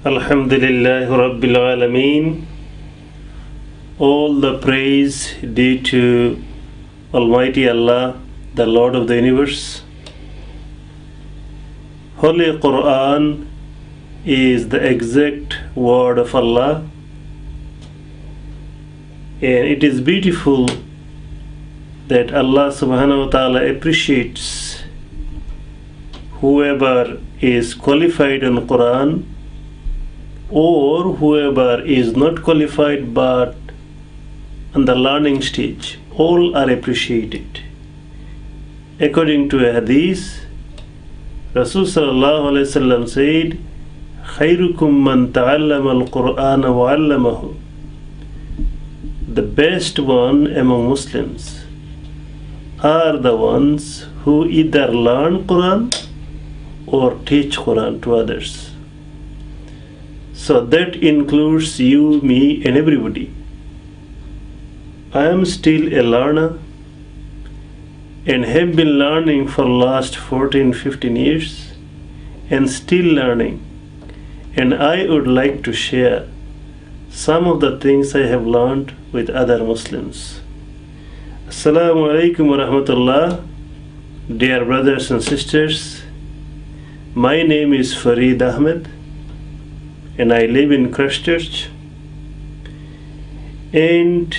Alhamdulillah Rabbil Alameen. All the praise due to Almighty Allah, the Lord of the universe. Holy Quran is the exact word of Allah, and it is beautiful that Allah subhanahu wa ta'ala appreciates whoever is qualified on Quran or whoever is not qualified but on the learning stage. All are appreciated. According to a hadith, Rasul sallallahu alaihi wasallam said, "Khairukum man ta'allama al-Qur'ana wa 'allamahu." The best one among Muslims are the ones who either learn Quran or teach Quran to others. So that includes you, me, and everybody. I am still a learner and have been learning for last 14-15 years and still learning, and I would like to share some of the things I have learned with other Muslims. Assalamu alaikum wa rahmatullah. Dear brothers and sisters, my name is Farid Ahmed and I live in Christchurch, and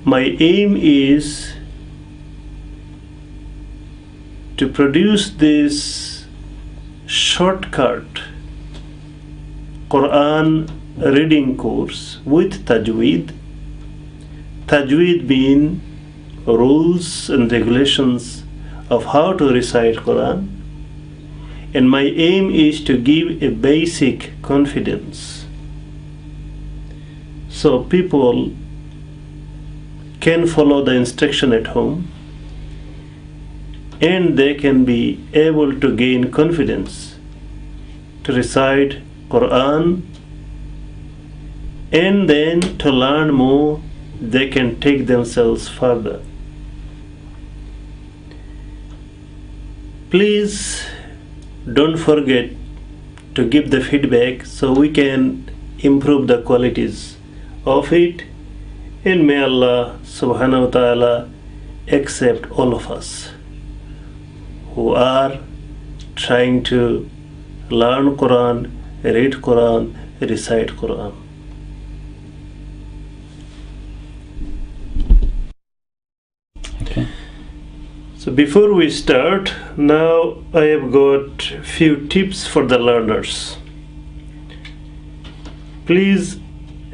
my aim is to produce this shortcut Quran reading course with Tazwid. Tazwid being rules and regulations of how to recite Quran, and my aim is to give a basic confidence so people can follow the instruction at home and they can be able to gain confidence to recite Quran, and then to learn more they can take themselves further. Please don't forget to give the feedback so we can improve the qualities of it, and may Allah subhanahu wa ta'ala accept all of us who are trying to learn Quran, read Quran, recite Quran. Okay. So before we start, now I have got few tips for the learners. Please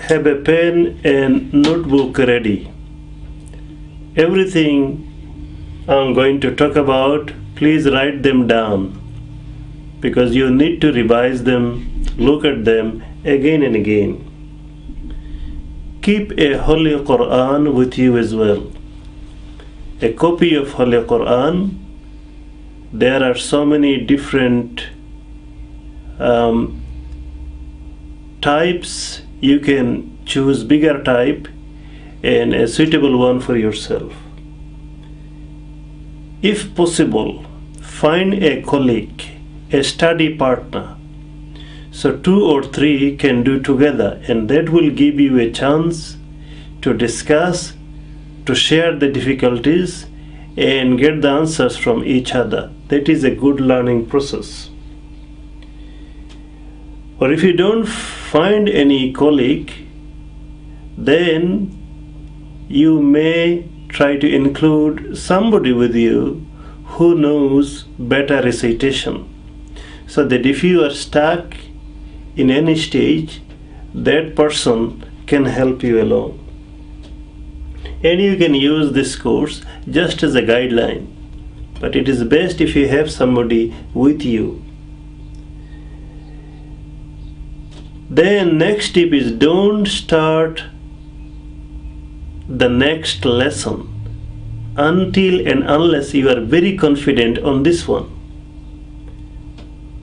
have a pen and notebook ready. Everything I'm going to talk about, please write them down, because you need to revise them, look at them again and again. Keep a Holy Quran with you as well. A copy of Holy Quran. There are so many different types. You can choose bigger type and a suitable one for yourself. If possible, find a colleague, a study partner, so 2 or 3 can do together, and that will give you a chance to discuss, to share the difficulties and get the answers from each other. That is a good learning process. Or if you don't find any colleague, then you may try to include somebody with you who knows better recitation, so that if you are stuck in any stage, that person can help you along. And you can use this course just as a guideline, but it is best if you have somebody with you. Then next tip is, don't start the next lesson until and unless you are very confident on this one,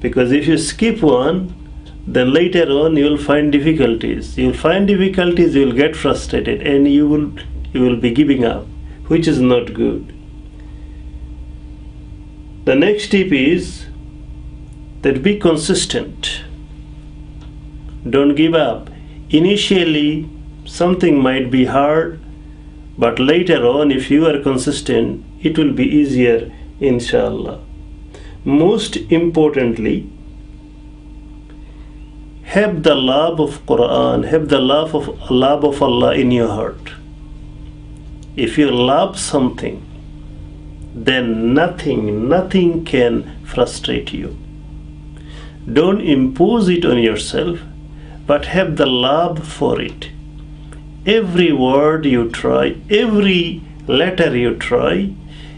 because if you skip one, then later on you will find difficulties. You will get frustrated, and you will be giving up, which is not good. The next tip is that be consistent. Don't give up. Initially, something might be hard, but later on, if you are consistent, it will be easier, inshallah. Most importantly, have the love of Quran, have the love of Allah in your heart. If you love something, then nothing can frustrate you. Don't impose it on yourself, but have the love for it. Every word you try, every letter you try,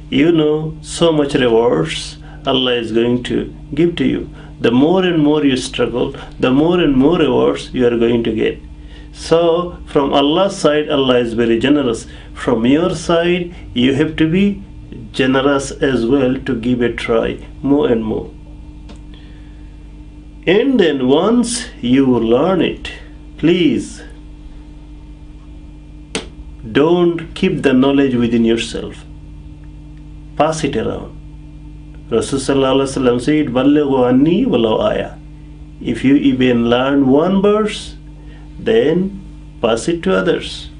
you know so much rewards Allah is going to give to you. The more and more you struggle, the more and more rewards you are going to get. So from Allah's side, Allah is very generous. From your side, you have to be generous as well to give a try more and more. And then once you learn it, please don't keep the knowledge within yourself. Pass it around. Rasulullah said, "Ballighu anni walau aya." If you even learn one verse, then pass it to others.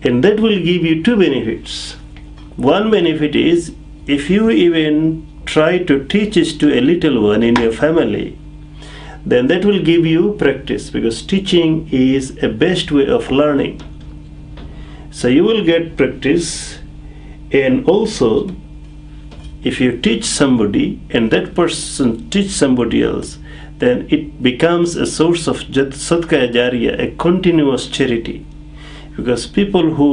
And that will give you two benefits. One benefit is, if you even try to teach it to a little one in your family, then that will give you practice, because teaching is a best way of learning. So you will get practice, and also if you teach somebody and that person teach somebody else, then it becomes a source of sadqa jariyah, a continuous charity, because people who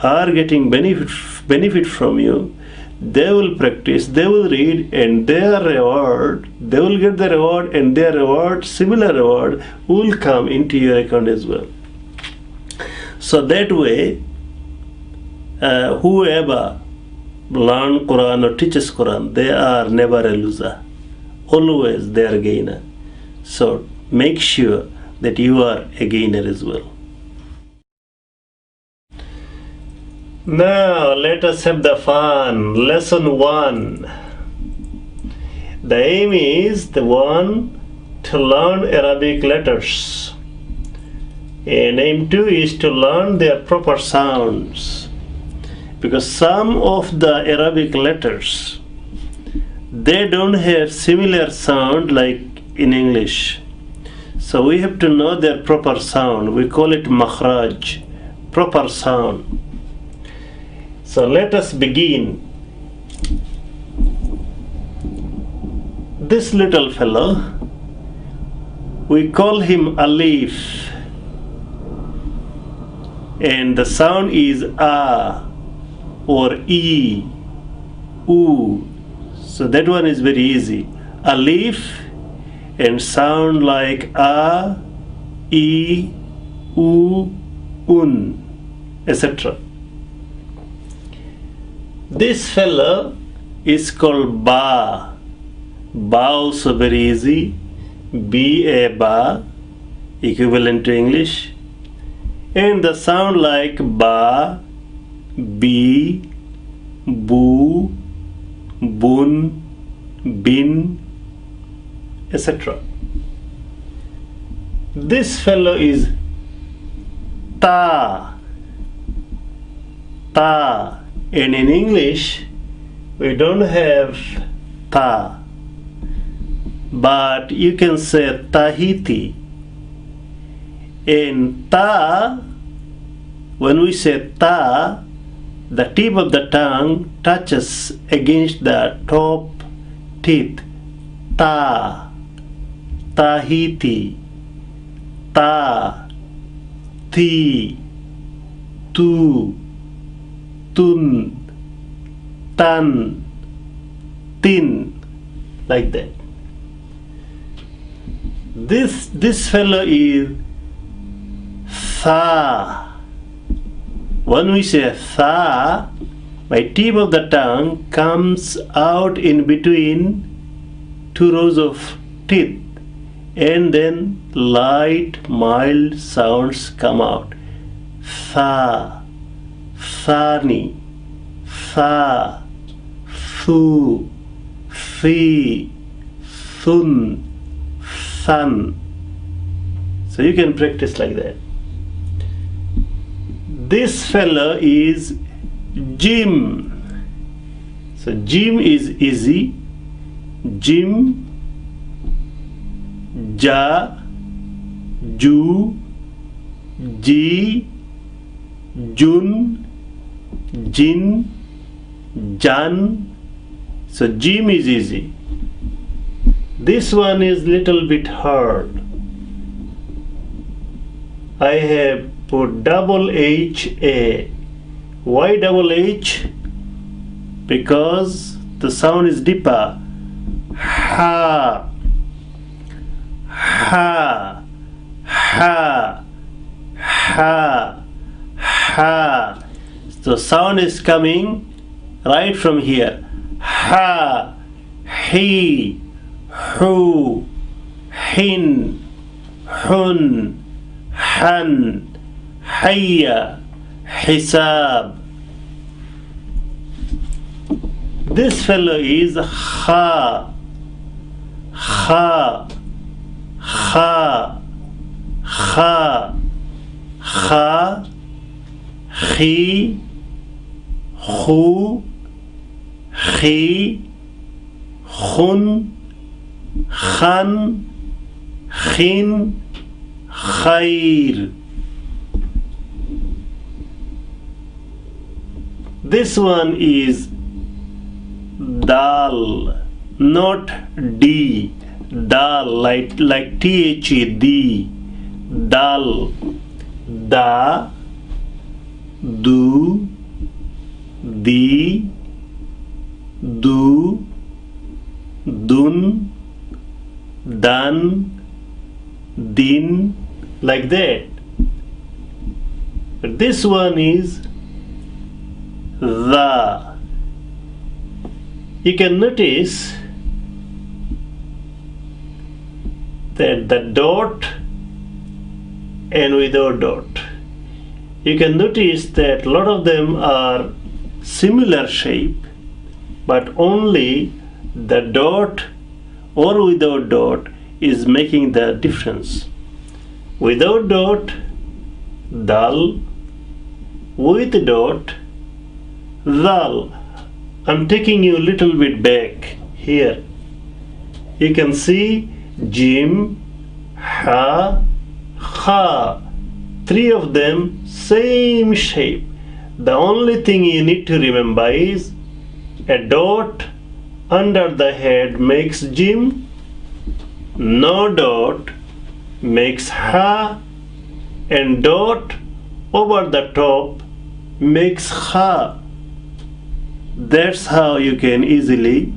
are getting benefit from you, they will practice, they will read, and their reward, they will get the reward, and their reward, similar reward, will come into your account as well. So that way, whoever learn Quran or teaches Quran, they are never a loser. Always they are a gainer. So make sure that you are a gainer as well. Now let us have the fun. Lesson 1. The aim is the one to learn Arabic letters. And aim 2 is to learn their proper sounds. Because some of the Arabic letters, they don't have similar sound like in English. So we have to know their proper sound. We call it makhraj, proper sound. So let us begin. This little fellow, we call him Alif, and the sound is A or E, U. So that one is very easy. Alif and sound like A, E, U, Un, etc. This fellow is called Ba. Ba also very easy. B-A, Ba, equivalent to English. And the sound like Ba, B, Bu, Bun, Bin, etc. This fellow is Ta. Ta. And in English, we don't have Ta, but you can say Tahiti. In Ta, when we say Ta, the tip of the tongue touches against the top teeth. Ta, Tahiti, Ta, Ti, Tu, Tun, Tan, Tin, like that. This fellow is Tha. When we say Tha, my tip of the tongue comes out in between two rows of teeth, and then light, mild sounds come out. Tha, Thani, Tha, Thu, Thi, sun, sun. So you can practice like that. This fellow is Jim. So Jim is easy. Jim, Ja, Ju, Ji, Jun, Jin, Jan. So Jim is easy. This one is little bit hard. I have put double H-A. Why double H? Because the sound is deeper. Ha, ha, ha, ha, ha. The sound is coming right from here. Ha, he, hu, hin, hun, han, hayya, hisab. This fellow is ha, ha, ha, ha, ha, he, hu, he, hun, khan, khin, khair. This one is dal, not D. Dal, like T-H-E, D. Dal. Da, du, di, du, dun, dan, din, like that. But this one is the. You can notice that the dot and without dot. You can notice that a lot of them are similar shape, but only the dot or without dot is making the difference. Without dot, dal. With dot, dal. I'm taking you a little bit back here. You can see Jim, Ha, Ha. Three of them same shape. The only thing you need to remember is a dot under the head makes Jim, no dot makes Ha, and dot over the top makes Ha. That's how you can easily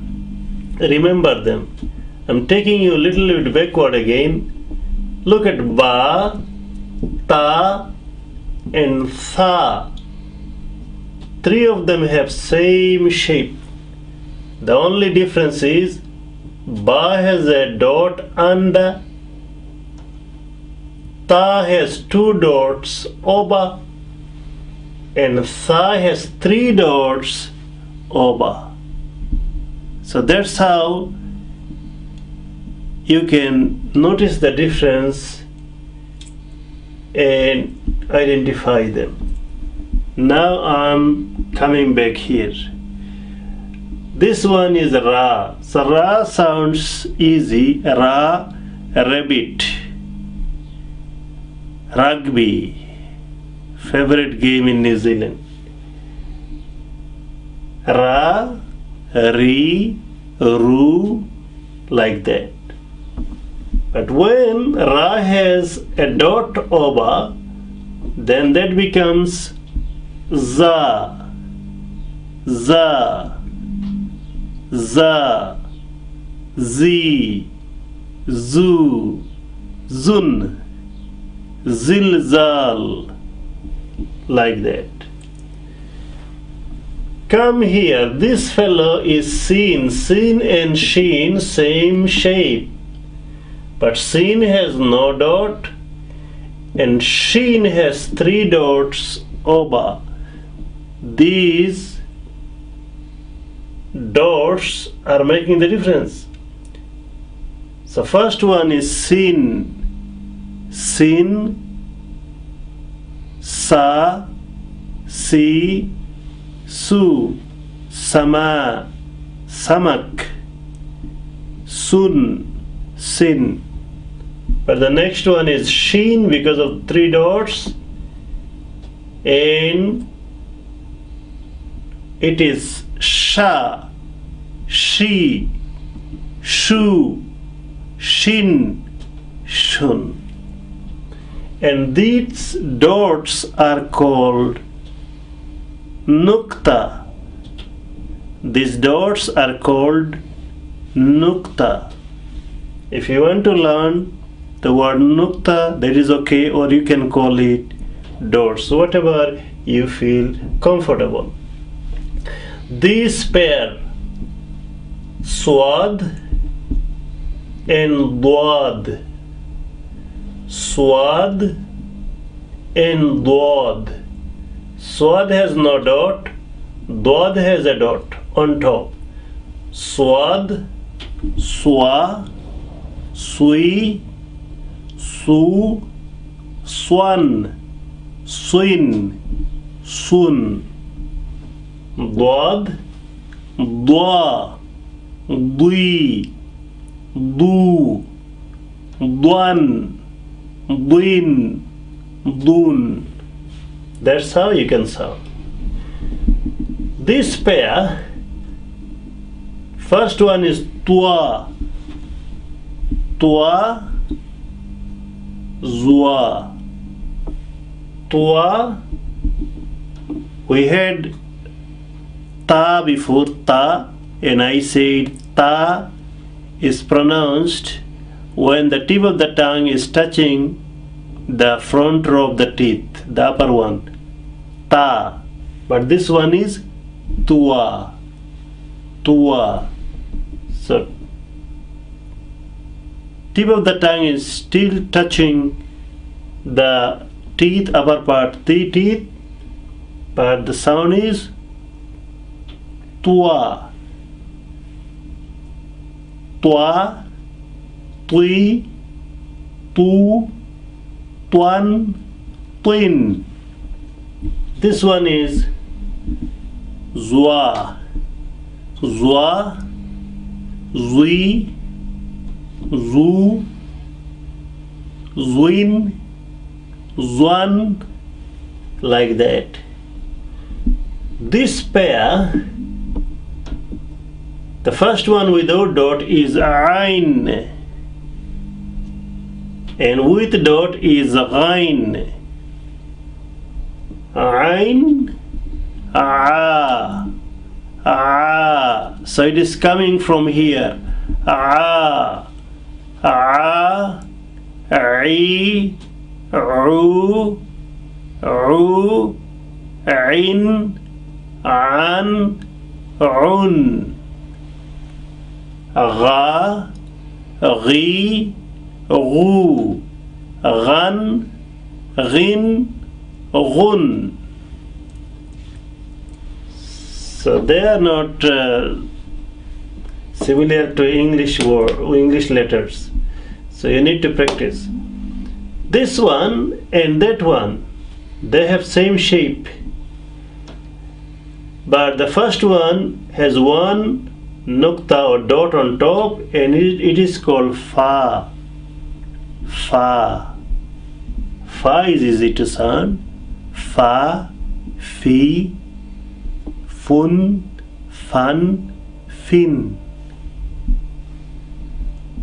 remember them. I'm taking you a little bit backward again. Look at Ba, Ta, and Tha. Three of them have same shape. The only difference is Ba has a dot under, Ta has two dots over, and Tha has three dots over. So that's how you can notice the difference and identify them. Now I'm coming back here. This one is Ra. So Ra sounds easy. Ra, rabbit. Rugby, favorite game in New Zealand. Ra, Ri, Ru, like that. But when Ra has a dot over, then that becomes Za, Za, Za, Zi, Zu, Zun, Zilzal, like that. Come here, this fellow is Sin. Sin and Sheen, same shape. But Sin has no dot and Sheen has three dots over. These dots are making the difference. So first one is sin. Sin, sa, si, su, sama, samak, sun, sin. But the next one is sheen because of 3 dots, and it is sha, she, shu, shin, shun. And these dots are called nukta. These dots are called nukta. If you want to learn the word nukta, that is okay, or you can call it dots, whatever you feel comfortable. This pair, swad and dwad, swad and dwad. Swad has no dot, dwad has a dot on top. Swad, swa, sui, su, swan, swin, sun. Dwad, dwa, dwi, du, dwan, dwin, dun. That's how you can sound. This pair, first one is twa, twa, zwa. Twa, we had ta before ta, and I said ta is pronounced when the tip of the tongue is touching the front row of the teeth, the upper one, ta. But this one is tua, tua. So tip of the tongue is still touching the teeth, upper part, the teeth, but the sound is tua, tua, tui, tu, tuan, twin. This one is zwa, zwa, zui, zu, zwin, zwan, like that. This pair, the first one without dot is ain, and with dot is ghain. Ain, a, a. So it is coming from here. A, a, I, u, u, in, an, un. Gha, ghi, ghu, ghan, ghin, ghun. So they are not similar to English letters. So you need to practice. This one and that one, they have same shape, but the first one has one nukta or dot on top, and it is called fa. Fa. Fa is easy to sound. Fa, fi, fun, fun, fin.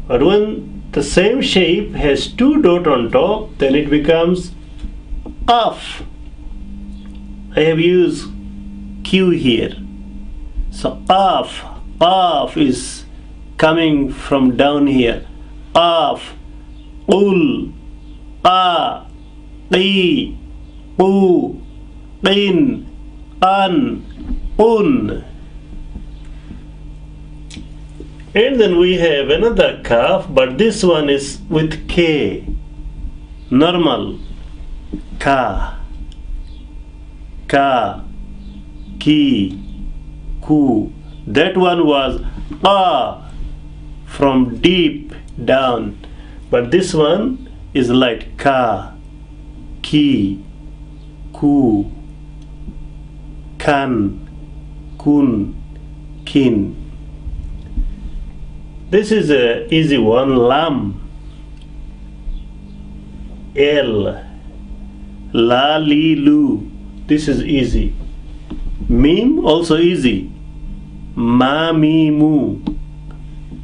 But when the same shape has 2 dots on top, then it becomes qaf. I have used Q here. So qaf, qaf is coming from down here. Qaf, qul, qa, qi, qu, qin, qan, qun. And then we have another kaf, but this one is with K, normal. Ka, ka, ki, ku. That one was a, from deep, down. But this one is light. Ka, ki, ku, kan, kun, kin. This is a easy one. Lam, el, la, li, lu. This is easy. Mim also easy. Ma, mi, mu.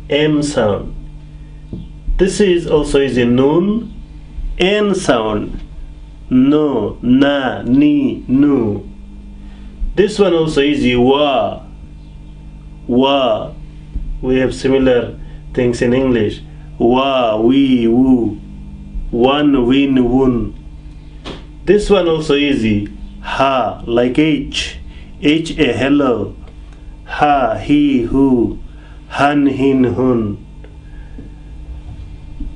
M sound. This is also easy. Nun, N sound. No, na, ni, nu. This one also easy. Wa, wa. We have similar things in English. Wa, we, woo. One, win, wun. This one also easy. Ha, like H. H, a hello. Ha, he, who. Han, hin, hun.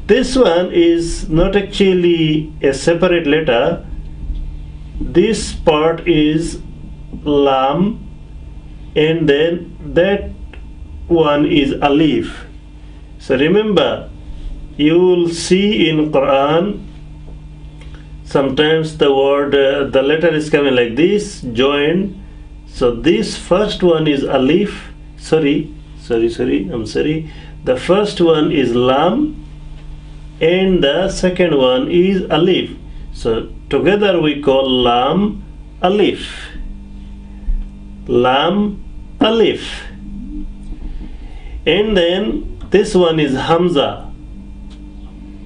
This one is not actually a separate letter. This part is lam, and then that one is alif. So remember, you will see in Quran sometimes the word, the letter is coming like this, joined. So this first one is alif. Sorry. The first one is lam, and the second one is alif. So together we call lam alif. Lam alif. And then this one is Hamza,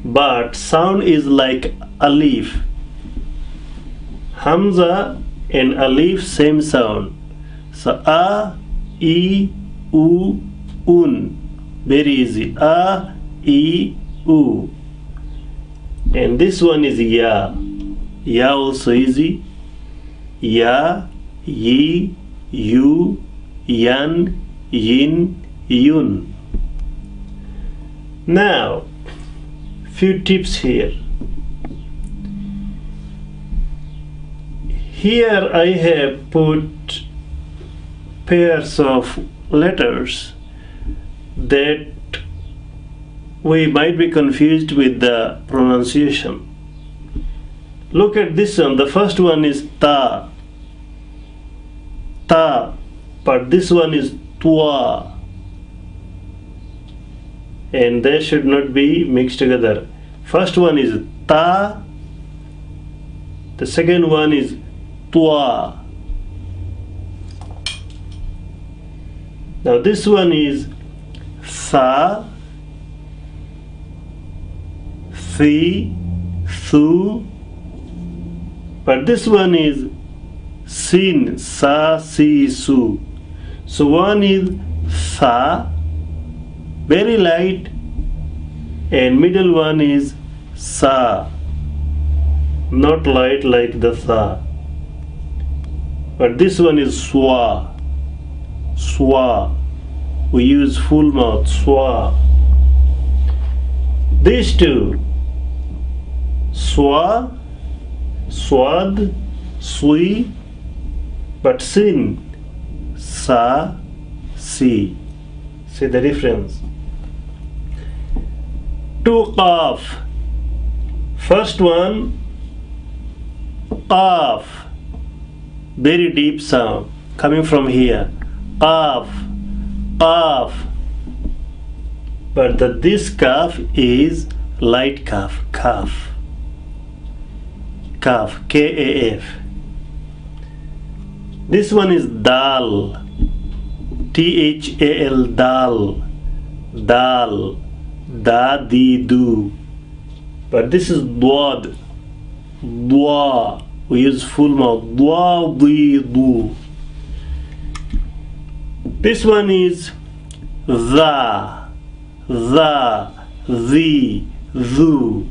but sound is like alif. Hamza and alif same sound. So a, e, u, un. Very easy. A, e, u. And this one is ya. Ya also easy. Ya, yi, you, yan, yin, yun. Now, few tips here. Here I have put pairs of letters that we might be confused with the pronunciation. Look at this one. The first one is ta, but this one is tua, and they should not be mixed together. First one is ta, the second one is tua. Now this one is tha, thi, thu, but this one is sin, sa, si, su. So one is tha, very light, and middle one is sa, not light like the tha. But this one is swa. We use full mouth, swa. These two, swa, swad, sui, but sin, sa, si. See the difference? Two qaf. First one, qaf, very deep sound coming from here. Qaf, qaf. But this kaf is light kaf, kaf, K-A-F. This one is dal, T-H-A-L, dal, da, di, du. But this is dwad, dwa. We use full mouth, dwa, di, du. This one is the, the, thu.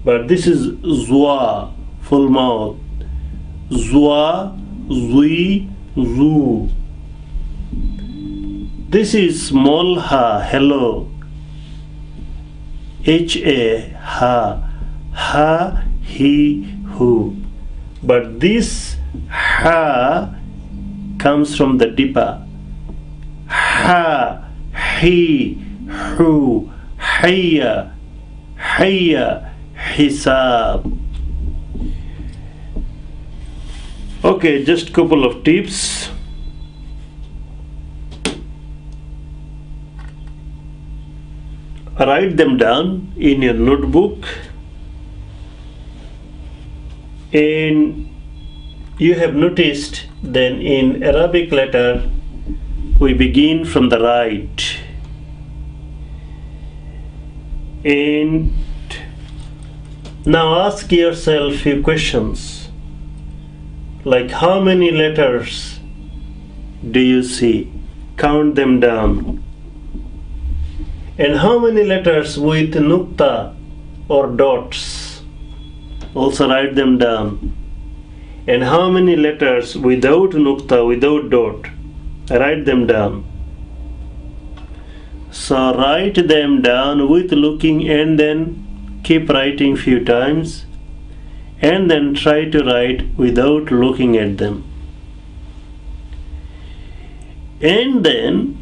But this is zwa, full mouth, zwa, zui, zu. This is small ha, hello, H-A, ha, he, who. But this ha comes from the dipa. Ha, he, who, hayya, hayya, hisab. Okay, just couple of tips. Write them down in your notebook, and you have noticed then in Arabic letter we begin from the right, and now ask yourself few questions like how many letters do you see? Count them down. And how many letters with nukta or dots? Also write them down. And how many letters without nukta, without dot? Write them down. So write them down with looking, and then keep writing few times, and then try to write without looking at them. And then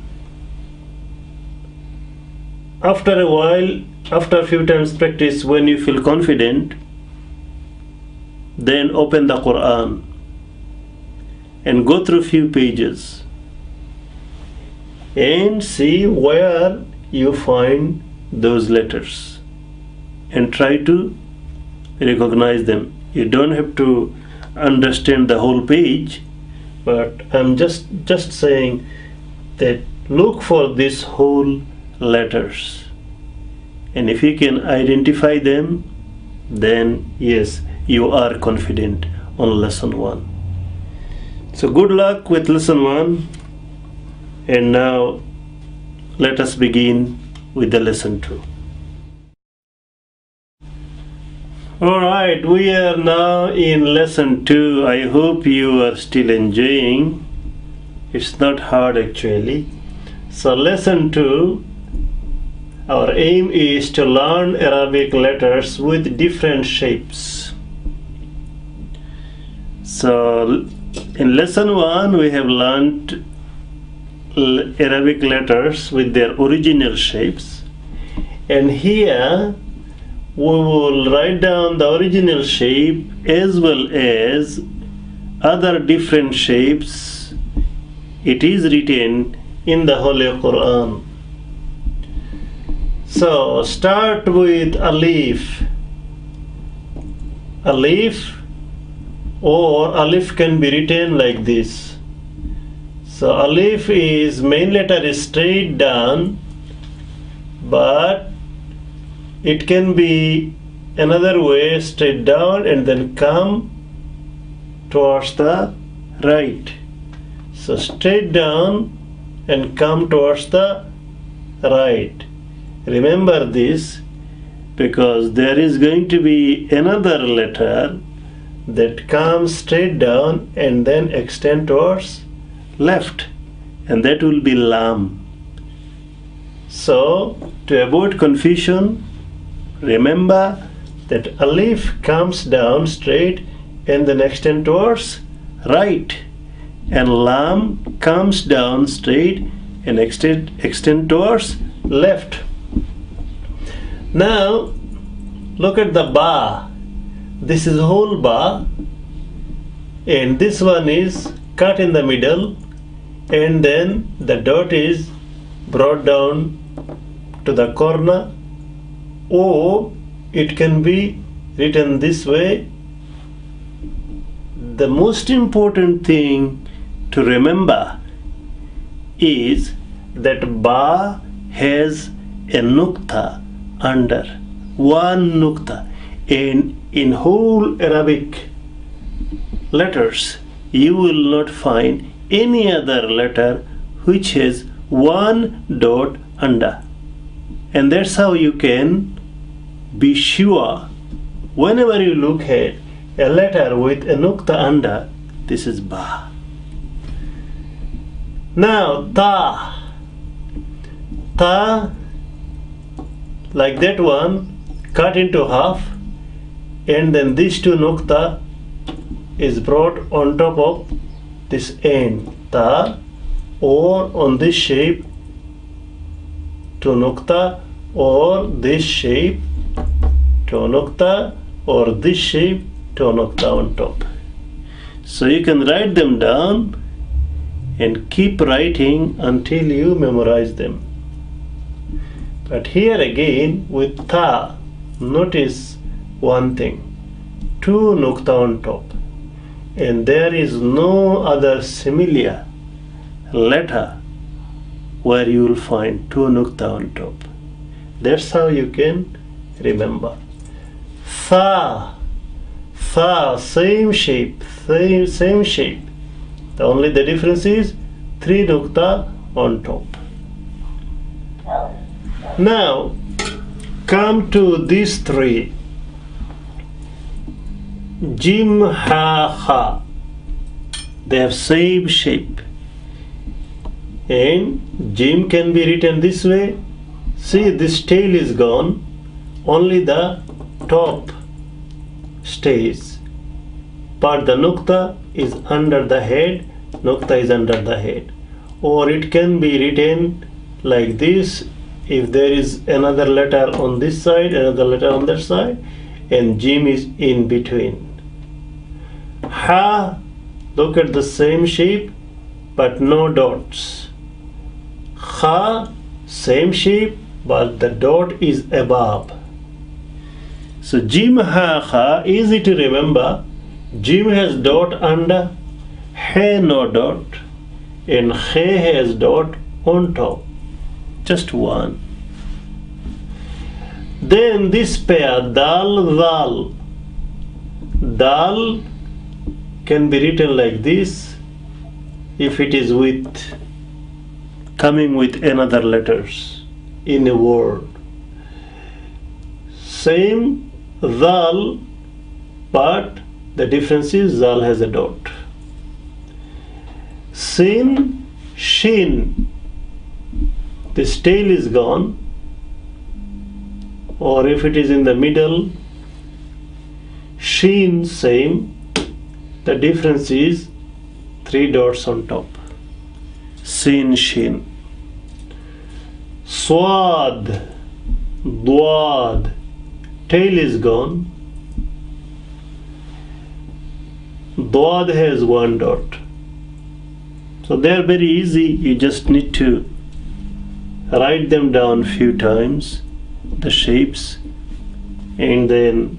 after a while, after a few times practice, when you feel confident, then open the Quran and go through few pages and see where you find those letters and try to recognize them. You don't have to understand the whole page, but I'm just saying that look for these whole letters, and if you can identify them, then yes, you are confident on lesson 1. So good luck with lesson 1, and now let us begin with the lesson 2. Alright, we are now in lesson 2. I hope you are still enjoying. It's not hard actually. So lesson 2, our aim is to learn Arabic letters with different shapes. So in lesson 1 we have learned Arabic letters with their original shapes, and here we will write down the original shape as well as other different shapes. It is written in the Holy Quran. So start with alif. Alif, or alif can be written like this. So alif is main letter is straight down, but it can be another way, straight down and then come towards the right. So straight down and come towards the right. Remember this, because there is going to be another letter that comes straight down and then extend towards left, and that will be lam. So to avoid confusion, remember that alif comes down straight and then extend towards right, and lam comes down straight and extend towards left. Now look at the ba. This is whole ba, and this one is cut in the middle, and then the dot is brought down to the corner, or it can be written this way. The most important thing to remember is that ba has a nukta under, one nukta, and in whole Arabic letters you will not find any other letter which has one dot under, and that's how you can be sure whenever you look at a letter with a nukta under, this is ba. Now ta, like that one, cut into half, and then these two nukta is brought on top of this end, ta, or on this shape, two nukta or this shape, two nukta, or this shape, two nukta on top. So you can write them down and keep writing until you memorize them. But here again with ta, notice one thing, two nukta on top, and there is no other similar letter where you will find two nukta on top. That's how you can remember. Tha, same shape, same shape. Only the difference is three nukta on top. Now come to these three. Jim, ha, ha. They have same shape. And Jim can be written this way. See, this tail is gone. Only the top stays. But the nukta is under the head. Nukta is under the head. Or it can be written like this. If there is another letter on this side, another letter on that side, and Jim is in between. Ha, look at the same shape, but no dots. Ha, same shape, but the dot is above. So Jim, ha, ha, easy to remember. Jim has dot under, he no dot, and he has dot on top. Just one. Then this pair, dal, dal. Dal can be written like this if it is coming with another letters in a word. Same dal, but the difference is zal has a dot. Sin, shin. This tail is gone, or if it is in the middle, sheen, same. The difference is three dots on top. Sin, shin. Swad, dwad. Tail is gone. Dwad has one dot. So they are very easy. You just need to write them down few times, the shapes, and then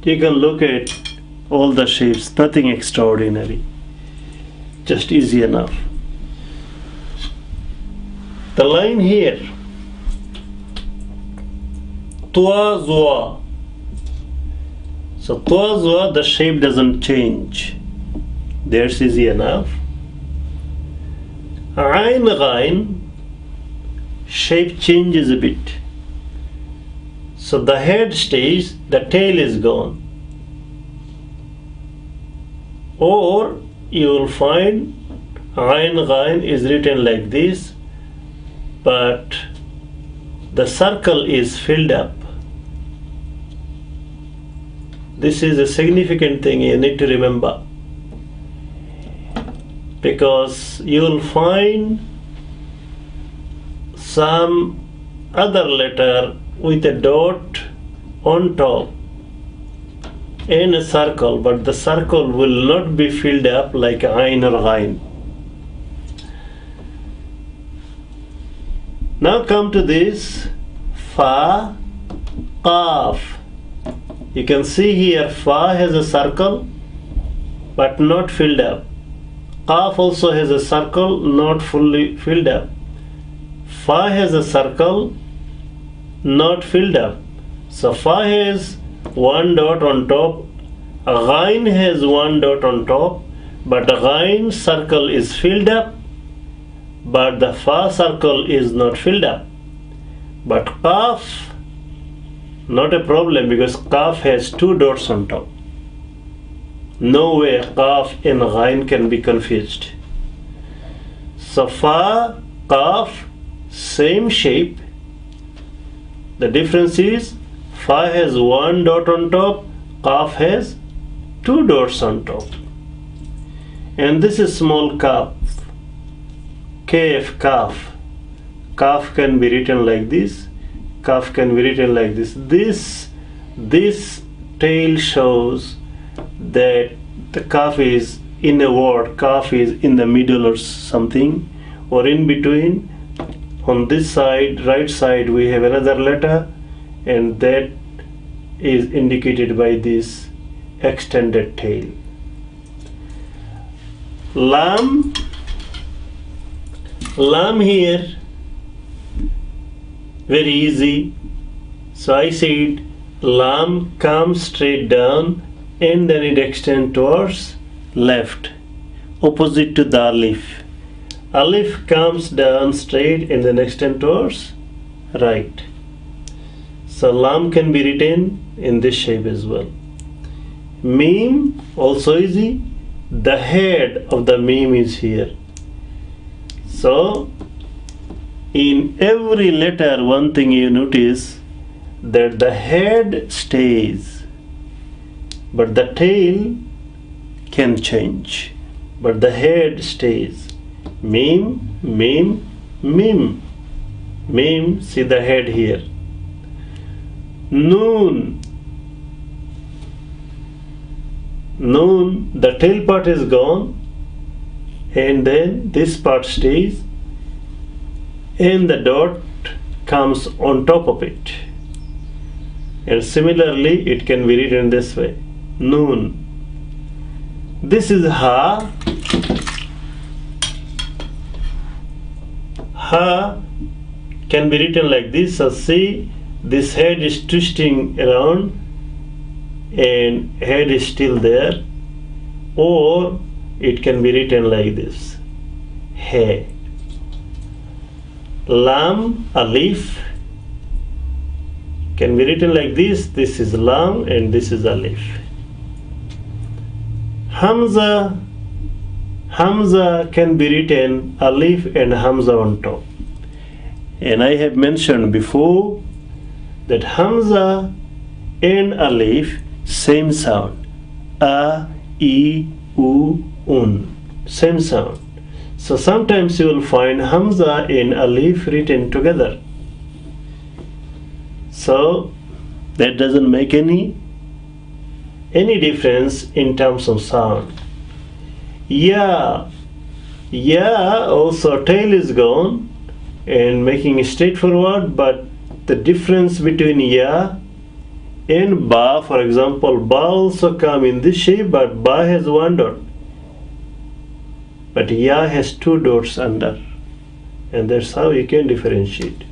you can look at all the shapes, nothing extraordinary, just easy enough. The line here, twa zwa. So twa zwa, the shape doesn't change. That's easy enough. Ain ghain, shape changes a bit. So the head stays, the tail is gone. Or you will find Ain ghain is written like this, but the circle is filled up. This is a significant thing you need to remember, because you will find some other letter with a dot on top and a circle, but the circle will not be filled up like Ain or Ghain. Now come to this Fa, Qaf. You can see here Fa has a circle but not filled up. Qaf also has a circle not fully filled up. Fa has a circle not filled up. So Fa has one dot on top, Ghain has one dot on top, but Ghain circle is filled up, but the Fa circle is not filled up. But Qaf, not a problem, because Qaf has two dots on top. No way Qaf and Ghain can be confused. So Fa, Qaf, same shape. The difference is Fa has one dot on top, Qaf has two dots on top. And this is small kaf, kaf, kaf. Kaf can be written like this. Kaf can be written like this. This tail shows that the kaf is in a word. Kaf is in the middle or something, or in between. On this side, right side, we have another letter, and that is indicated by this extended tail. Lam here, very easy. So I said lam comes straight down and then it extends towards left, opposite to the alif. Alif comes down straight and then extends towards right. So lam can be written in this shape as well. Mim, also easy. The head of the mim is here. So in every letter, one thing you notice, that the head stays, but the tail can change, but the head stays. Mim, mim, mim. Mim, see the head here. Noon. Noon, the tail part is gone, and then this part stays, and the dot comes on top of it. And similarly, it can be written this way. Noon. This is ha. Ha can be written like this. So see, this head is twisting around and head is still there, or it can be written like this. He. Lam, alif, can be written like this. This is lam and this is alif. Hamza, Hamza can be written alif and hamza on top. And I have mentioned before that hamza and alif same sound. A, I, U, Un. Same sound. So sometimes you will find hamza and alif written together. So that doesn't make any difference in terms of sound. Ya. Ya also tail is gone and making it straightforward, but the difference between ya and ba, for example, ba also come in this shape, but ba has one dot, but ya has two dots under, and that's how you can differentiate.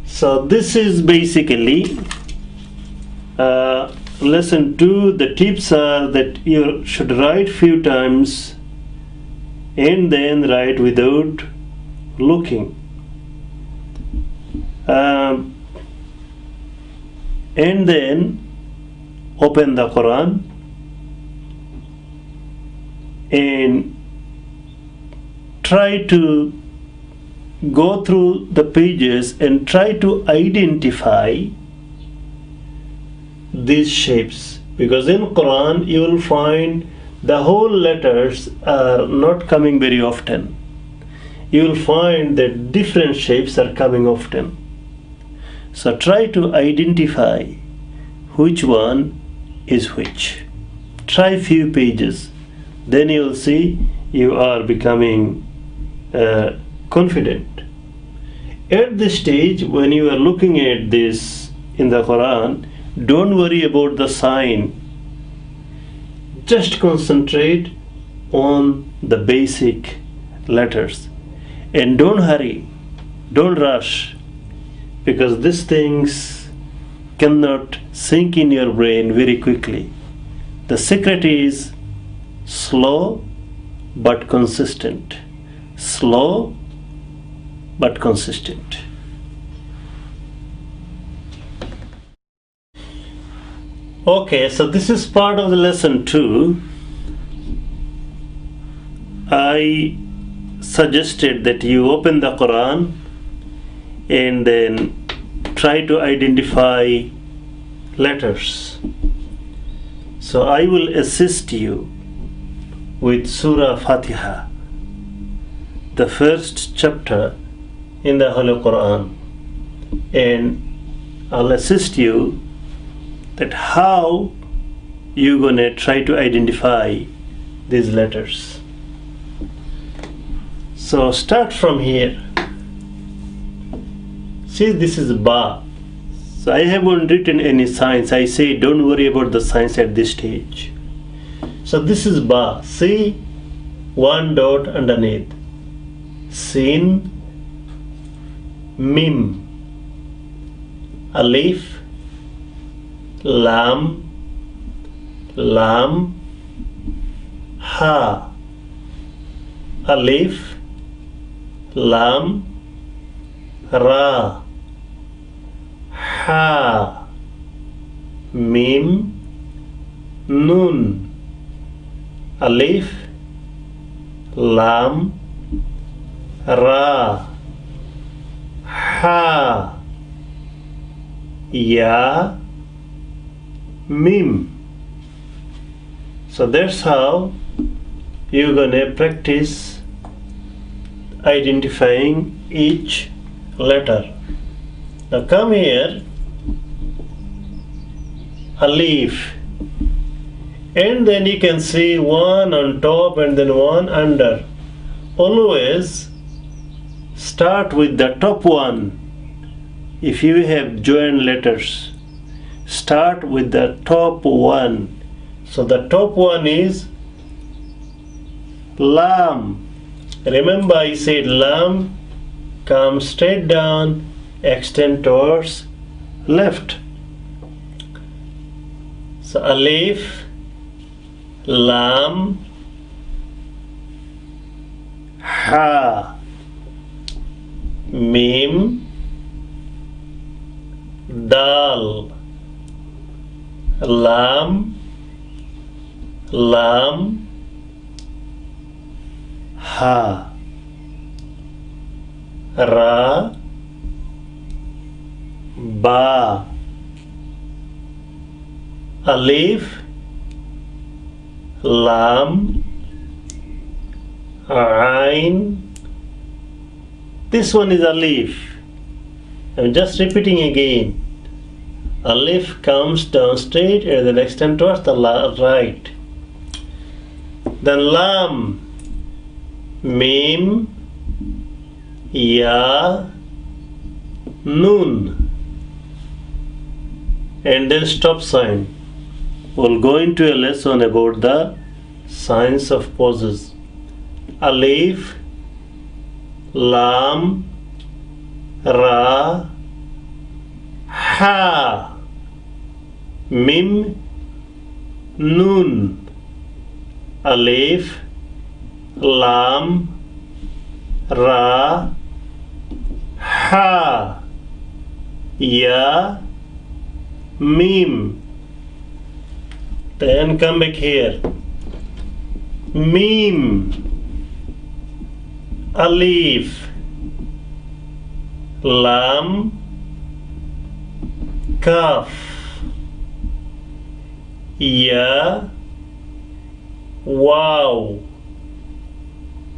So this is basically lesson 2. The tips are that you should write few times and then write without looking. And then open the Quran and try to go through the pages and try to identify these shapes, because in Quran you will find the whole letters are not coming very often. You will find that different shapes are coming often. So try to identify which one is which. Try few pages, then you will see you are becoming confident. At this stage, when you are looking at this in the Quran, don't worry about the sign. Just concentrate on the basic letters. And don't hurry, don't rush, because these things cannot sink in your brain very quickly. The secret is slow but consistent. Slow but consistent. Okay, so this is part of the lesson 2. I suggested that you open the Quran and then try to identify letters. So I will assist you with Surah Fatiha. the first chapter in the Holy Quran, and I'll assist you that how you're gonna try to identify these letters. So start from here. See, this is Ba. So I haven't written any signs. I say don't worry about the signs at this stage. So this is Ba. See, one dot underneath. Sin, Mim, Alif, Lam, Lam, Ha, Alif, Lam, Ra, Ha, Mim, Nun, Alif, Lam, Ra, Ha, Ya, Mim. So that's how you're gonna practice identifying each letter. Now come here, Alif, and then you can see one on top and then one under. Always start with the top one. If you have joined letters, start with the top one. So the top one is Lam. Remember I said Lam, come straight down, extend towards left. So Alif, Lam, Ha, Mim, Dal, Lam, Lam, Ha, Ra, Ba, Alif, Lam, Ain. This one is Alif. I'm just repeating again. Alif comes down straight and then extend towards the right. Then Lam, Mim, Ya, Nun, and then stop sign. We'll go into a lesson about the signs of pauses. Alif, Lam, Ra, Ha, Mim, Nun, Alif, Lam, Ra, Ha, Ya, Mim. Then come back here. Mim, Alif, Lam, Kaf, Ya, Waw,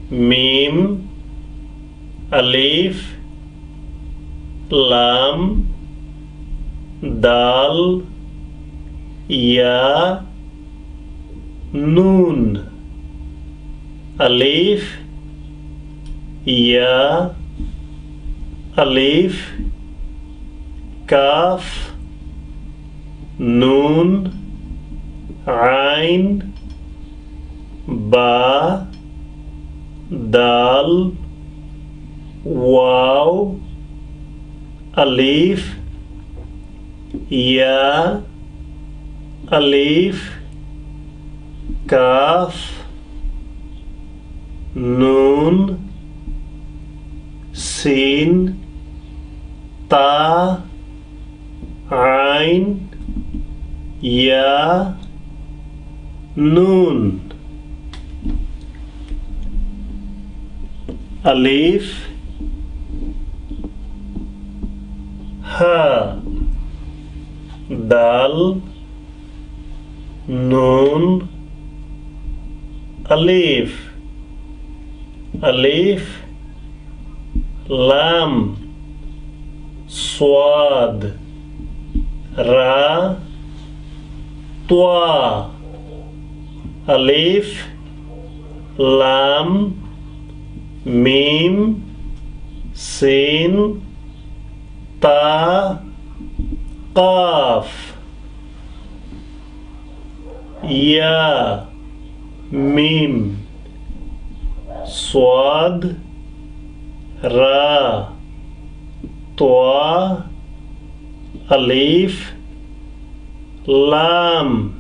Mim, Alif, Lam, Dal, Ya, Nun, Alif, Ya, Alif, Kaf, Nun, Ain, Ba, Dal, Waw, Alif, Ya, Alif, Kaf, Nun, Sin, Ta, Ain, Ya, Nun. Alif, Ha, Dal, Nun, Alif, Alif, Lam, Swad, Ra, Twa, Alif, Lam, Mim, Sin, Ta, Qaf, Ya, Mim, Swad, Ra, Twa, Alif, Lam.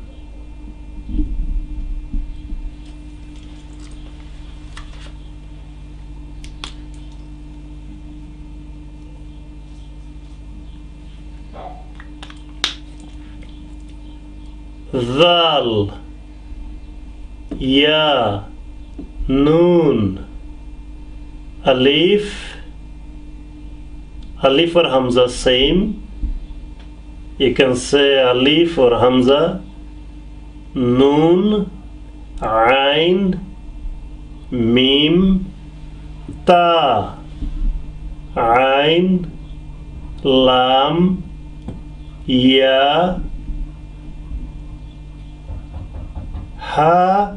Zal, Ya, Noon, Alif, Alif or Hamza same. You can say Alif or Hamza. Noon, Ain, Mim, Ta, Ain, Lam, Ya, Ha,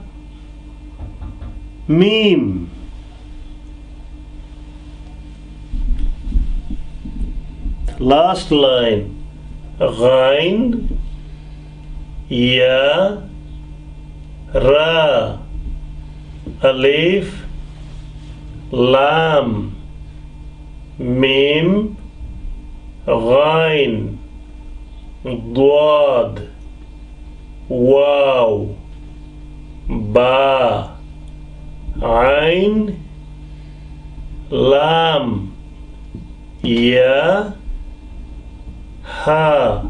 Mim. Last line. Ghain, Ya, Ra, Alif, Lam, Mim, Ghain, Dwad, Waw, Ba, Ain, Lam, Ya, Ha,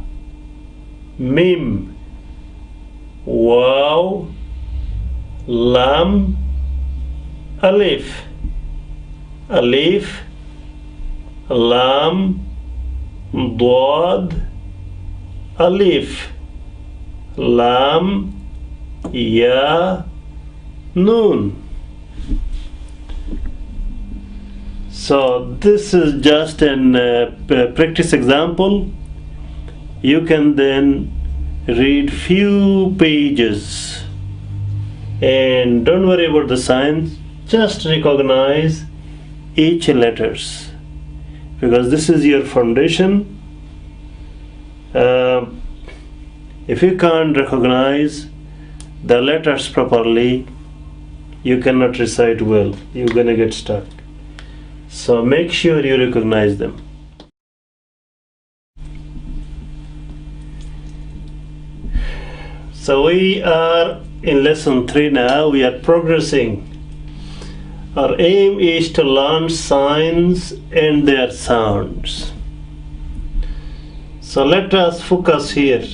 Mim, Waw, Lam, Alif, Alif, Lam, Dad, Alif, Lam, Ya, Noon. So this is just an practice example. You can then read few pages and don't worry about the signs, just recognize each letters because this is your foundation. If you can't recognize the letters properly, you cannot recite well. You're gonna get stuck. So make sure you recognize them. So we are in lesson 3 now. We are progressing. Our aim is to learn signs and their sounds. So let us focus here.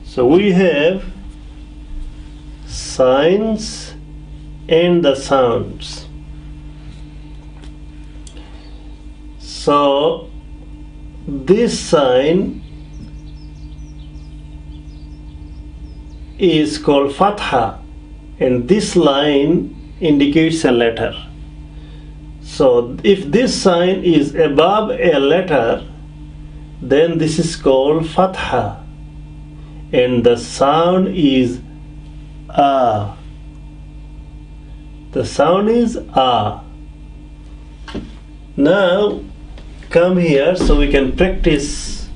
So we have signs and the sounds. So this sign is called Fatha and this line indicates a letter. So if this sign is above a letter, then this is called Fatha and the sound is A. The sound is A. Now come here so we can practice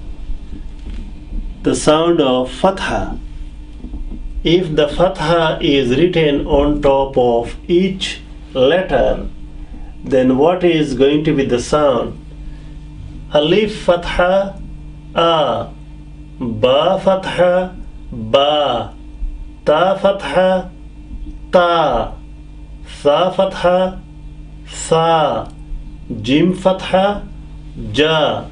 the sound of Fatha. If the Fatha is written on top of each letter, then what is going to be the sound? Alif Fatha, A. Ba Fatha, Ba. Ta Fatha, Ta. Tha Fatha, Tha. Jim Fatha, Ja.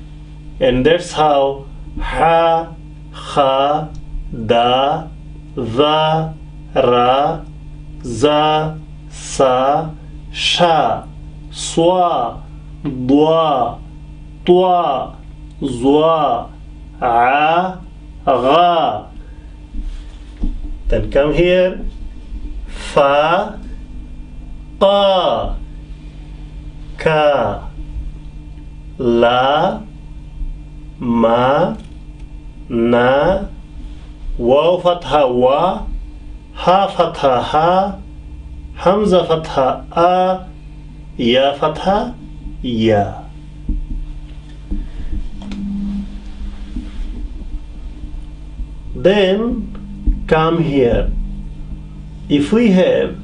And that's how Ha, Kha, Da, Za, Ra, Za, Sa, Sha, Swa, Dwa, Twa, Zwa, A, Gha. Then come here fa, qa, ka, la, ma, na, waw fatha wa, ha fatha ha, hamza fatha a, ya fatha ya. Then come here. If we have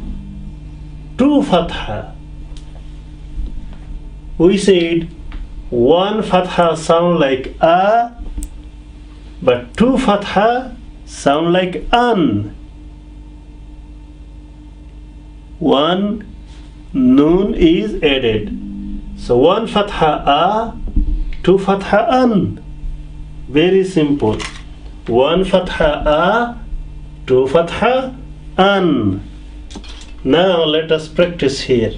two fatha, we said one fatha sound like a, but two fatha sound like an. One noon is added. So one fatha a, two fatha an. Very simple. One fatha a, two fatha an. Now let us practice here.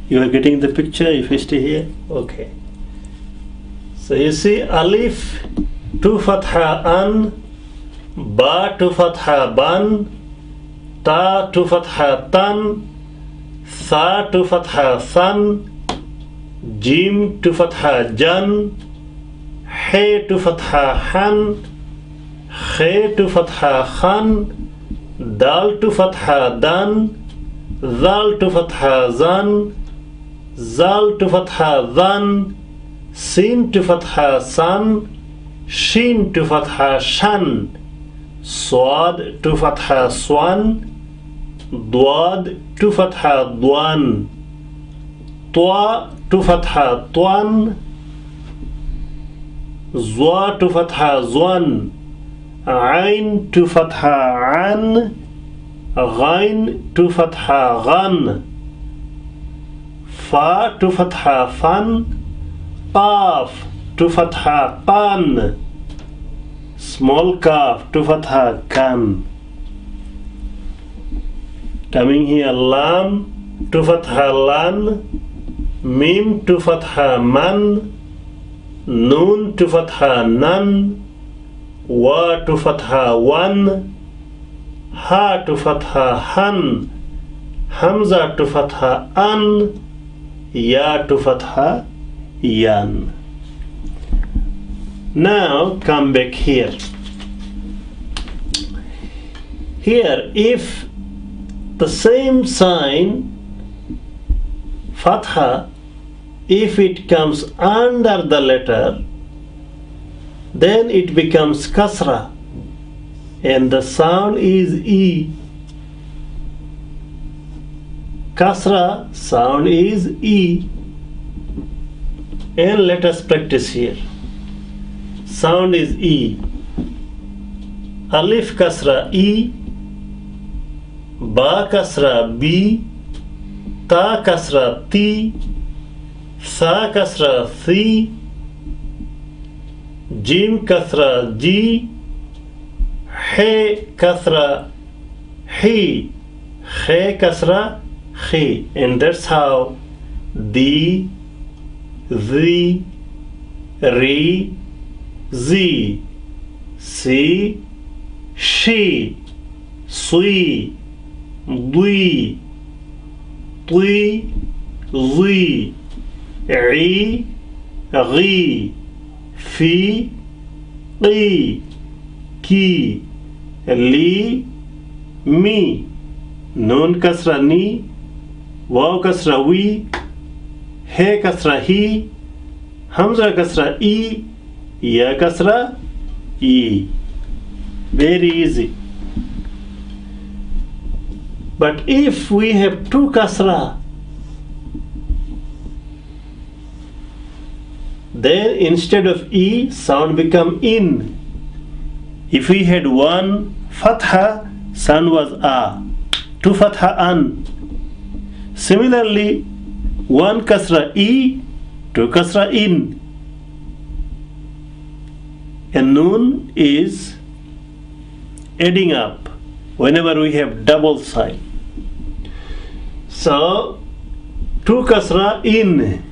You are getting the picture if you stay here? Okay. So you see alif, two fatha an, ba, two fatha ban, ta, two fatha tan, tha, two fatha than, jim, two fatha jan, he, two fatha han, khe, two fatha khan, dal, two fatha dan, zal, two fatha zan, zal, two fatha zan, sin, two fatha san, shin, two fatha shan, swad, two fatha swan, dwad, two fatha dwan, twa, two fatha twan, zwa, two fatha zwan, ain, two fatha an, ghain, two fatha ghan, fa, two fatha fan, qaf, two fatha qan, small kaf, two fatha kan. Coming here, lam, two fatha lan, mim, two fatha man, nun, two fatha nan, wa, two fatha wan, ha, two fatha han, hamza, two fatha an, ya, two fatha yan. Now come back here. Here, if the same sign fatha, if it comes under the letter, then it becomes kasra and the sound is e. Kasra sound is e. And let us practice here. Sound is e. Alif kasra e, ba kasra b, ta kasra ti, sa kasra thi, jim kasra ji, he kasra he, he kasra he. And that's how the, ri, zi, si, she, sui, dui, tui, zi, I, ghi, fi, qi, ki, li, mi, nun kasra ni, waw kasra wi, he kasra hi, hamza kasra i, ya kasra e. Very easy. But if we have two kasra, then instead of e, sound become in. If we had one fatha, sound was a, two fatha an. Similarly, one kasra e, two kasra in. And noon is adding up whenever we have double sign. So, two kasra in.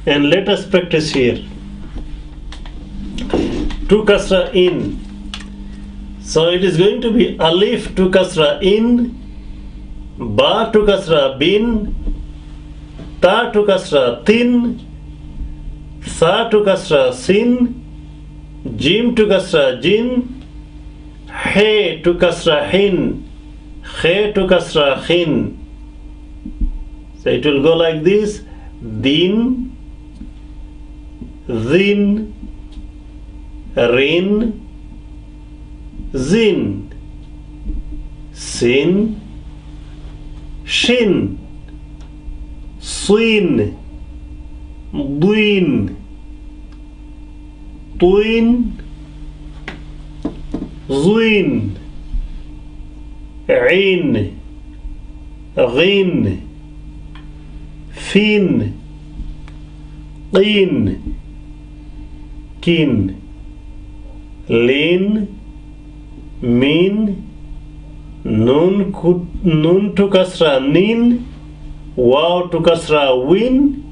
And let us practice here. 2 kasra in. So it is going to be alif 2 kasra in, ba 2 kasra bin, ta 2 kasra tin, sa 2 kasra sin, jim 2 kasra jin, he 2 kasra hin, khe 2 kasra khin. So it will go like this: din, zin, rin, zin, sin, shin, sin, din, twin, zin, in, ghin, fin, qin, kin, lin, min, nun to kasra nin, waw to kasra win,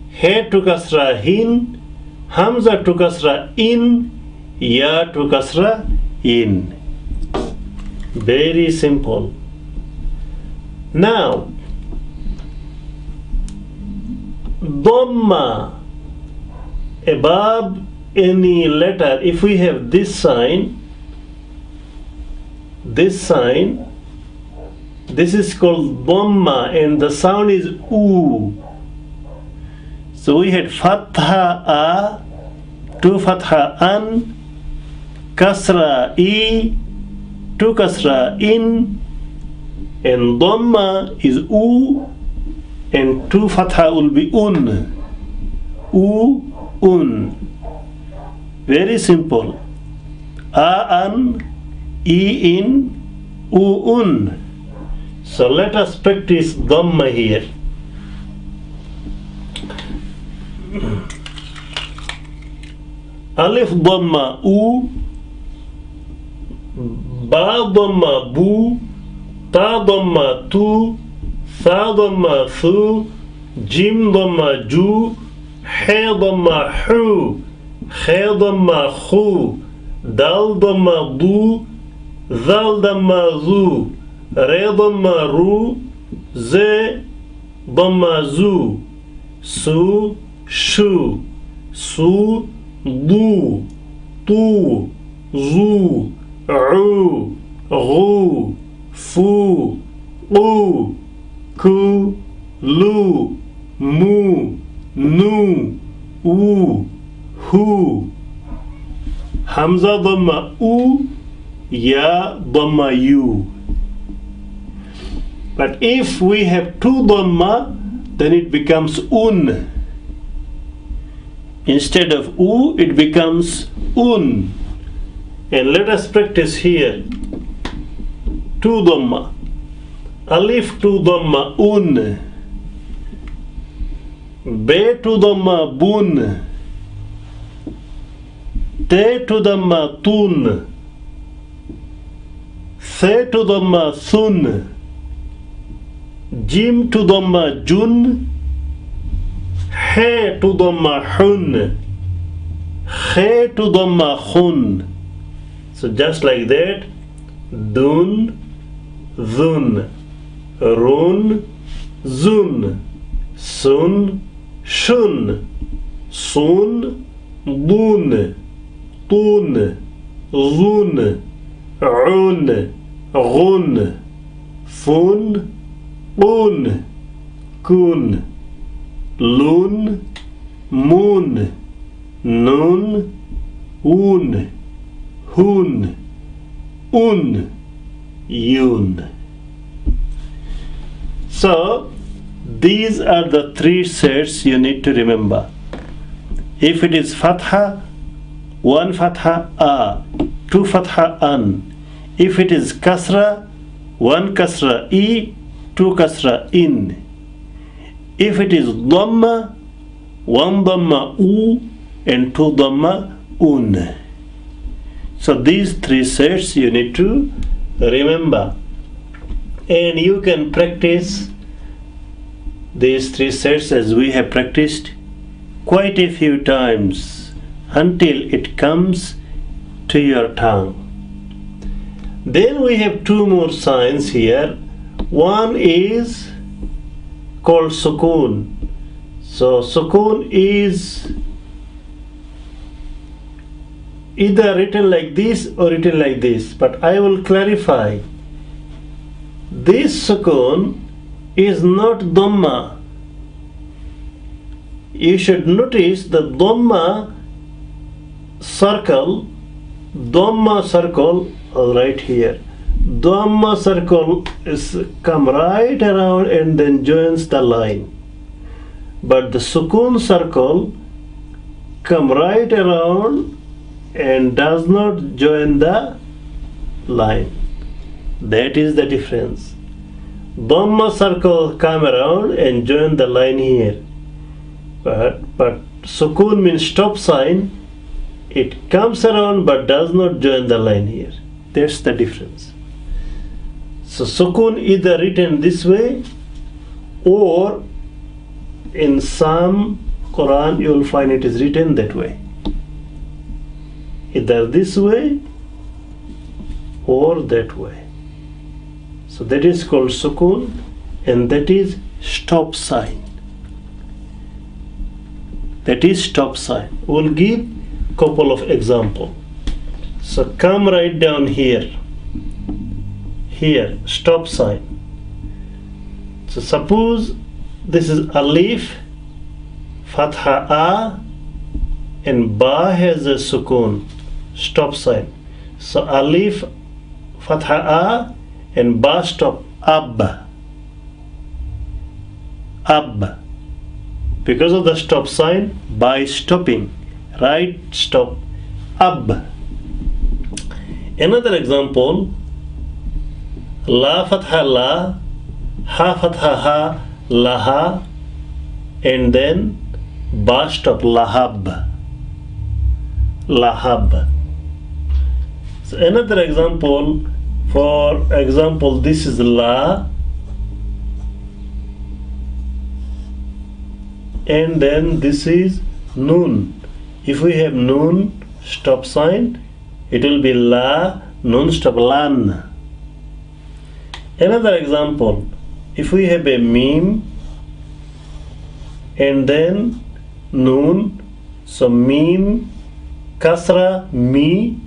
he to kasra hin, hamza to kasra in, ya to kasra in. Very simple. Now dhamma above any letter, if we have this sign, this is called dhamma, and the sound is oo. So we had fatha a, 2 fatha an, kasra e, 2 kasra in, and dhamma is oo, and 2 fatha will be un. Un. Very simple. A an, e in, un. So let us practice dhamma here. Alif dhamma u, ba dhamma bu, ta dhamma tu, tha dhamma thu, jim dhamma ju, he dhamma hu, khe dhamma khu, dal dhamma du, zal dhamma zu, re dhamma ru, ze dhamma zu, su shu, su du, tu zu, u ghu, fu u, ku lu, mu nu, u hu. Hamza dhamma u, ya dhamma you. But if we have 2 dhamma, then it becomes un. Instead of u, it becomes un. And let us practice here. 2 dhamma. Alif 2 dhamma un, be 2 dhamma bun, te 2 dhamma tun, the 2 dhamma thun, jim 2 dhamma jun, he 2 dhamma hun, khe 2 dhamma khun. So just like that: dun, dhun, run, zun, sun, shun, sun, dun, tun, zun, un, ghun, fun, un, kun, lun, mun, nun, un, hun, un, yun. So these are the 3 sets you need to remember. If it is fatha, 1 fatha a, 2 fatha an. If it is kasra, 1 kasra e, 2 kasra in. If it is dhamma, 1 dhamma u and 2 dhamma un. So these 3 sets you need to remember, and you can practice these 3 sets as we have practiced quite a few times until it comes to your tongue. Then we have two more signs here. One is called Sukoon. So Sukoon is either written like this or written like this, but I will clarify. This Sukoon is not Dhamma. You should notice the Dhamma circle right here. Dhamma circle is come right around and then joins the line. But the Sukoon circle come right around and does not join the line. That is the difference. Dhamma circle come around and join the line here. But Sukoon means stop sign. It comes around but does not join the line here. That's the difference. So Sukoon either written this way, or in some Quran you will find it is written that way. Either this way or that way. So that is called Sukoon, and that is stop sign. That is stop sign. We'll give couple of examples. So come right down here. Here, stop sign. So suppose this is alif, fatha a, and ba has a sukoon, stop sign. So alif, fatha a, and ba stop, ab. Because of the stop sign, ba is stopping. Right, stop, ab. Another example, la fatha la, ha fatha ha, laha, and then ba stop, lahab. So another example, for example, this is la, and then this is nun. If we have nun stop sign, it will be la, nun stop, lan. Another example, if we have a meme and then nun, so meme, kasra, mi,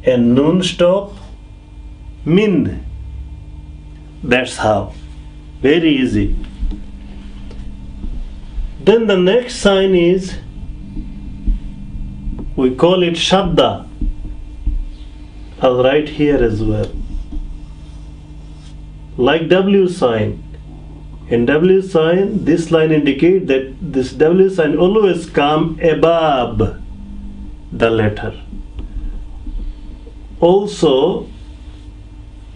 and nun stop, min. That's how. Very easy. Then the next sign is, we call it shadda. I'll write here as well. Like W sign. In W sign, this line indicates that this W sign always come above the letter. Also,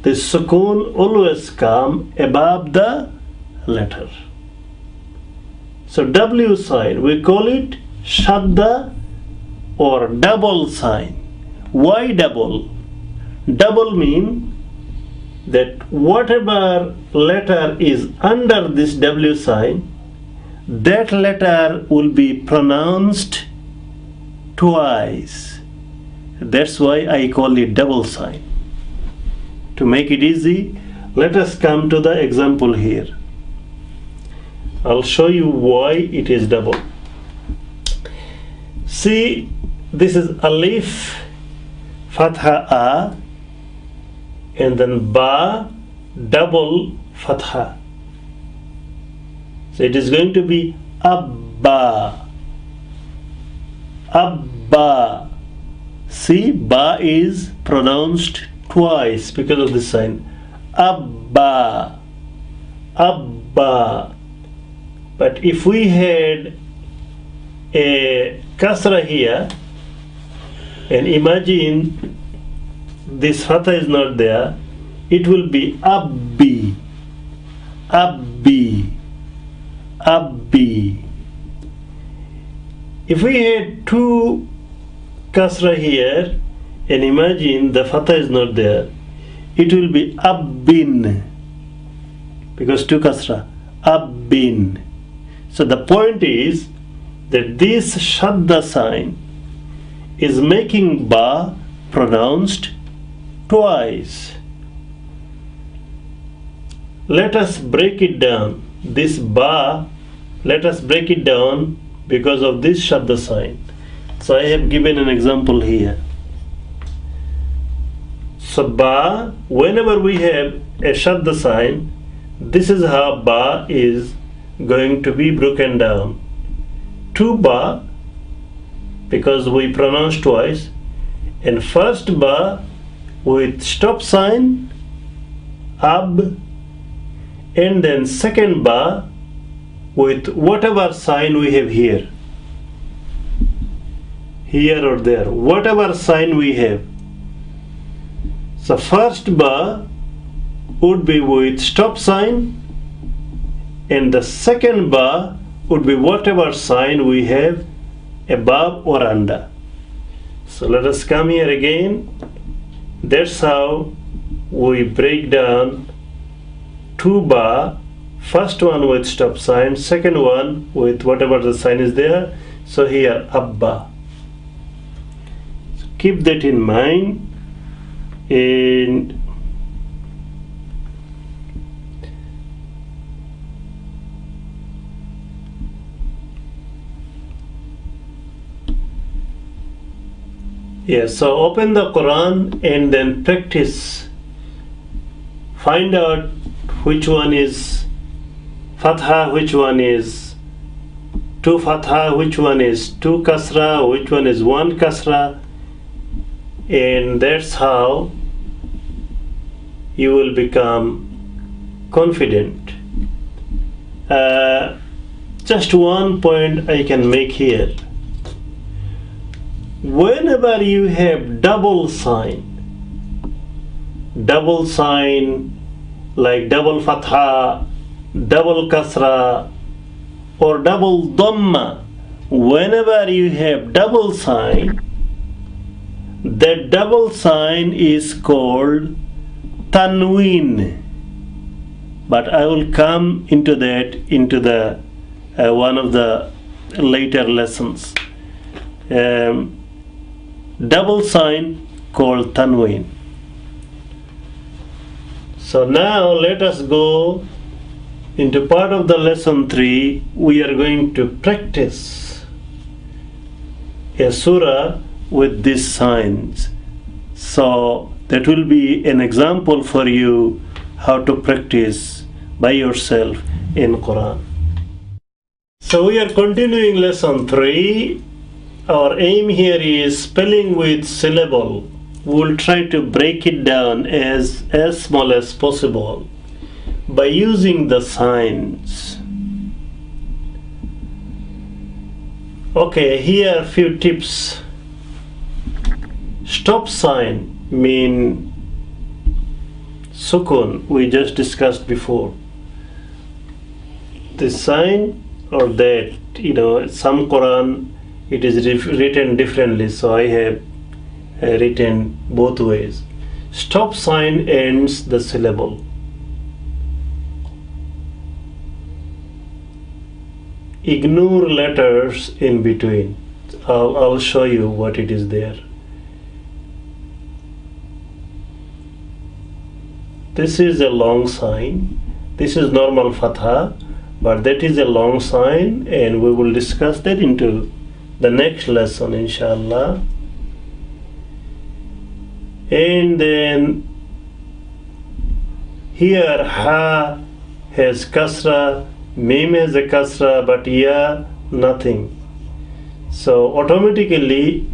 this sukoon always come above the letter. So W sign, we call it shadda or double sign. Why double? Double mean that whatever letter is under this W sign, that letter will be pronounced twice. That's why I call it double sign. To make it easy, let us come to the example here. I'll show you why it is double. See, this is alif, fatha a, and then ba, double fatha. So it is going to be abba. Abba. See, ba is pronounced twice because of this sign. Abba. Abba. But if we had a kasra here, and imagine this fatha is not there, it will be abbi. Abbi. Abbi. If we had two kasra here, and imagine the fatha is not there, it will be abbin, because two kasra, abbin. So the point is that this shadda sign is making ba pronounced twice. Let us break it down. This ba, let us break it down because of this shadda sign. So I have given an example here. So ba, whenever we have a shadda sign, this is how ba is going to be broken down. Two ba, because we pronounce twice, and first ba with stop sign, ab, and then second ba with whatever sign we have here or there, whatever sign we have. So first ba would be with stop sign, and the second ba would be whatever sign we have above or under. So let us come here again. That's how we break down two ba, first one with stop sign, second one with whatever the sign is there. So here abba. So keep that in mind. And yes, so open the Quran and then practice. Find out which one is fatha, which one is two fatha, which one is two kasra, which one is one kasra, and that's how you will become confident. Just one point I can make here. Whenever you have double sign like double fatha, double kasra, or double dhamma, whenever you have double sign, that double sign is called tanween. But I will come into that into the one of the later lessons. Double sign called tanween. So now let us go into part of the lesson 3. We are going to practice a surah with these signs. So that will be an example for you how to practice by yourself in Quran. So we are continuing lesson 3. Our aim here is spelling with syllable. We'll try to break it down as small as possible by using the signs. Okay, here are a few tips. Stop sign mean Sukoon, we just discussed before. This sign or that, some Quran it is written differently, so I have written both ways. Stop sign ends the syllable. Ignore letters in between. I'll show you what it is there. This is a long sign. This is normal fatha, but that is a long sign, and we will discuss that into the next lesson, inshallah. And then here ha has kasra, mim has a kasra, but ya nothing. So automatically,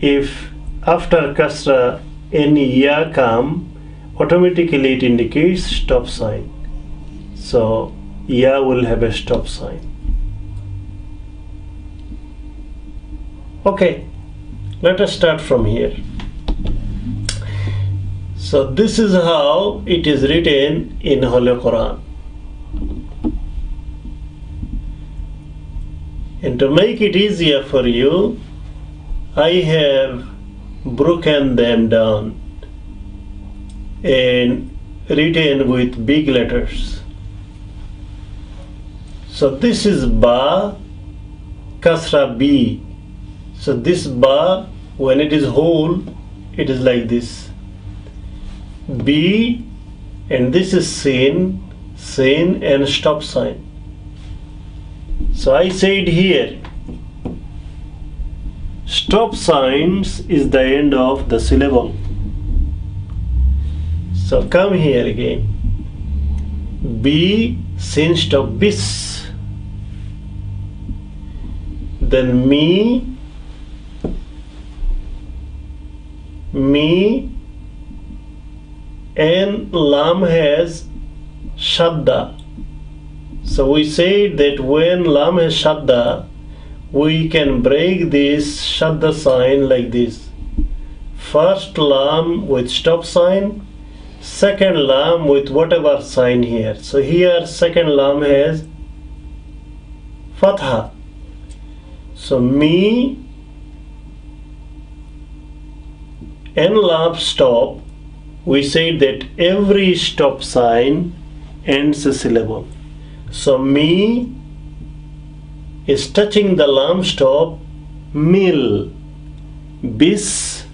if after kasra any ya come, automatically it indicates stop sign. So ya will have a stop sign. Okay, let us start from here. So this is how it is written in Holy Quran. And to make it easier for you, I have broken them down and written with big letters. So this is ba, kasra b. So this ba, when it is whole, it is like this. B, and this is sin and stop sign. So I said here, stop signs is the end of the syllable. So come here again. B, sin, stop, bis. Then me, and lam has shadda. So we said that when lam has shadda, we can break this shadda sign like this. First lam with stop sign, second lam with whatever sign here. So here second lam has fatha. So me and lam stop, we said that every stop sign ends a syllable. So me is touching the lam stop, mil. Bis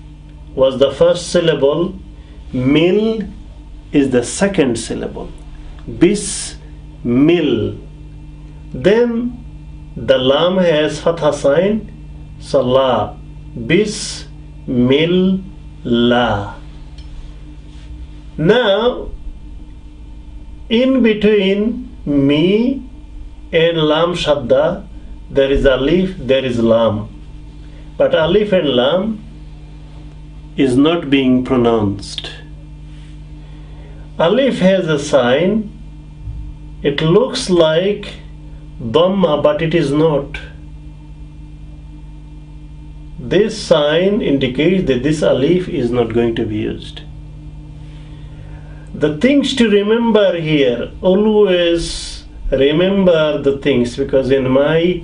was the first syllable, mil is the second syllable. Bis, mil. Then the lam has fatha sign, so la. Bis, mil, la. Now, in between me and lam shabda, there is alif, there is lam. But alif and lam is not being pronounced. Alif has a sign, it looks like dhamma, but it is not. This sign indicates that this alif is not going to be used. The things to remember here, always remember the things, because in my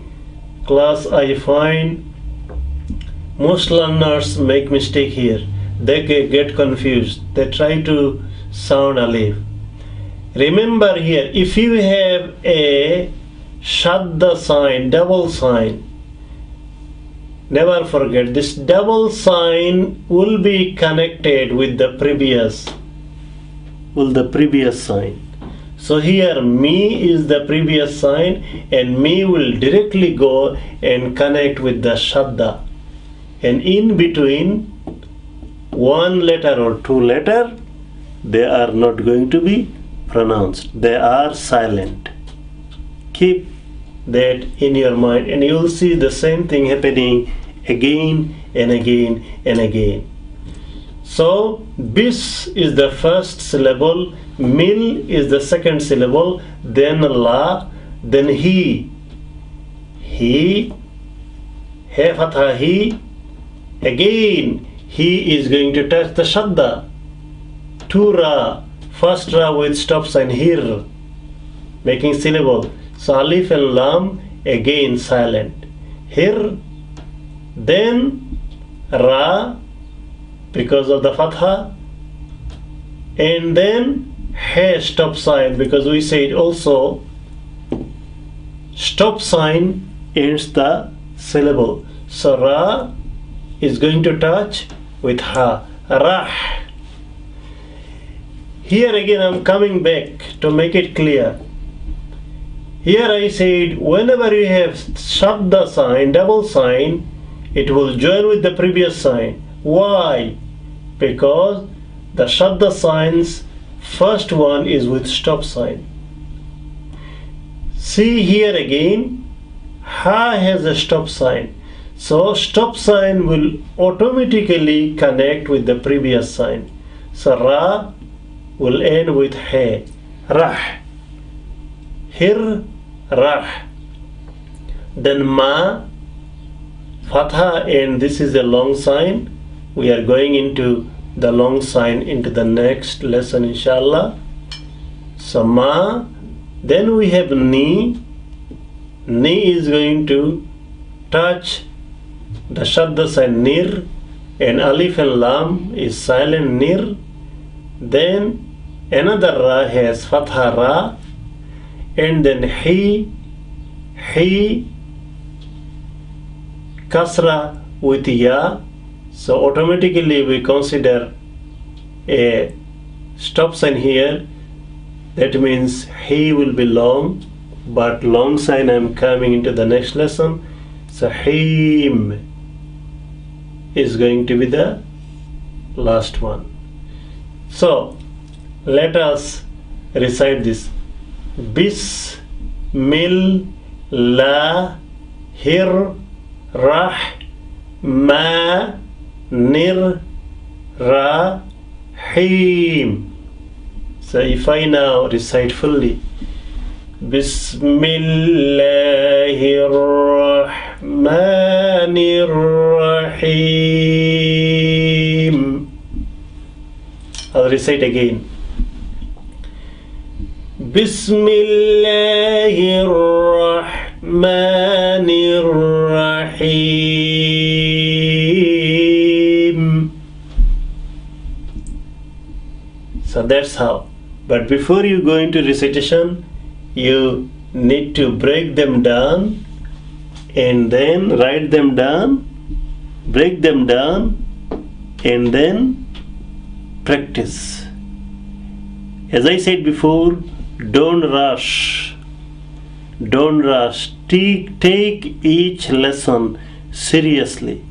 class I find most learners make mistake here. They get confused. They try to sound alif. Remember here, if you have a shadda sign, double sign, never forget this double sign will be connected with the previous sign. So here me is the previous sign, and me will directly go and connect with the shadda, and in between one letter or two letter, they are not going to be pronounced, they are silent. Keep that in your mind, and you will see the same thing happening again and again and again. So bis is the first syllable, mil is the second syllable, then la, then he, he fatha, he, again he is going to touch the shadda, two ra, first ra with stop sign, hir, making syllable. So alif and lam again silent, hir, then ra because of the fatha, and then he stop sign, because we said also stop sign ends the syllable. So ra is going to touch with ha, rah. Here again I'm coming back to make it clear. Here I said whenever you have shabda sign, double sign, it will join with the previous sign. Why? Because the shadda signs, first one is with stop sign. See here again, ha has a stop sign. So stop sign will automatically connect with the previous sign. So ra will end with he, rah, hir, rah. Then ma, fatha, and this is a long sign. We are going into the long sign into the next lesson, inshallah. So ma, then we have ni. Ni is going to touch the shadda sign nir, and alif and lam is silent nir. Then another ra has fatha ra, and then he, kasra with ya. So automatically we consider a stop sign here. That means he will be long, but long sign I'm coming into the next lesson. So him is going to be the last one. So let us recite this. Bismillahirrahmanirrahim. So if I now recite fully, Bismillahirrahmanirrahim. I'll recite again. Bismillahirrahmanirrahim. So that's how. But before you go into recitation, you need to break them down and then write them down, break them down, and then practice. As I said before, don't rush. Don't rush. Take each lesson seriously.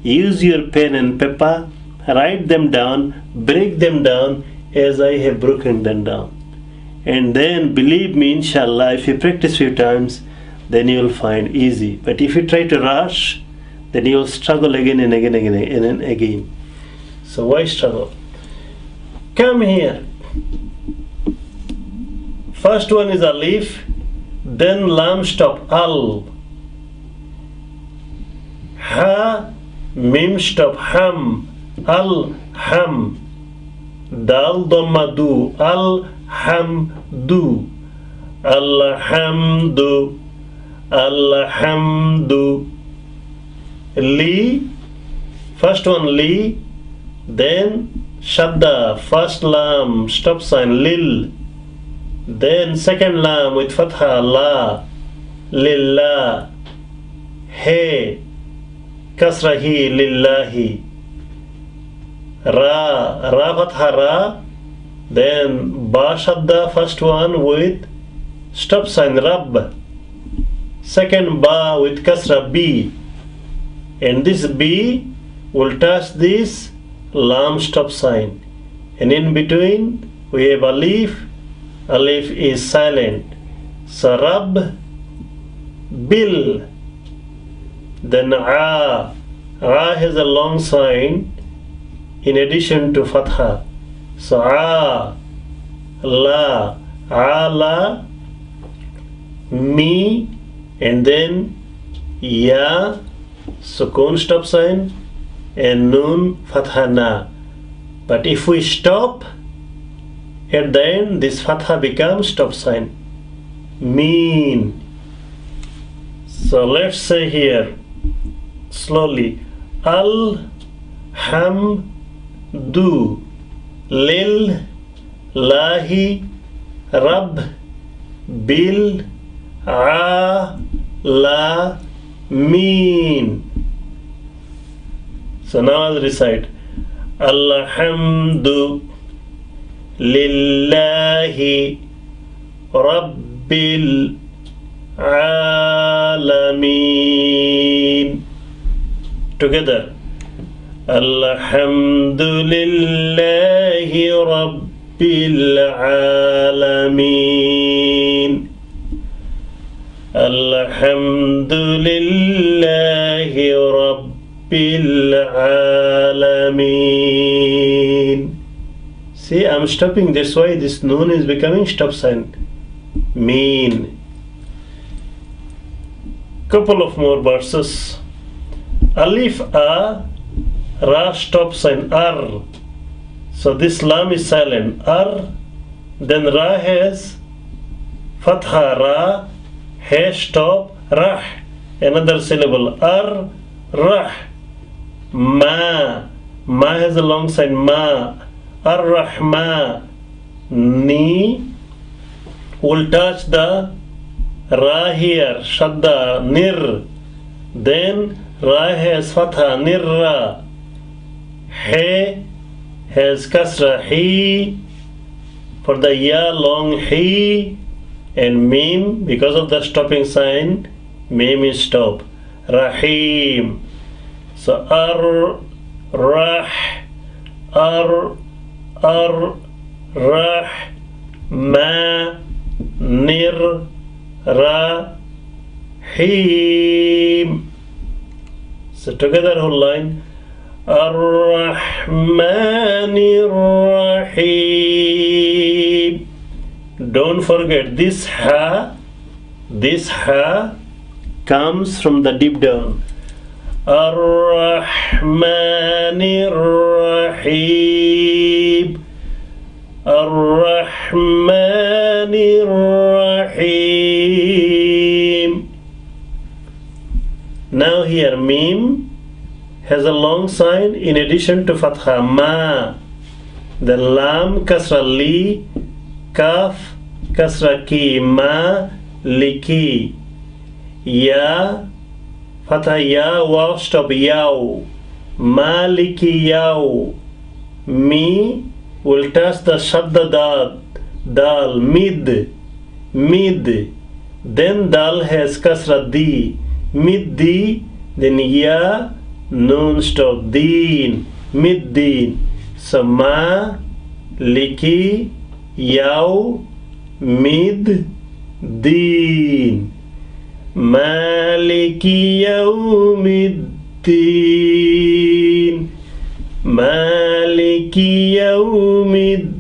Use your pen and paper, write them down, break them down as I have broken them down. And then believe me, inshallah, if you practice few times, then you will find easy. But if you try to rush, then you will struggle again and again and again. So why struggle? Come here. First one is alif, then lam stop, al. Ha, mim stop, ham, al, ham. Dal dhamma du, alhamdu, alhamdu, alhamdu. Li, first one li, then shadda, first lam, stop sign, lil, then second lam with fatha, la, lillah, he, kasra hi, lillahi. Ra fatha ra, then ba shadda, first one with stop sign, rab, second ba with kasra, b, and this b will touch this lam stop sign, and in between we have alif. Alif is silent. So rab, bil, then a has a long sign in addition to fatha. So a, la, mi, and then ya, Sukoon stop sign, and nun fatha na. But if we stop at the end, this fatha becomes stop sign, mean. So let's say here slowly, alhamdu lillahi rabbil alamin. So now I'll recite alhamdu lillahi rabbil alamin. Together, alhamdulillahi rabbil alamin. Alhamdulillahi rabbil alamin. See, I'm stopping. That's why this noon is becoming stop sign. Mean. Couple of more verses. Alif a, ra stop sign, ar. So this lam is silent, ar. Then ra has fatha, ra, he stop, rah, another syllable, ar, rah. Ma has a long sign, ma, ar-rahma. Ni will touch the ra here, shadda, nir. Then ra has fatha, nirra. He has kasra, he. For the ya long, he. And mim, because of the stopping sign, mim is stop. Rahim. So rah, rah, ma, nir, rahim. So together whole line. Ar-Rahmanir Rahim. Don't forget this ha comes from the deep down. Ar-Rahmanir Rahim. Ar-Rahmanir Rahim. Now here mim has a long sign in addition to fatha. Ma. The lam kasra li, kaf kasra ki, ma liki. Ya fatha ya, waw stop, yaw, maliki yaw. Mi will touch the shadda dal, mid. Then dal has kasra di, mid di. Then ya, nun stop, din, mid din. So ma liki yaw mid din. Maliki yawmiddin. Maliki yawmiddin.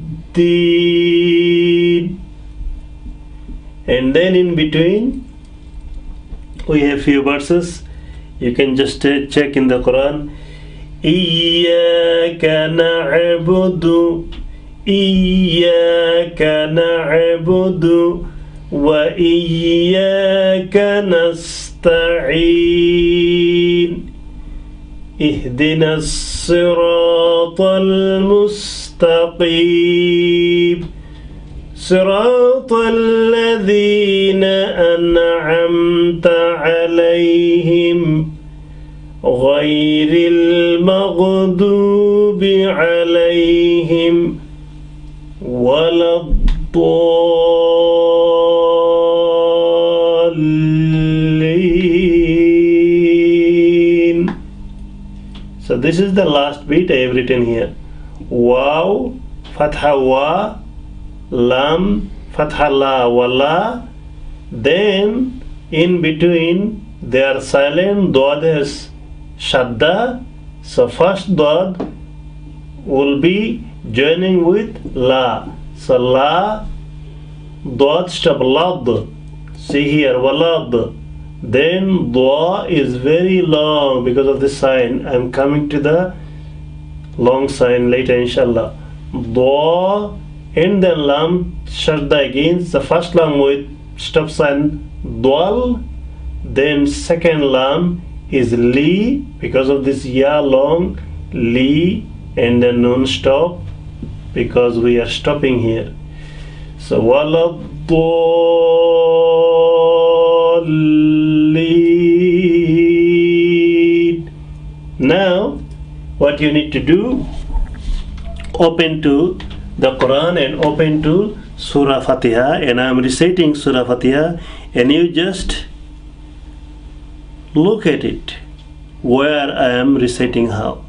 And then in between we have few verses. You can just check in the Quran. Iyyaka na'budu, Iyyaka na'budu, wa iyyaka nasta'in. Ihdina as-siratal mustaqim. صراط الذين أنعمت عليهم غير المغضوب عليهم ولا الضالين. So this is the last bit I have written here. Waw, fatha wa, lam, fatha la, wala. Then in between they are silent. Dad has shadda. So first dad will be joining with la. So la, dad stop, lad. See here, walad. Then dua is very long because of this sign. I am coming to the long sign later, inshallah. Dua. And then lam, shadda again. The first lam with stop sign, dwal. Then second lam is li, because of this ya long, li, and then nun stop, because we are stopping here. So waladdallin. Now what you need to do, open to the Quran and open to Surah Fatiha, and I am reciting Surah Fatiha, and you just look at it where I am reciting how.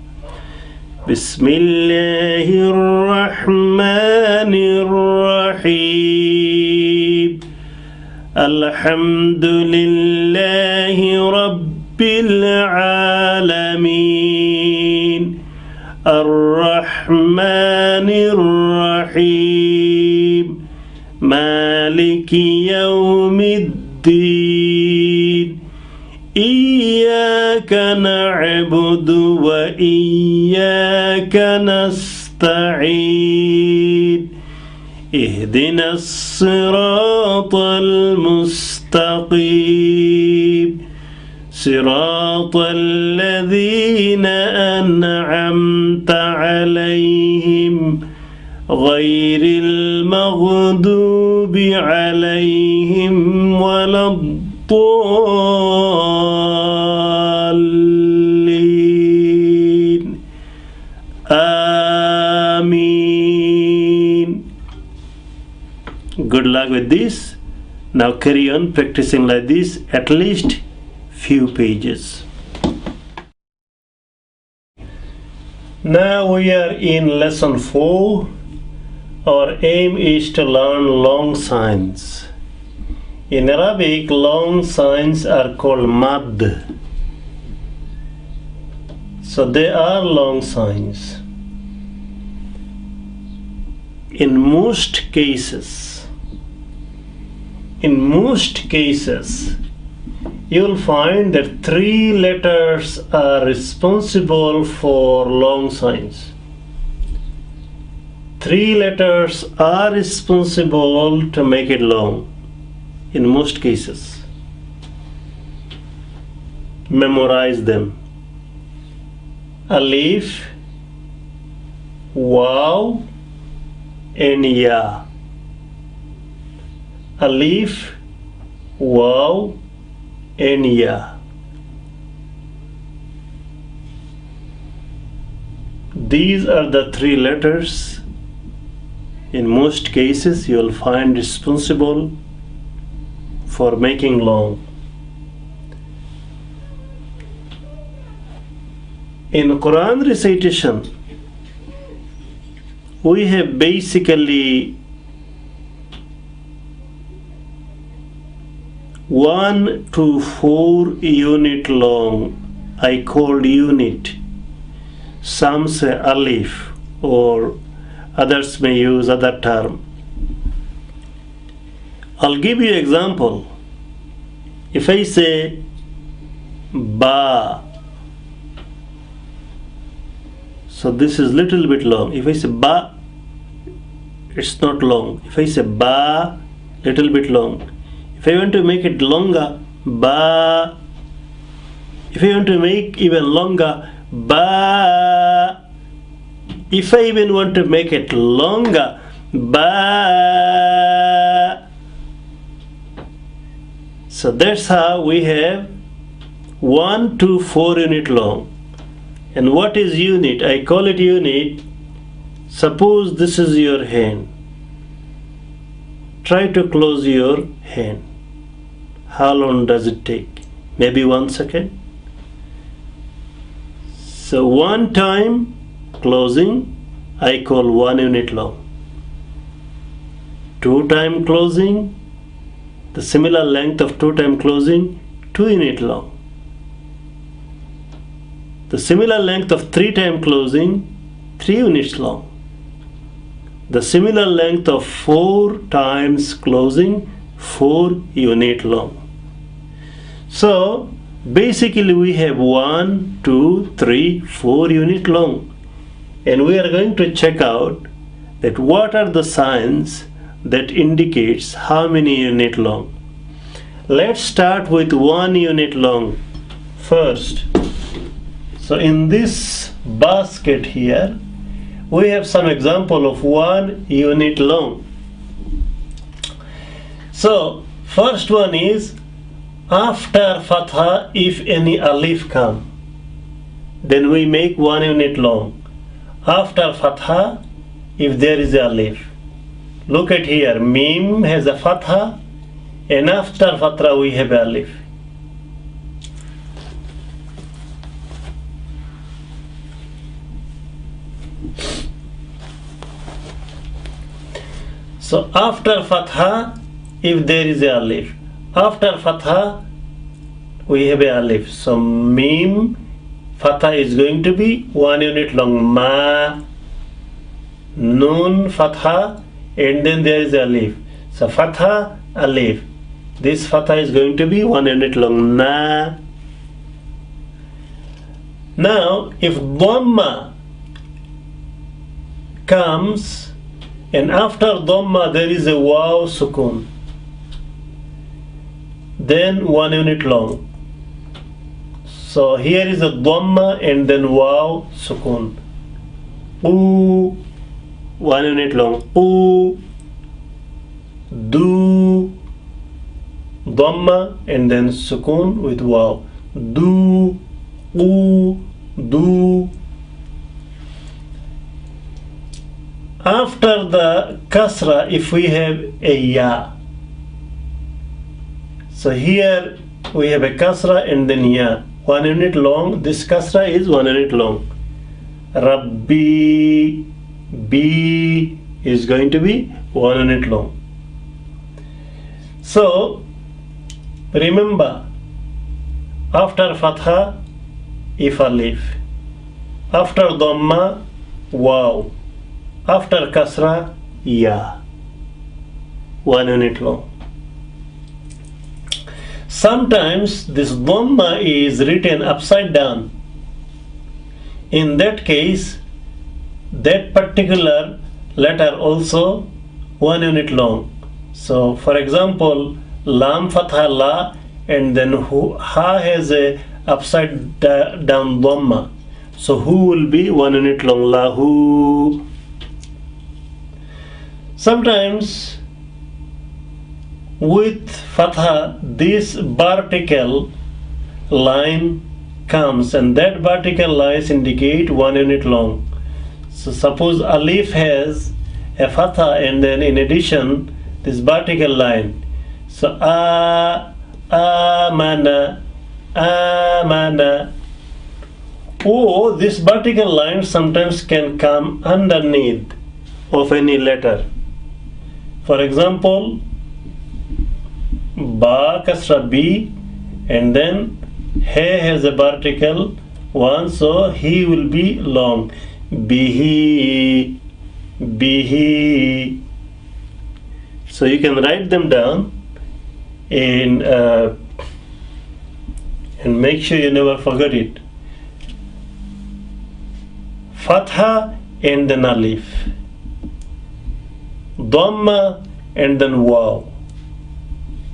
Bismillahir Rahmanir Rahim. Alhamdulillahi Rabbil Alameen. Ar-Rahmanir Rahim. Maliki Yawmiddin. Iyyaka na'budu wa iyyaka nasta'in. Ihdinas siratal mustaqim. صراط الذين أنعمت عليهم غير المغضوب عليهم ولا الضالين. Good luck with this. Now carry on practicing like this at least few pages. Now we are in lesson 4. Our aim is to learn long signs. In Arabic, long signs are called mad. So they are long signs. In most cases, you'll find that 3 letters are responsible for long signs. 3 letters are responsible to make it long in most cases. Memorize them. Alif, Waw, and Ya. Alif, Waw, and Ya. These are the 3 letters in most cases you will find responsible for making long. In Quran recitation, we have basically 1 to 4 unit long. I called unit. Some say alif, or others may use other term. I'll give you example. If I say ba, so this is little bit long. If I say ba, it's not long. If I say ba, little bit long. If I want to make it longer, ba. If I want to make even longer, ba. If I even want to make it longer, ba. So that's how we have 1 to 4 unit long. And what is unit? I call it unit. Suppose this is your hand. Try to close your hand. How long does it take? Maybe 1 second. So 1 time closing, I call 1 unit long. 2 time closing, the similar length of 2 time closing, 2 unit long. The similar length of 3 time closing, 3 units long. The similar length of 4 times closing, 4 unit long. So basically we have 1, 2, 3, 4 unit long. And we are going to check out that what are the signs that indicates how many unit long. Let's start with 1 unit long first. So in this basket here, we have some example of 1 unit long. So first one is after fatha, if any alif come, then we make 1 unit long. After fatha, if there is a alif. Look at here, mim has a fatha, and after fatha we have alif. So after fatha, if there is a alif. After fatha, we have a alif. So mim, fatha is going to be 1 unit long. Ma, nun, fatha, and then there is a alif. So fatha, alif. This fatha is going to be 1 unit long. Na. Now, if dhamma comes, and after dhamma there is a waw sukoon, then 1 unit long. So here is a dhamma and then waw sukoon. U, 1 unit long. U, do, dhamma and then sukoon with waw. Do, u, do. After the kasra, if we have a ya, so here we have a kasra and then ya, 1 unit long. This kasra is 1 unit long. Rabbi, B is going to be 1 unit long. So remember, after fatha, if alif, after dhamma, waw, after kasra, ya, 1 unit long. Sometimes this dhamma is written upside down. In that case, that particular letter also 1 unit long. So for example, lam fatha la, and then ha has a upside down dhamma. So hu will be 1 unit long, lahu. Sometimes with fatha, this vertical line comes, and that vertical lines indicate 1 unit long. So suppose alif has a fatha and then in addition this vertical line. So amana, amana. Or this vertical line sometimes can come underneath of any letter. For example, ba kasra b, and then he has a vertical one, so he will be long. Bihi, bihi. So you can write them down and make sure you never forget it. Fatha and then alif, dhamma and then waw,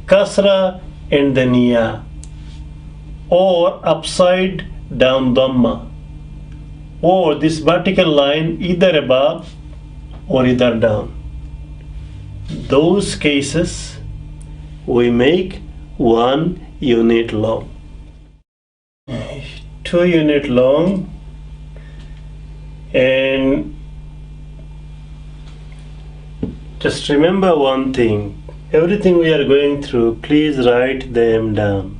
kasra and then ya, or upside down dhamma, or this vertical line either above or either down. Those cases we make 1 unit long. 2 unit long, and just remember one thing, everything we are going through, please write them down,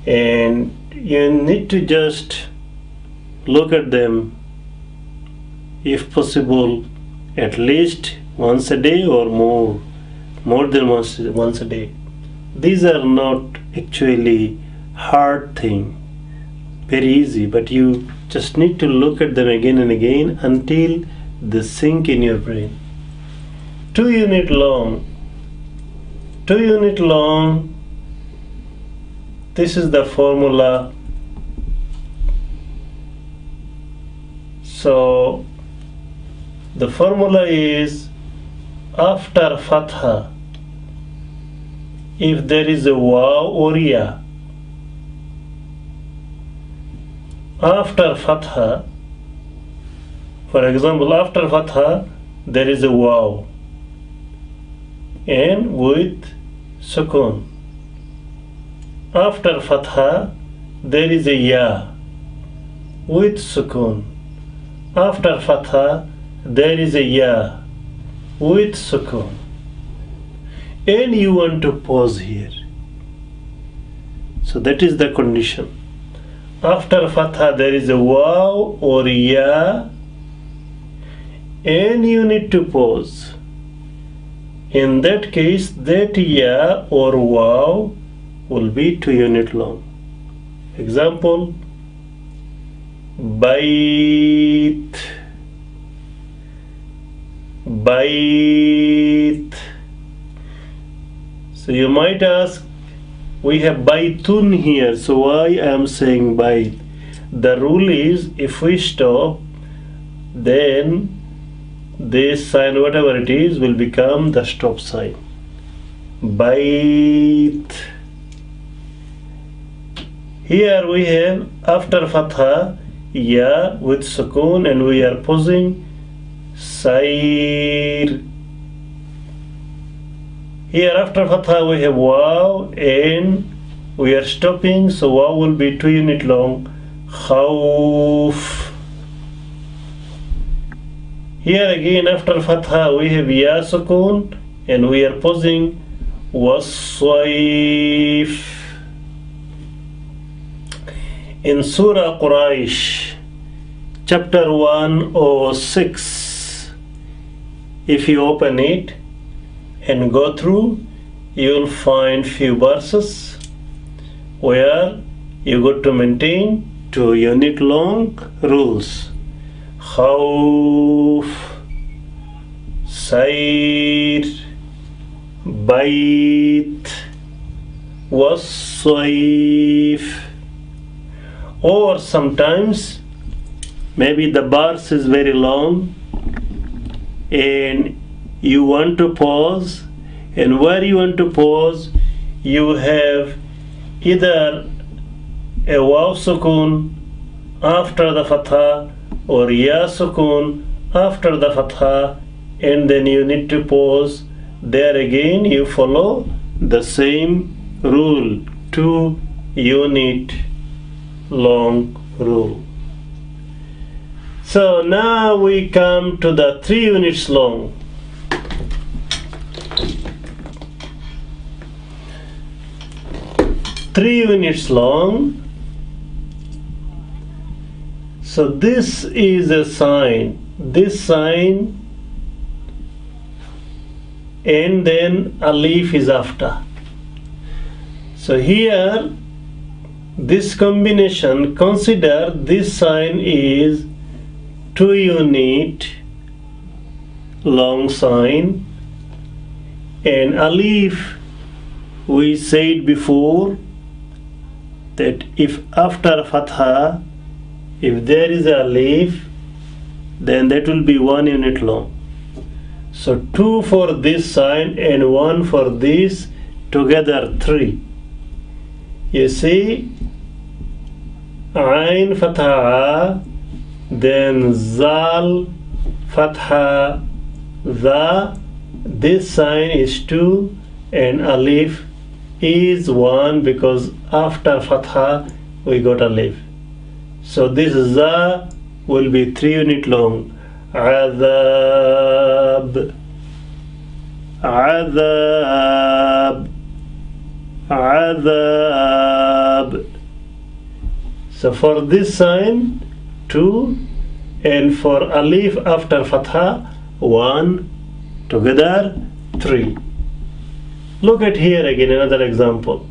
and you need to just look at them, if possible, at least once a day or more than once a day. These are not actually hard thing, very easy, but you just need to look at them again and again until they sink in your brain. 2 unit long, 2 unit long. This is the formula. So the formula is, after fatha, if there is a waw or ya, after fatha, for example, after fatha there is a waw and with sukoon. After fatha there is a ya with sukoon. After fatha there is a ya with sukoon. And you want to pause here. So that is the condition. After fatha there is a waw or ya, and you need to pause. In that case, that ya or waw will be 2 unit long. Example, bait, bait. So you might ask, we have baitun here, so why I am saying bait? The rule is, if we stop, then this sign, whatever it is, will become the stop sign. Bait. Here we have after fatha ya with sukoon, and we are pausing. Sair. Here after fatha we have waw and we are stopping, so waw will be 2 unit long. Khawf. Here again after fatha we have ya sukoon and we are pausing. Was-sayf. In Surah Quraysh, chapter 106, if you open it and go through, you will find few verses where you got to maintain 2 unit long rules. Khawf, Sayr, Bait, Was-sayf. Or sometimes maybe the verse is very long and you want to pause, and where you want to pause you have either a waw sukoon after the fatha or ya sukoon after the fatha, and then you need to pause. There again you follow the same rule, 2 unit long rule. So now we come to the 3 units long. Three units long. So this is a sign. This sign, and then alif is after. So here this combination, consider this sign is 2 unit long sign, and alif, we said before that if after fatha if there is a alif then that will be 1 unit long. So 2 for this sign and 1 for this, together 3. You see, Ain fatha, then Zal fatha, the, this sign is 2 and alif is 1 because after fatha we got alif. So this za will be 3 unit long. Adab, adab, adab. So for this sign 2, and for alif after fatha 1, together 3. Look at here again another example.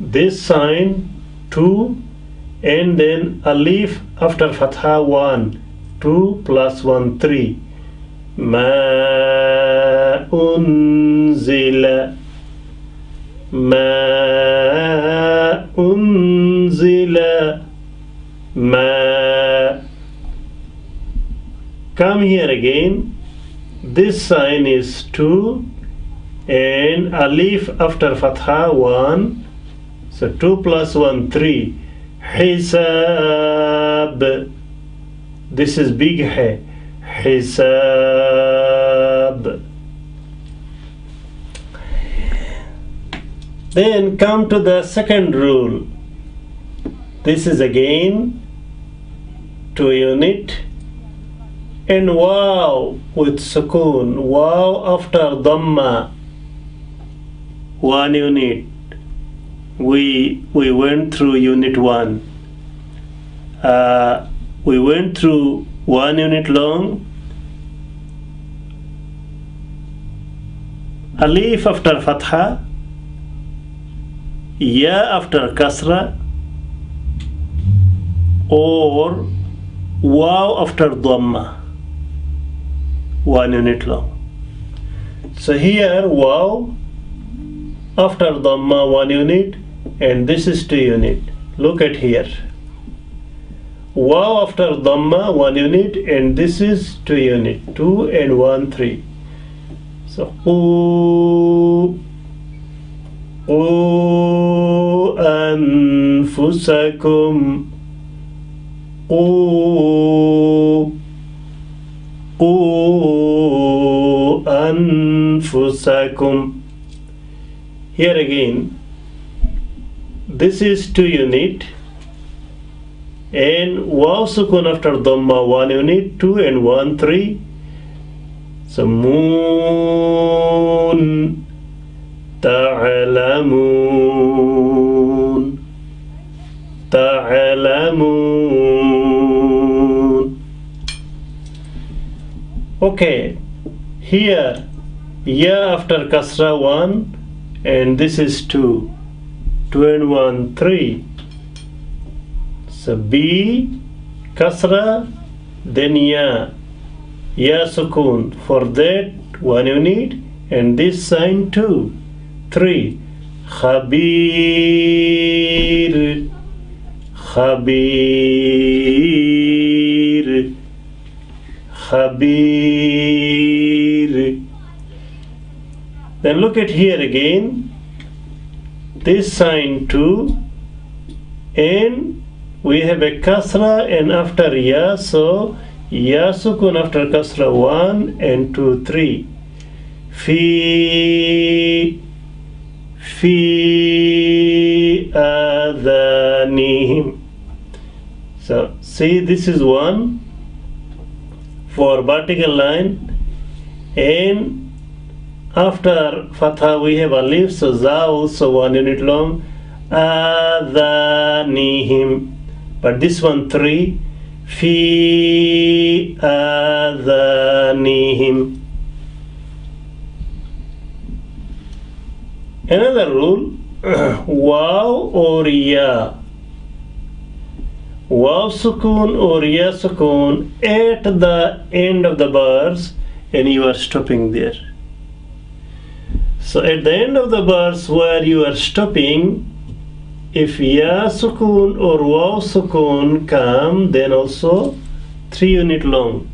This sign 2 and then alif after fatha 1, 2 plus 1, 3. Ma unzila, ma unzila, ma. Come here again. This sign is 2 and alif after fatha 1, so 2 plus 1, 3. Hisab, this is big hai. Hisab. Then come to the second rule. This is again 2 unit, and waw with sukoon, waw after dhamma 1 unit. We went through unit 1. We went through 1 unit long. Alif after fatha, ya after kasra, or waw after dhamma 1 unit long. So here waw after dhamma 1 unit, and this is 2 unit. Look at here. Waw after dhamma 1 unit, and this is 2 unit. 2 and 1, 3. So qu anfusakum, qu anfusakum. Here again, this is 2 unit, And Waw Sukoon after Dhamma 1 unit, 2 and 1, 3. So moon, ta'alamoon, ta'alamoon. Okay, here ya after kasra 1 and this is 2, 2 and 1, 3. So B kasra, then ya sukoon. For that 1 unit and this sign 2, 3. Khabir, khabir, khabir. Then look at here again, this sign 2 and we have a kasra and after ya, so ya sukoon after kasra 1 and 2, 3. Fi adhanihim. So see, this is 1 for vertical line, and after fatha we have alif, so za also 1 unit long. Adhanihim. But this one 3. Fi adhanihim. Another rule, waw or ya, waw sukoon or ya sukoon at the end of the bars and you are stopping there. So at the end of the bars where you are stopping, if ya sukoon or waw sukoon come, then also 3 unit long.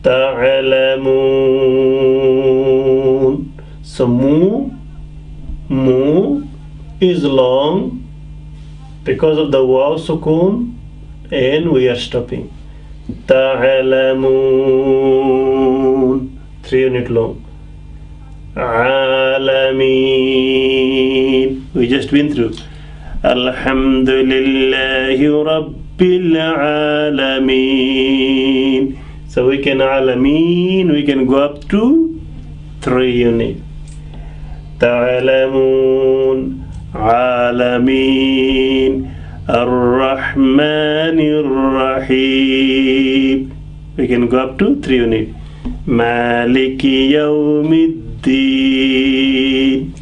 Ta'alamoon. So mu is long because of the waw sukoon and we are stopping. Ta'alamoon, 3 unit long. Alameen, we just been through. Alhamdulillahi Rabbil Alameen. So we can Alameen, we can go up to 3 unit. Ta'alamoon, Alameen, Ar-Rahmanir Rahim. We can go up to 3 unit. Maliki Yawmiddin.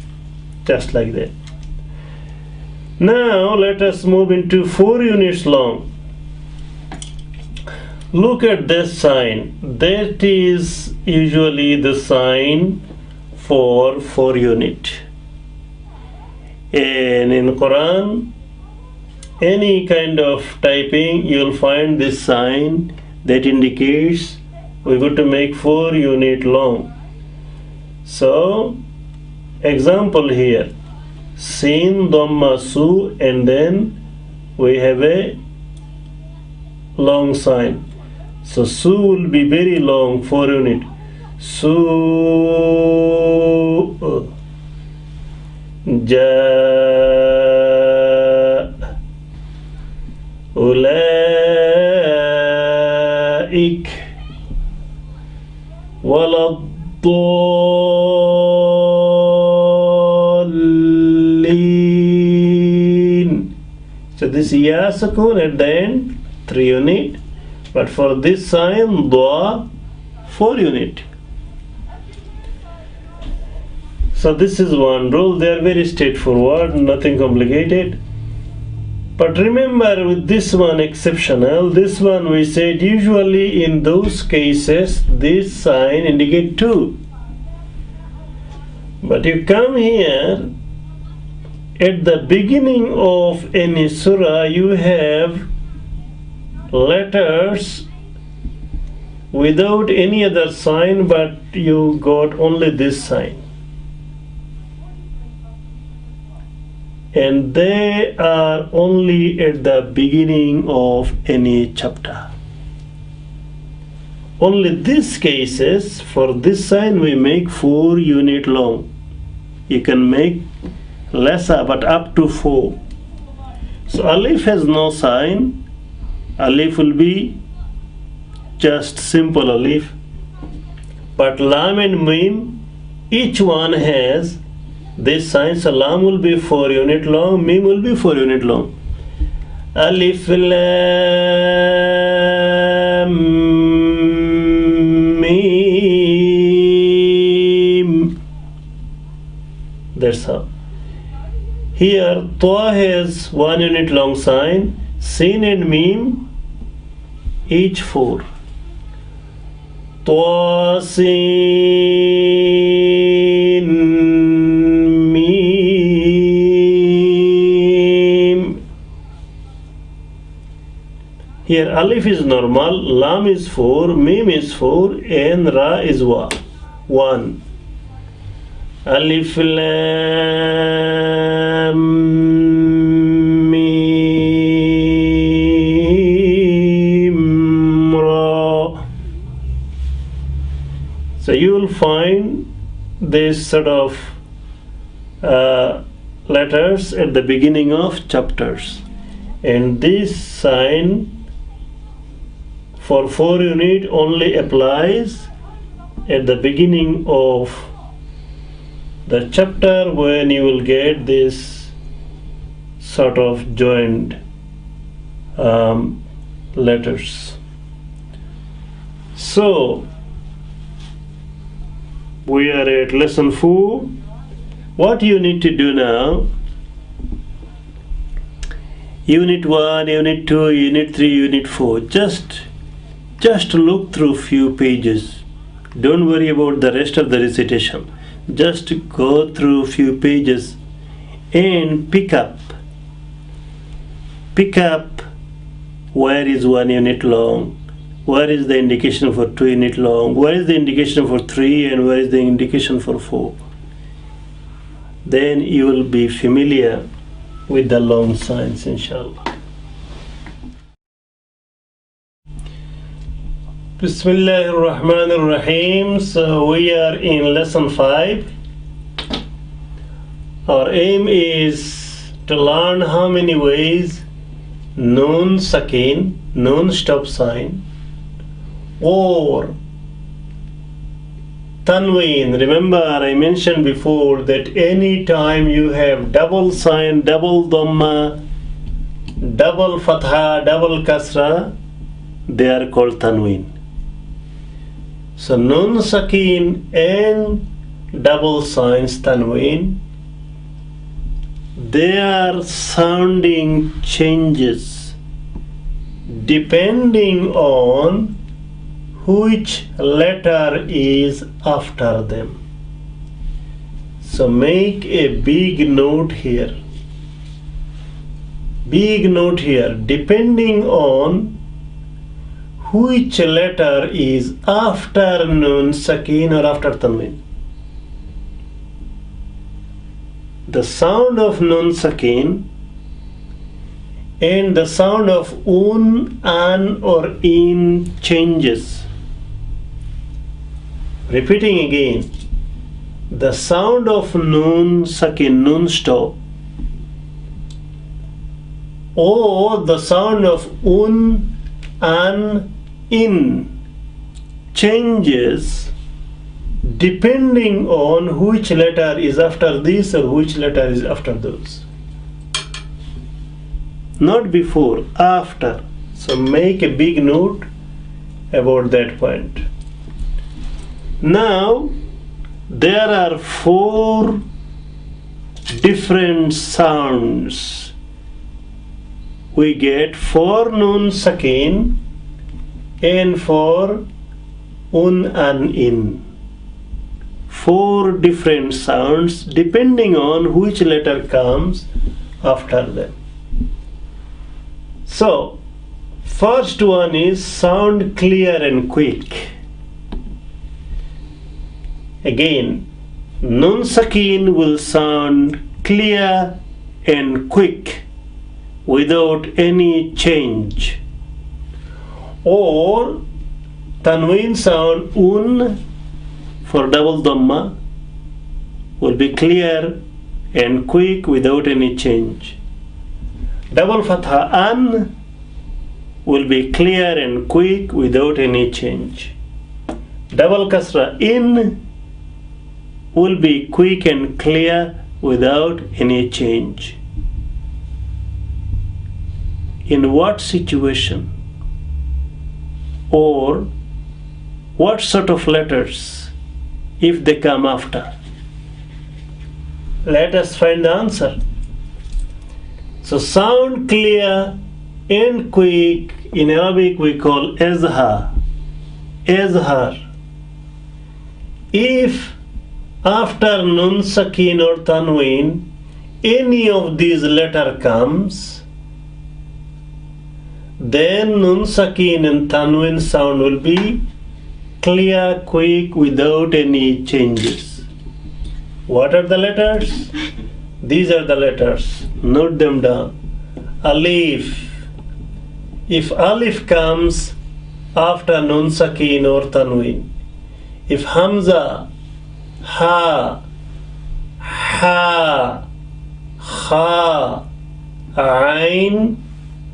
Just like that. Now let us move into 4 units long. Look at this sign. That is usually the sign for 4 unit. And in Quran, any kind of typing, you'll find this sign that indicates we're going to make 4 unit long. So example here, sin, dhamma, su, and then we have a long sign. So su will be very long, 4 unit. Su ja ulaik waladdallin. So this ya sukoon at the end, 3 unit, but for this sign dua, 4 unit. So this is one rule. They are very straightforward, nothing complicated. But remember, with this one exceptional, this one we said usually in those cases this sign indicate 2. But you come here at the beginning of any surah, you have letters without any other sign, but you got only this sign. And they are only at the beginning of any chapter. Only these cases, for this sign we make 4 unit long. You can make lesser, but up to 4. So alif has no sign, Alif will be just simple alif. But lam and mim, each one has this sign. So lam will be 4 unit long, mim will be 4 unit long. Alif lam mim. That's how. Here ta has 1 unit long sign, sin and mim each 4. Ta sin mim. Here alif is normal, lam is 4, mim is 4, and ra is 1. Alif lam mim ra. So you will find this sort of letters at the beginning of chapters, and this sign for 4 unit only applies at the beginning of the chapter, when you will get this sort of joined letters. So we are at lesson 4. What you need to do now, unit 1, unit 2, unit 3, unit 4, just look through few pages. Don't worry about the rest of the recitation. Just go through few pages and pick up where is 1 unit long, where is the indication for 2 unit long, where is the indication for 3, and where is the indication for 4. Then you will be familiar with the long signs, inshallah. Bismillahir Rahmanir Rahim. So we are in lesson 5. Our aim is to learn how many ways Nun Sakin, Nun stop sign, or Tanween. Remember, I mentioned before that any time you have double sign, double Dhamma, double Fatha, double Kasra, they are called Tanween. So Nun Sakin and double signs Tanween, their sounding changes depending on which letter is after them. So make a big note here. Big note here. Depending on which letter is after Nun Sakin or after Tanween. The sound of Nun Sakin and the sound of an or in changes. Repeating again, the sound of Nun Sakin, Nun stop, or the sound of an, in changes depending on which letter is after this or which letter is after those. Not before, after. So make a big note about that point. Now there are 4 different sounds we get for Nun Sakin and for an, in. 4 different sounds depending on which letter comes after them. So first one is sound clear and quick. Again, Nun Sakin will sound clear and quick without any change. Or Tanween sound for double Dhamma will be clear and quick without any change. Double Fatha an will be clear and quick without any change. Double kasra in will be quick and clear without any change. In what situation or what sort of letters if they come after? Let us find the answer. So sound clear and quick in Arabic we call azhar. Azhar. If after nun sakin or tanween any of these letter comes, then nun sakin and tanween sound will be clear, quick, without any changes. What are the letters? These are the letters. Note them down. Alif. If alif comes after nun sakin or tanween. If Hamza, ha, ha, kha, ain,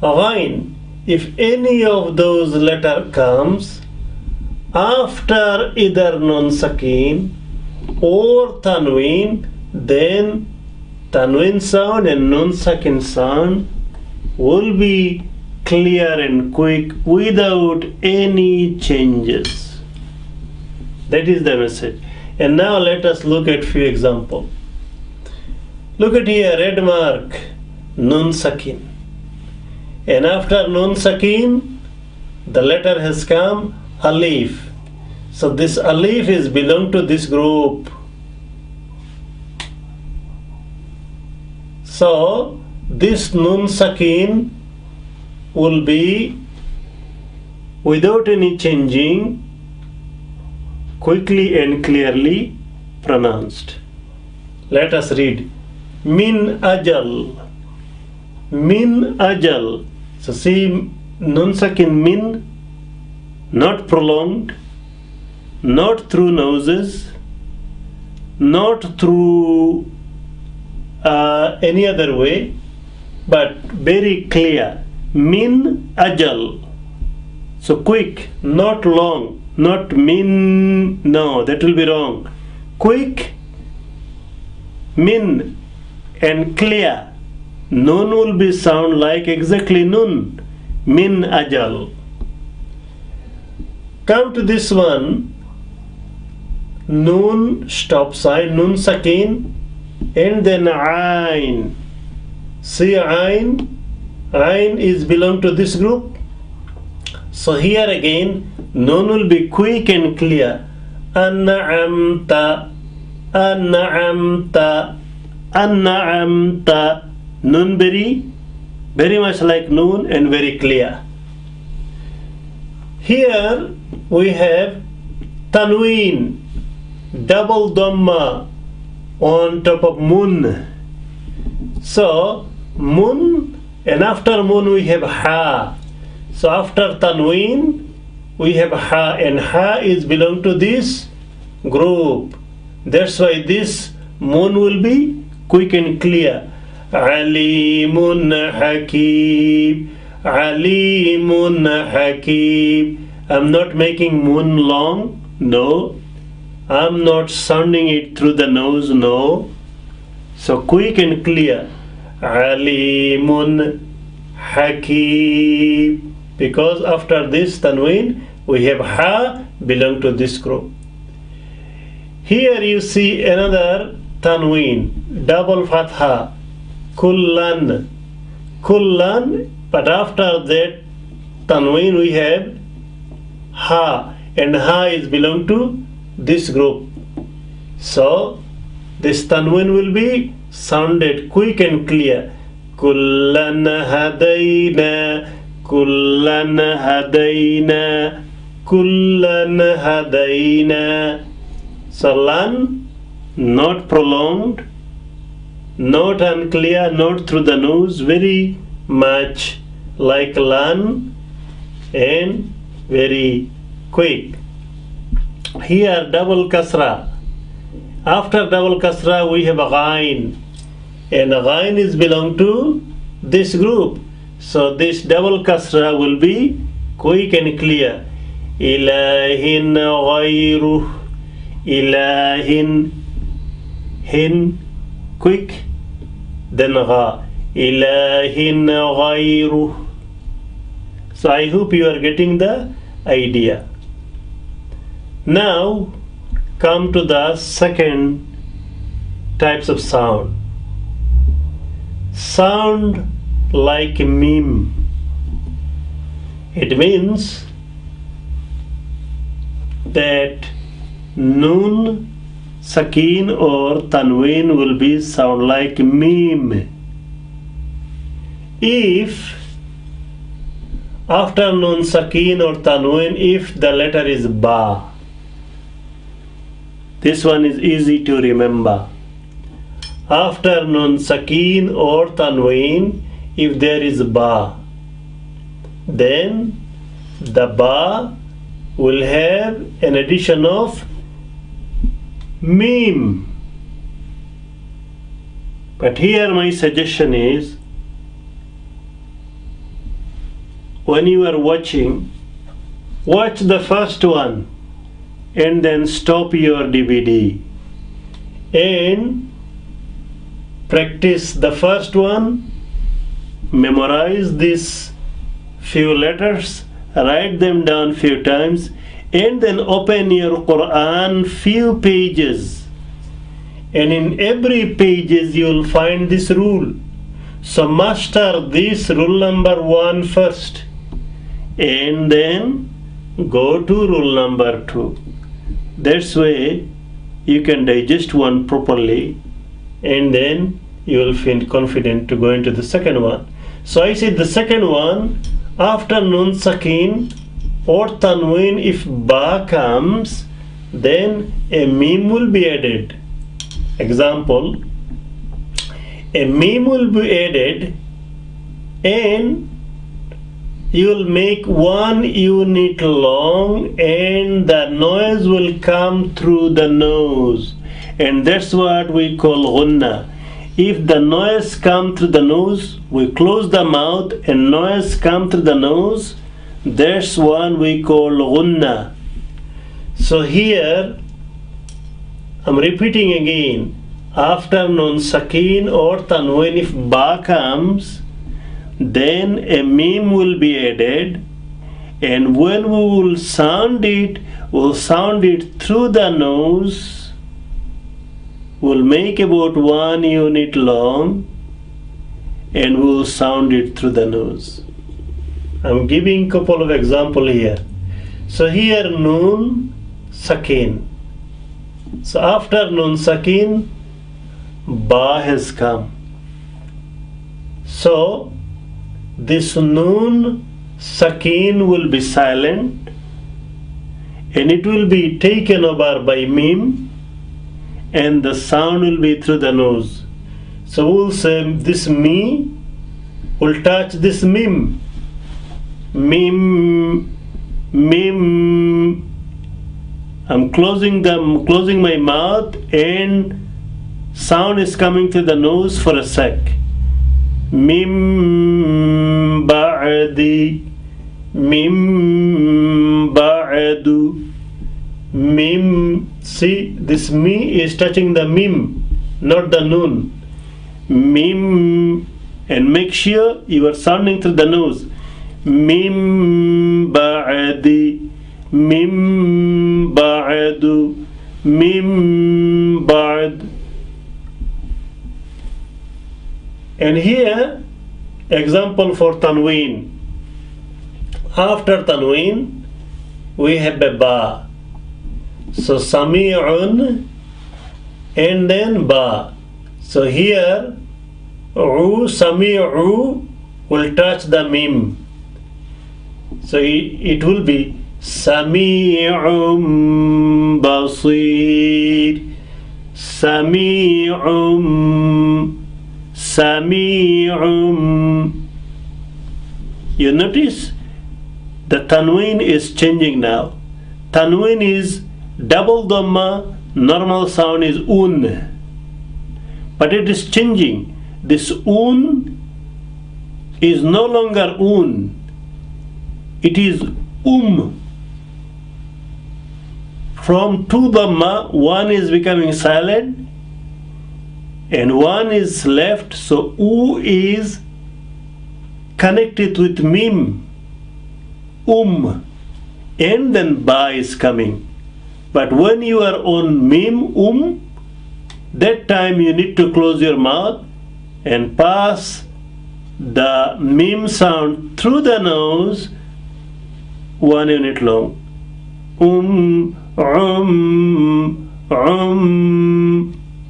ghain. If any of those letter comes after either nun sakin or tanween, then tanween sound and nun sakin sound will be clear and quick without any changes. That is the message. And now let us look at few examples. Look at here, red mark, nun sakin. And after nun sakin, the letter has come alif. So this alif is belong to this group. So this nun sakin will be without any changing, quickly and clearly pronounced. Let us read. Min ajal. Min ajal. So see nun sakin min, not prolonged, not through noses, not through any other way, but very clear. Min ajal. So quick, not long, not min, no, that will be wrong. Quick, min, and clear. Nun will be sound like exactly nun. Min ajal. Come to this one. Nun, stop sign, nun sakin, and then ain. See ain? Ain is belong to this group. So here again, nun will be quick and clear. An'amta, an'amta, an'amta. Nun very much like nun and very clear. Here we have tanween, double dhamma on top of mun. So mun, and after mun we have ha. So after tanween we have ha, and ha is belong to this group. That's why this mun will be quick and clear. Alimun hakim, alimun hakim. I'm not making mun long, no. I'm not sounding it through the nose, no. So quick and clear. Alimun hakim. Because after this tanween we have ha belong to this group. Here you see another tanween, double fatha, kullan, kullan, but after that tanween we have ha, and ha is belong to this group. So this tanween will be sounded quick and clear. Kullan hadayna, kullan hadayna, kullan hadayna. So lan, not prolonged, not unclear, not through the nose, very much like lan, and very quick. Here double kasra. After double kasra we have a ghain, and ghain is belong to this group. So this double kasra will be quick and clear. Ilahin ghayruh. Ilahin. Hin. Quick. Then gha. Ilahin ghayruh. So I hope you are getting the idea. Now come to the second types of sound. Sound like meme. It means that noon, sakin or tanween will be sound like meme. If after noon, sakin or tanween, if the letter is ba, this one is easy to remember. After noon, sakin or tanween, if there is ba, then the ba will have an addition of meme. But here my suggestion is, when you are watching, watch the first one and then stop your DVD and practice the first one, memorize these few letters, write them down few times, and then open your Quran few pages, and in every pages you will find this rule. So master this rule number 1 first, and then go to rule number 2. That's way you can digest one properly, and then you will feel confident to go into the second one. So I said the second one, after nun sakin or tanween, if ba comes, then a meme will be added. Example, a meme will be added and you will make 1 unit long, and the noise will come through the nose, and that's what we call ghunna. If the noise come through the nose, we close the mouth and noise come through the nose, that's one we call ghunna. So here I'm repeating again, after nun sakin or tanween, if ba comes, then a meme will be added, and when we will sound it, we'll sound it through the nose, we'll make about 1 unit long, and we'll sound it through the nose. I'm giving couple of example here. So here nun sakin. So after nun sakin, ba has come. So this nun sakin will be silent, and it will be taken over by meme, and the sound will be through the nose. So we'll say this me will touch this meme. Meme, meme. I'm closing my mouth, and sound is coming through the nose for a sec. Mim ba'di, mim ba'du, mim. See, this me is touching the mim, not the nun. Mim, and make sure you are sounding through the nose. Mim ba'di, mim ba'du, mim ba'd. And here, example for tanween. After tanween, we have a ba. So sami'un, and then ba. So here, u, sami'u will touch the mim. So it will be sami'un basir, sami'un. Sami'um. You notice the tanween is changing now. Tanween is double dhamma, normal sound is un, but it is changing. This un is no longer un, it is From two dhamma, one is becoming silent and one is left, so u is connected with mim, and then ba is coming. But when you are on mim, that time you need to close your mouth and pass the mim sound through the nose 1 unit long. Um,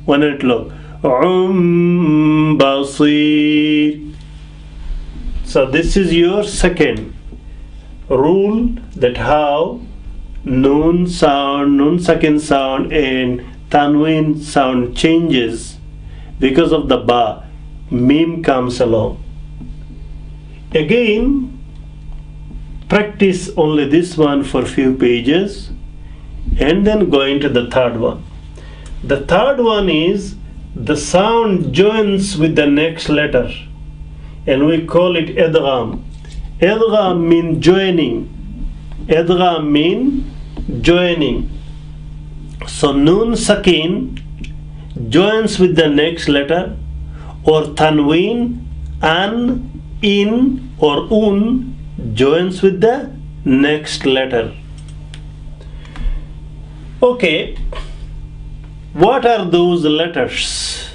1 unit long. Basir. So this is your second rule, that how nun sound, nun sakin sound and tanween sound changes because of the ba. Mim comes along. Again, practice only this one for few pages and then go into the third one. The third one is the sound joins with the next letter and we call it idgham. Idgham means joining. Idgham means joining. So nun sakin joins with the next letter, or tanween, an, in or un joins with the next letter. Okay, what are those letters?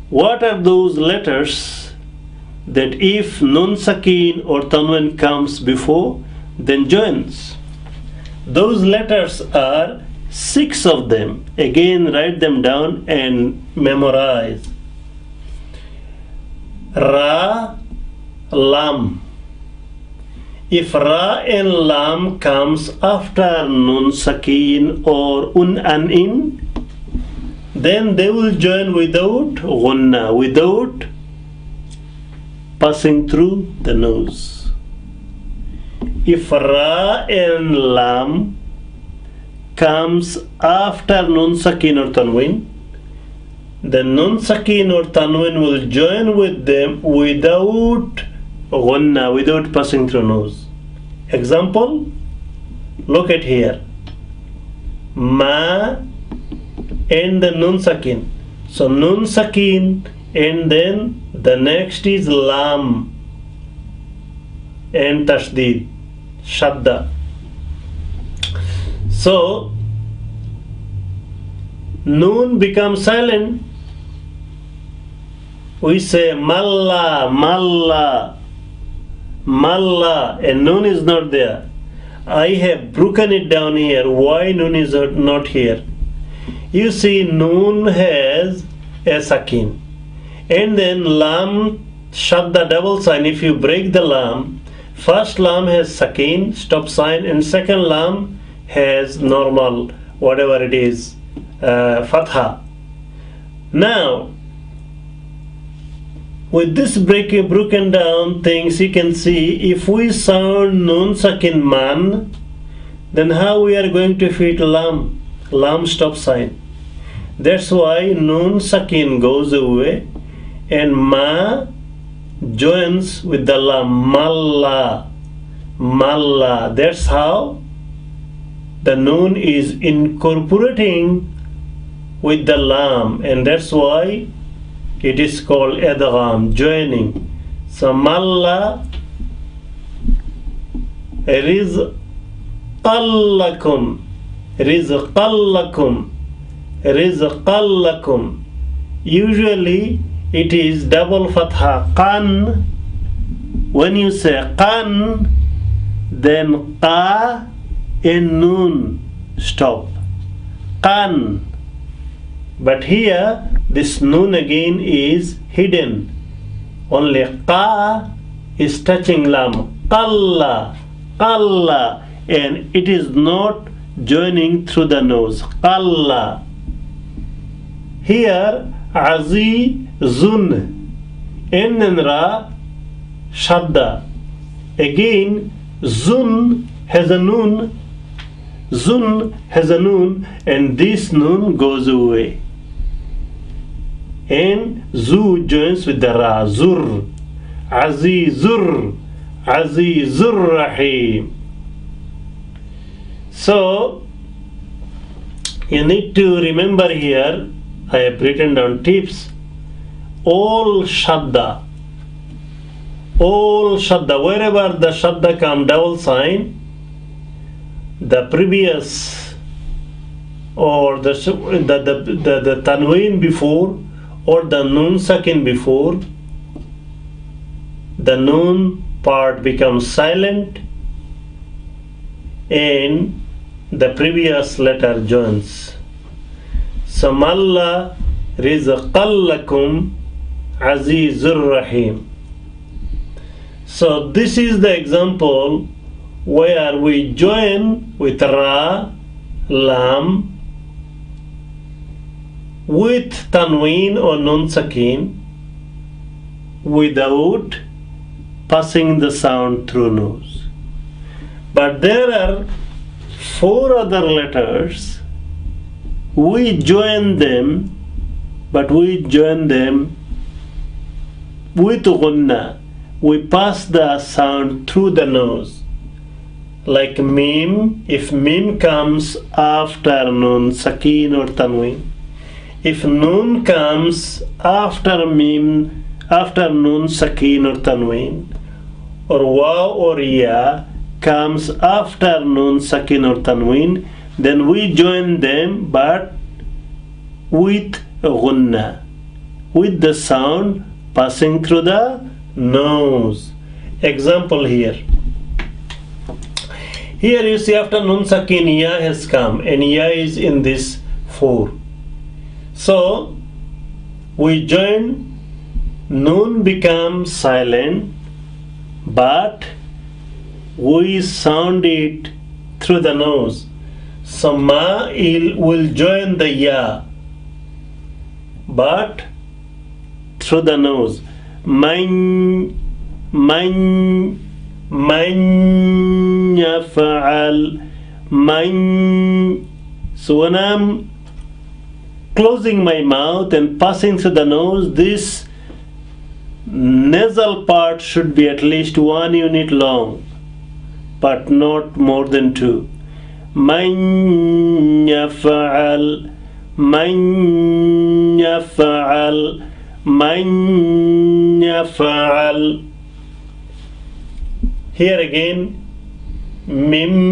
What are those letters that if nun sakin or tanween comes before, then joins? Those letters are 6 of them. Again, write them down and memorize. Ra, lam. If ra and lam comes after nun sakin or un and in, then they will join without gunna, without passing through the nose. If ra and lam comes after nun sakin or tanween, then nun sakin or tanween will join with them without gunna, without passing through nose. Example, look at here. Ma and the nun sakin. So nun sakin and then the next is lam and tashdid, shadda. So noon becomes silent. We say malla, malla, malla, and noon is not there. I have broken it down here. Why noon is not here? You see, noon has a sakin, and then lam, shadda, double sign. If you break the lam, first lam has sakin, stop sign, and second lam has normal, whatever it is, fatha. Now, with this broken down things, you can see if we sound nun sakin man, then how we are going to fit lam, lam stop sign. That's why nun sakin goes away and ma joins with the lam, malla, malla. That's how the noon is incorporating with the lam, and that's why it is called idgham, joining. So malla, rizqallakum, rizqallakum, rizqallakum. Usually it is double fatha, qan. When you say qan, then qa and noon stop, qan. But here this noon again is hidden. Only qa is touching lam, qalla, qalla, and it is not joining through the nose, qalla. Here azizun, and then ra, shadda. Again zun has a noon, zun has a noon, and this noon goes away, and zu joins with the ra, zur, Azizur, Azizur Rahim. So you need to remember here, I have written down tips. All shadda, wherever the shadda come double sign, the previous or the tanween before or the nun sakin before, the nun part becomes silent and the previous letter joins. Samalla rizqallakum azizur rahim. So this is the example where we join with ra, lam, with tanween or nun sakin without passing the sound through nose. But there are 4 other letters. We join them, but we join them with gunna. We pass the sound through the nose. Like mim, if mim comes after nun sakin or tanween. If nun comes after mim, after nun sakin or tanween, or waw or ya comes after nun sakin or tanween, then we join them but with gunna, with the sound passing through the nose. Example here. Here you see after nun sakin ya has come and ya is in this 4. So we join, nun becomes silent, but we sound it through the nose. So ma will join the ya, but through the nose. Man yaf'al, man. So when I'm closing my mouth and passing through the nose, this nasal part should be at least 1 unit long, but not more than 2. Man yaf'al, man yaf'al, man yaf'al. Here again, mimmal,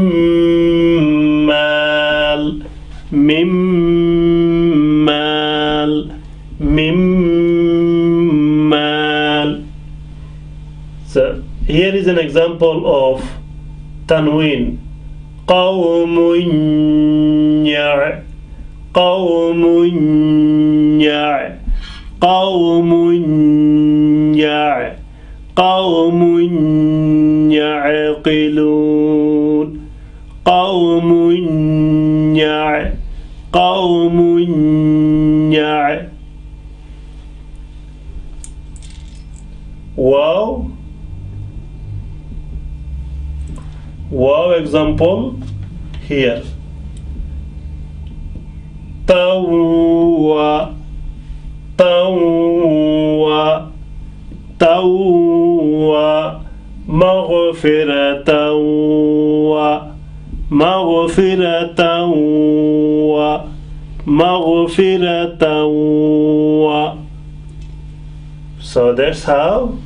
mimmal, mimmal. So here is an example of tanween. Qawmun ya', qawmun ya', qawmun ya', qawmun ya'qilun, qawmun ya', qawmun ya'. Wow. Wow example here. Tawwa, tawwa, tawwa, maghfiratan wa, maghfiratan wa, maghfiratan wa. So that's how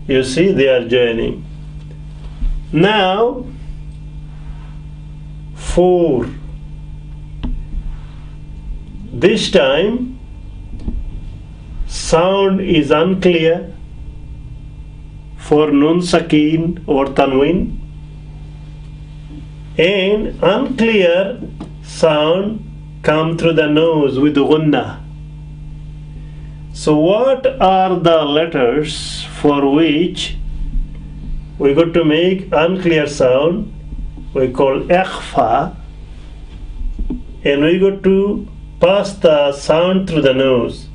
you see they are joining. Now 4. This time sound is unclear for nun sakin or tanween, and unclear sound come through the nose with gunna. So what are the letters for which we got to make unclear sound? We call ikhfa, and we got to pass the sound through the nose,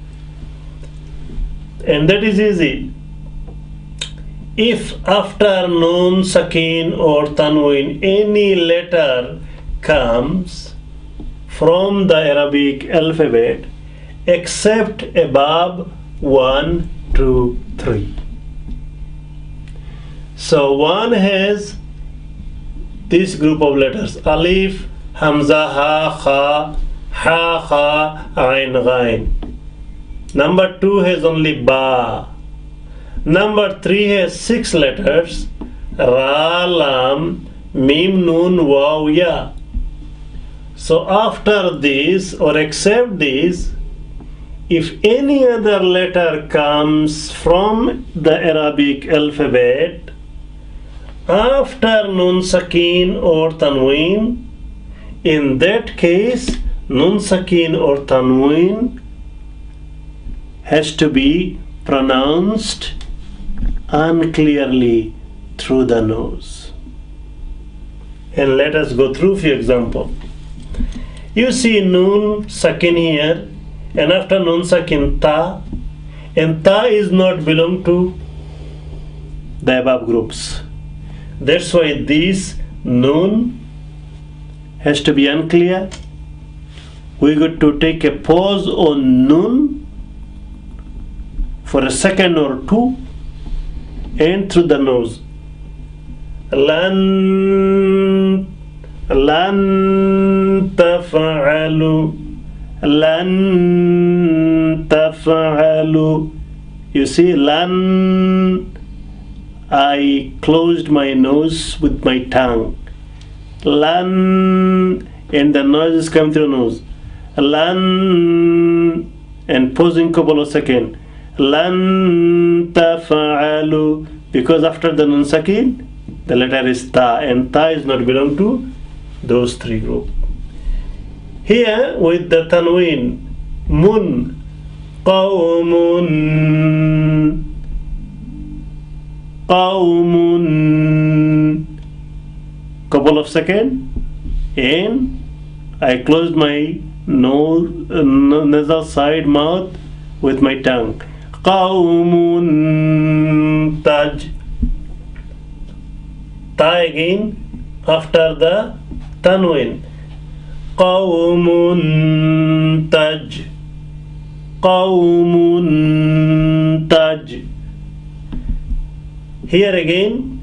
and that is easy. If after nun sakin or tanween any letter comes from the Arabic alphabet except above 1, 2, 3, So one has this group of letters: alif, hamza, ha, ain, ghain. Number 2 has only ba. Number 3 has 6 letters: ra, lam, mim, nun, waw, ya. So after this or except this, if any other letter comes from the Arabic alphabet after nun sakin or tanween, in that case nun sakin or tanween has to be pronounced unclearly through the nose. And let us go through few examples. You see nun sakin here, and after nun sakin ta, and ta is not belong to the above groups. That's why this nun has to be unclear. We got to take a pause on nun for a second or two, and through the nose. Lan taf'alu, lan taf'alu. You see, lan, I closed my nose with my tongue. Lan, and the noise is coming through the nose. Lan, and pausing couple of seconds. Lan taf'alu, because after the nun sakin, the letter is ta, and ta is not belong to those three groups. Here with the tanween, mun, qawmun, qawmun, couple of seconds, and I closed my nose, nasal side mouth with my tongue. Qawmun taj, ta again after the tanween. Qawmun taj, qawmun taj. Here again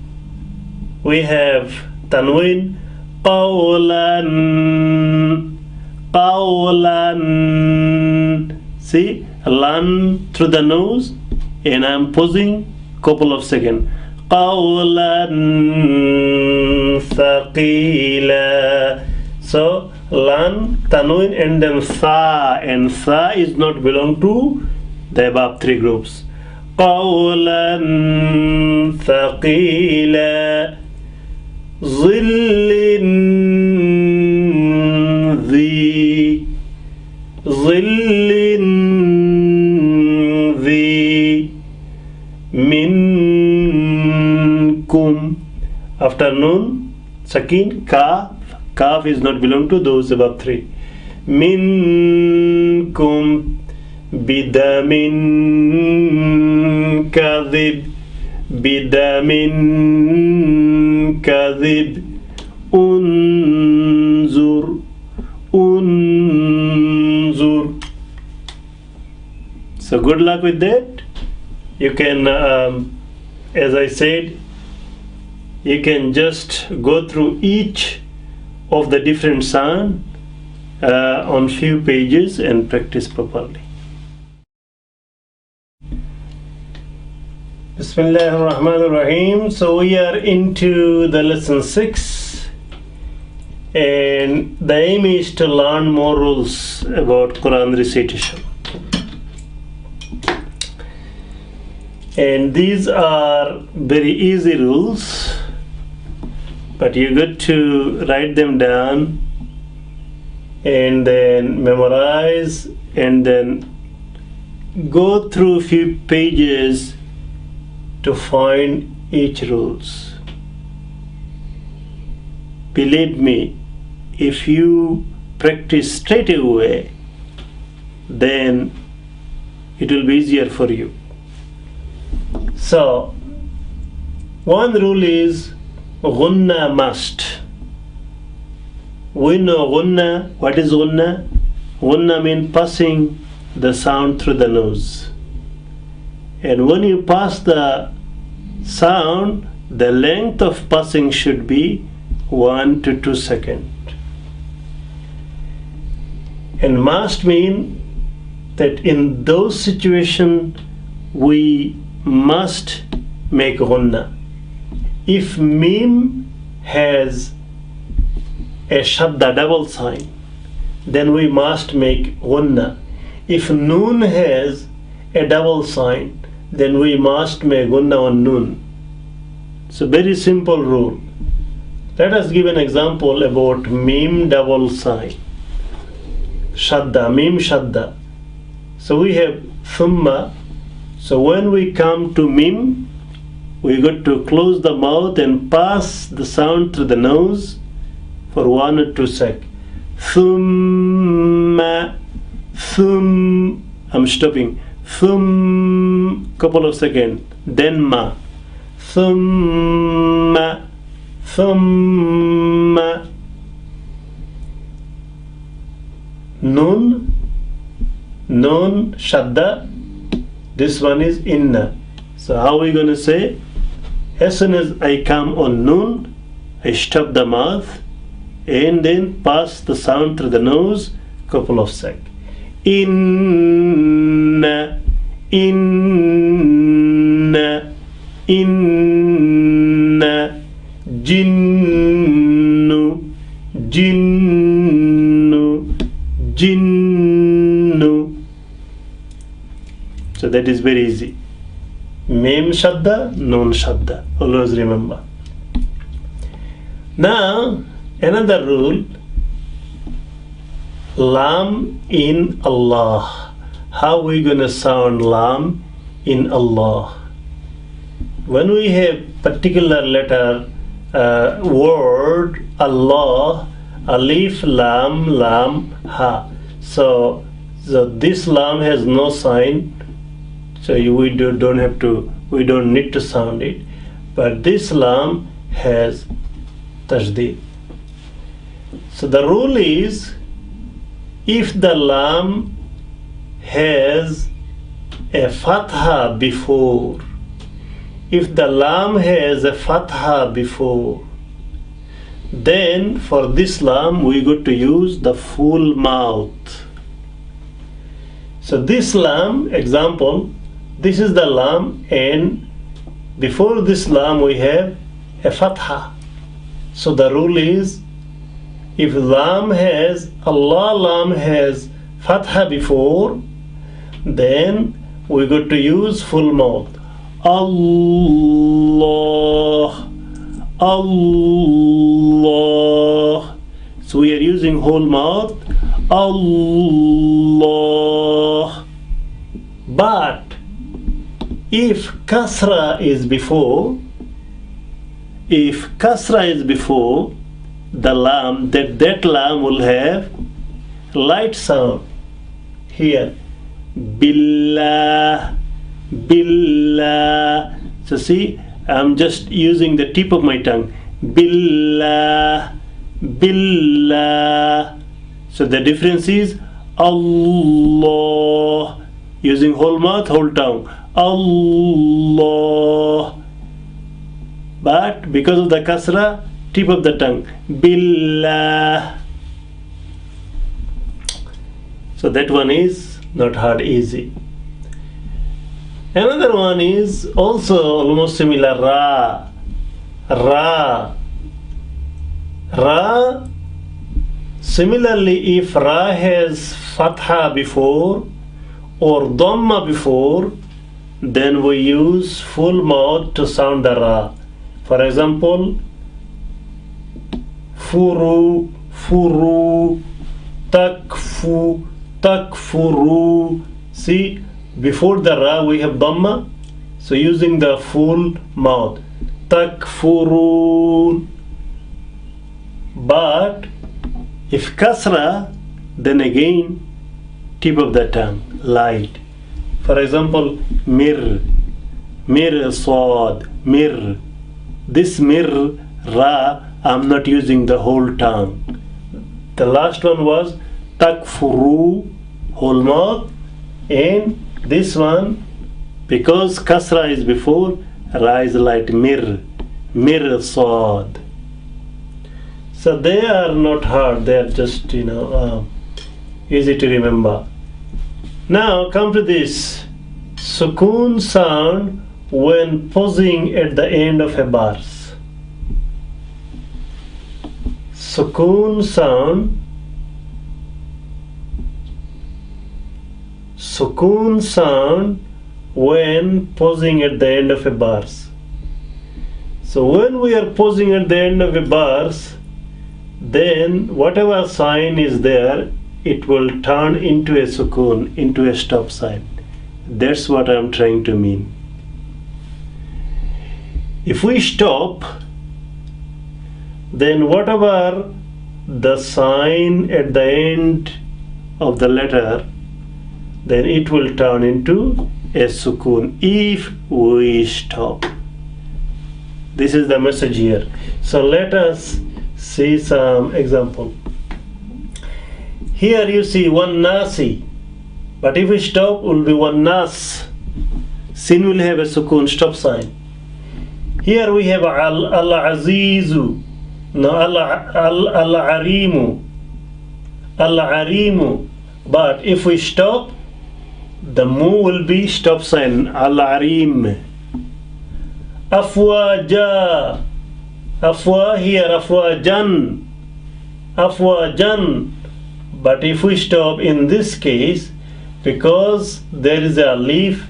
we have tanween, qawlan, qawlan. See, lan through the nose, and I'm pausing couple of seconds. Qawlan thaqila. So lan, tanween, and then tha, and tha is not belong to the above three groups. Qawlan thaqila. Zillin dhi, zillin dhi, minkum. After nun sakin, kaf, kaf is not belong to those above three. Minkum bidamin kadhib, bidamin kadhib. Unzur, unzur. So good luck with that. You can, as I said, you can just go through each of the different sound on few pages and practice properly. Bismillah ar-Rahman ar-Rahim. So we are into the lesson 6, and the aim is to learn more rules about Quran recitation. And these are very easy rules, but you got to write them down and then memorize, and then go through a few pages to find each rules. Believe me, if you practice straight away, then it will be easier for you. So one rule is ghunna must. We know ghunna. What is ghunna? Ghunna means passing the sound through the nose. And when you pass the sound, the length of passing should be 1 to 2 seconds. And must mean that in those situations we must make gunna. If mim has a shadda double sign, then we must make gunna. If noon has a double sign, then we must make gunna on noon. It's a very simple rule. Let us give an example about mim double sign. Shadda, mim shadda. So we have thumma. So when we come to mim, we got to close the mouth and pass the sound through the nose for 1 or 2 seconds. Thumma, thum. I'm stopping. Thum, couple of seconds. Then ma. Thumma, thumma. Nun, nun, shadda. This one is inna. So how are we going to say? As soon as I come on nun, I stop the mouth and then pass the sound through the nose, couple of seconds. Inna, inna, inna, jinnu, jinnu, jinnu. So that is very easy. Mim shadda, nun shadda. Always remember. Now, another rule. Lam in Allah. How we gonna sound lam in Allah? When we have particular letter word Allah, alif, lam, lam, ha. So this lam has no sign. So we don't need to sound it. But this lam has Tazwid. So the rule is, if the lam has a fatha before, if the lam has a fatha before, then for this lam we got to use the full mouth. So this lam, example, this is the lam, and before this lam we have a fatha. So the rule is, if lam has, Allah lam has fatha before, then we got to use full mouth. Allah, Allah. So we are using whole mouth. Allah. But if kasra is before, the lam, that lam will have light sound. Here, billah, billah. So see, I'm just using the tip of my tongue. Billah, billah. So the difference is Allah, using whole mouth, whole tongue. Allah. But because of the kasra, tip of the tongue. Billah. So that one is not hard, easy. Another one is also almost similar. Ra. Ra. Ra. Similarly, if Ra has fatha before or dhamma before, then we use full mouth to sound the Ra. For example, furu, furu, takfu, takfuru. See, before the Ra we have dhamma, so using the full mouth. Takfurun. But if kasra, then again tip of the tongue, light. For example, mir, mir sad, mir. This mir, ra, I'm not using the whole tongue. The last one was takfuru, whole mouth, and this one, because kasra is before, ra is light, mir, mirsad. So they are not hard, they are just easy to remember. Now come to this Sukoon sound when pausing at the end of a verse. Sukoon sound when pausing at the end of a verse. So when we are pausing at the end of a verse, then whatever sign is there, it will turn into a sukoon, into a stop sign. That's what I am trying to mean. If we stop, then whatever the sign at the end of the letter, then it will turn into a sukoon if we stop. This is the message here. So let us see some example. Here you see one nasi, but if we stop, will be one nas. Sin will have a sukoon, stop sign. Here we have al-azizu, no, al-arimu, but if we stop, the mu will be stop sign, al-arim. Afwaja, afwa here, afwajan, but if we stop in this case, because there is a alif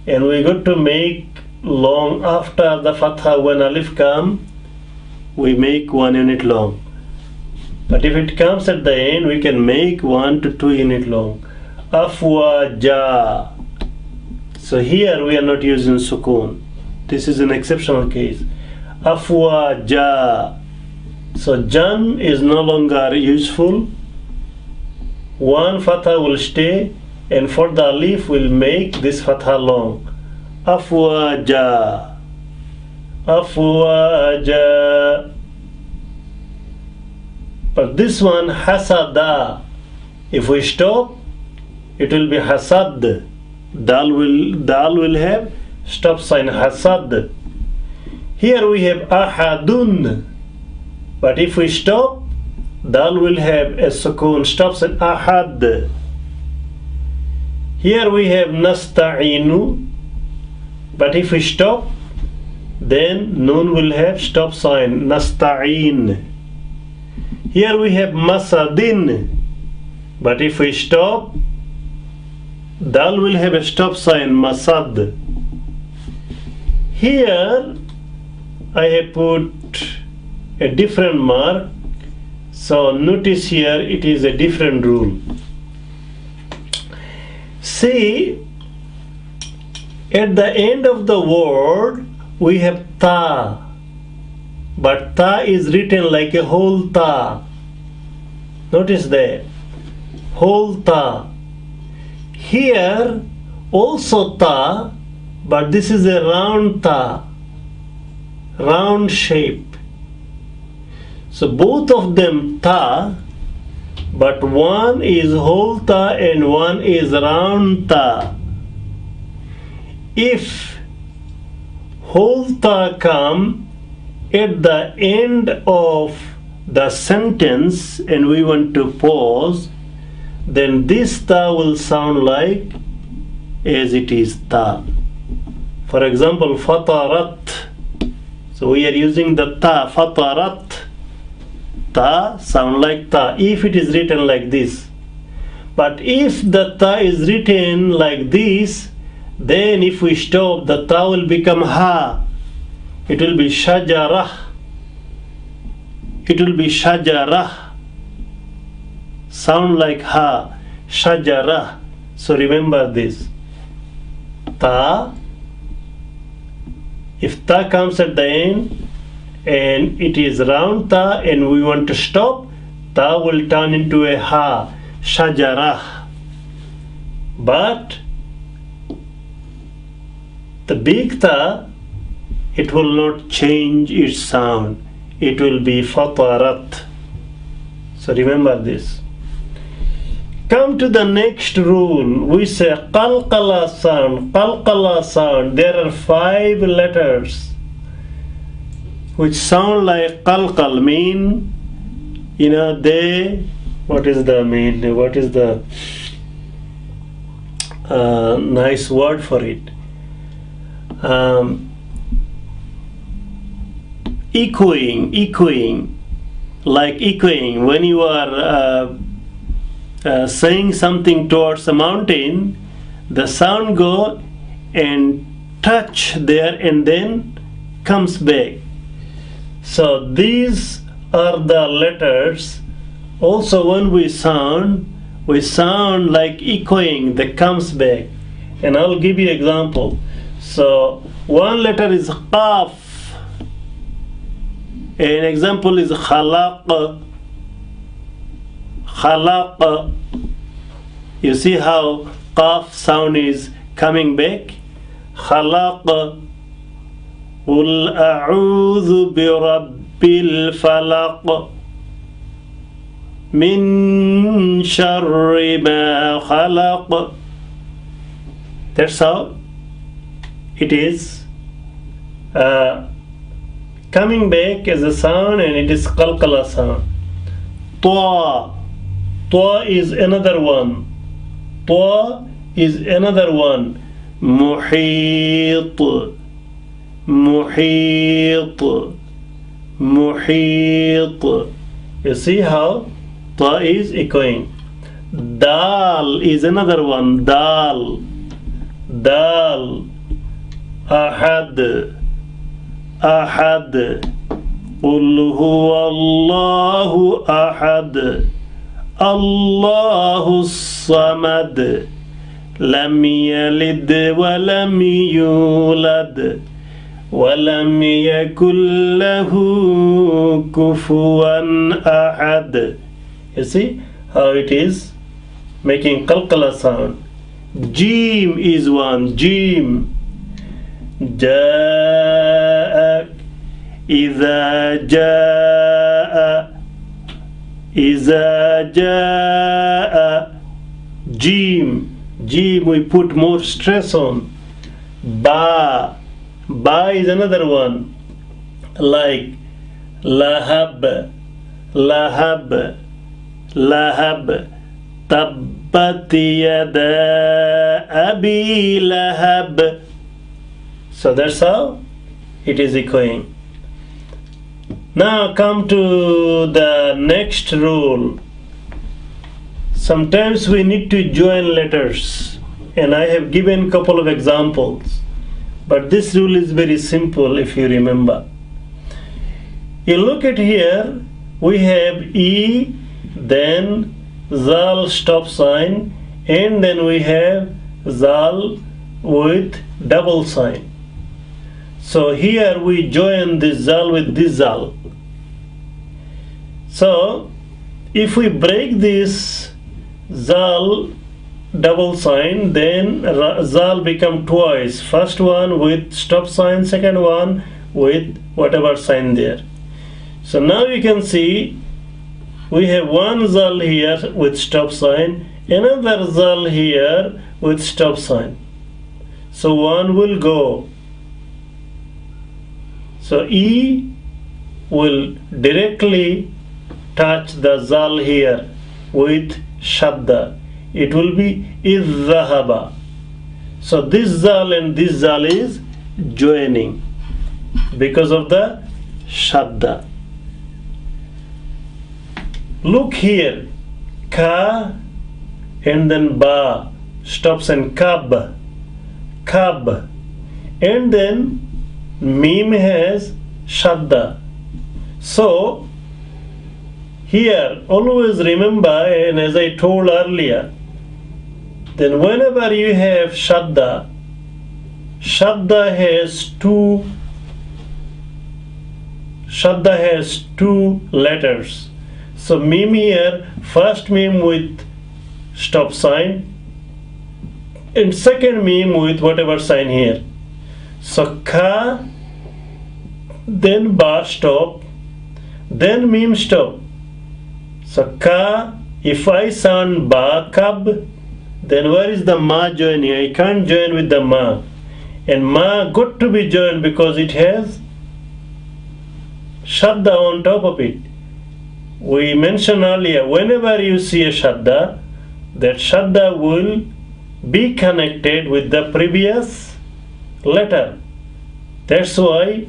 and we got to make long after the fatha, when alif come, we make 1 unit long, but if it comes at the end, we can make 1 to 2 unit long. Afwaja. So here we are not using sukoon. This is an exceptional case. Afwaja. So jan is no longer useful. 1 fatha will stay, and for the alif will make this fatha long. Afwaja. Afwaja. But this one hasada, if we stop, it will be hasad. Dal will have stop sign, hasad. Here we have ahadun, but if we stop, dal will have a sukoon, stop sign, ahad. Here we have nasta'inu, but if we stop, then nun will have stop sign, nasta'in. Here we have masadin, but if we stop, dal will have a stop sign, masad. Here I have put a different mark, so notice here it is a different rule. See, at the end of the word we have ta, but ta is written like a whole ta. Notice that, whole ta. Here also ta, but this is a round ta, round shape. So both of them ta, but one is whole ta and one is round ta. If whole ta come at the end of the sentence and we want to pause, then this ta will sound like as it is ta. For example, fatarat. So we are using the ta, fatarat. Ta sound like ta if it is written like this. But if the ta is written like this, then if we stop, the ta will become ha. It will be shajarah. It will be shajarah. Sound like ha, shajarah. So remember this. Ta, if ta comes at the end and it is round ta and we want to stop, ta will turn into a ha, shajarah. But the big ta, it will not change its sound. It will be fatarat. So remember this. Come to the next rule. We say qalqala sound. Qalqala sound. There are 5 letters. which sound like qalqal mean, they, what is the nice word for it? Echoing, like echoing. When you are saying something towards a mountain, the sound go and touch there and then comes back. So these are the letters. Also when we sound like echoing that comes back. And I'll give you example. So one letter is qaf. An example is khalaq. You see how qaf sound is coming back? Khalaq. Qul a'udhu bi rabbil falaq min sharri ma khalaq. That's how it is coming back as a sound, and it is qalqala sound. Ta is another one. Muhit. You see how ta is echoing. Dal is another one. Dal. Ahad. Qul huwa Allahu ahad. Allahu samad. Lam yalid wa lam yulad. وَلَمْ يَكُنْ لَهُ كُفُوًا أَحَدٌ. You see how it is making qalqala sound. Jim is one. Jim. جاء إذا جاء. Jim we put more stress on. Ba is another one, like lahab. Tabbat yada abi lahab. So that's how it is echoing. Now come to the next rule. Sometimes we need to join letters, and I have given a couple of examples. But this rule is very simple if you remember. You look at here, we have E, then Zal stop sign, and then we have Zal with double sign. So here we join this Zal with this Zal. So if we break this Zal double sign, then Zal become twice. First one with stop sign, second one with whatever sign there. So now you can see we have one Zal here with stop sign, another Zal here with stop sign. So one will go. So E will directly touch the Zal here with Shadda. It will be idhahaba. So this Zal and this Zal is joining because of the Shadda. Look here, Ka and then Ba stops and Kab, and then Mim has Shadda. So here always remember, and as I told earlier, then whenever you have Shadda has two letters. So Mim here, first Mim with stop sign, and second Mim with whatever sign here. So Ka, then Ba stop, then Mim stop. So Ka, if I sound Ba, Kab, then where is the Ma joining? I can't join with the Ma. And Ma got to be joined because it has shadda on top of it. We mentioned earlier, whenever you see a shadda, that shadda will be connected with the previous letter. That's why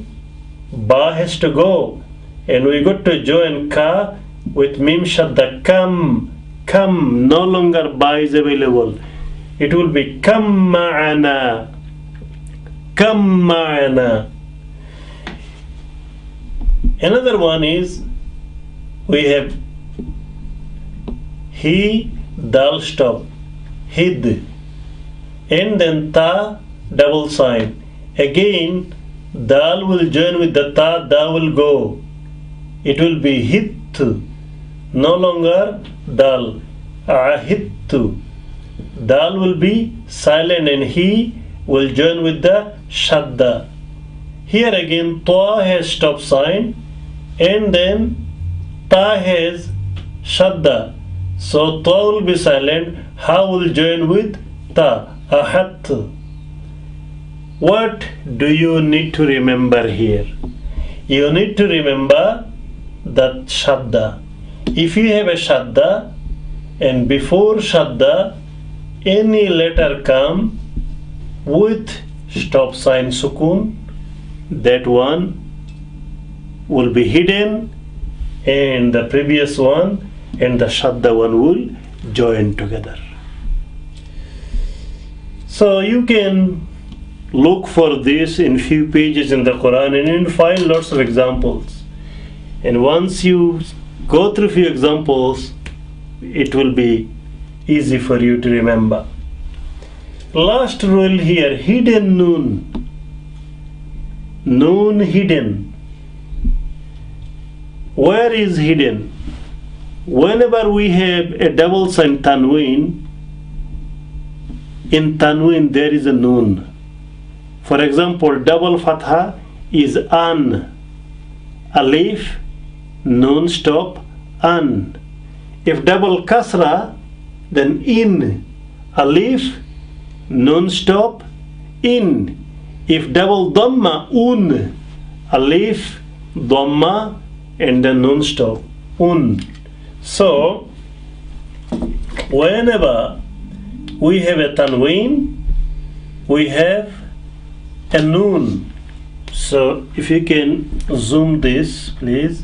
ba has to go, and we got to join ka with mim shadda. Come, no longer ba is available. It will be come ma'ana. Another one is, we have he, dal stop, hid, and then ta double sign. Again, dal will join with the ta, da will go. It will be hit, no longer dal. Ahittu. Dal will be silent and he will join with the shadda. Here again, ta has stop sign and then ta has shadda. So ta will be silent, ha will join with ta. Ahat. What do you need to remember here? You need to remember that shadda. If you have a shadda and before shadda any letter come with stop sign sukoon, that one will be hidden and the previous one and the shadda one will join together. So you can look for this in few pages in the Quran, and you'll find lots of examples. And once you go through few examples, it will be easy for you to remember. Last rule here, hidden noon. Noon hidden. Where is hidden? Whenever we have a double sign tanween, in tanween there is a noon. For example, double fatha is an. Alif, noon stop, an. If double kasra, then in. Alif, noon stop, in. If double dhamma, un. Alif, dhamma, and then noon stop, un. So, whenever we have a tanween, we have a noon. So, if you can zoom this, please.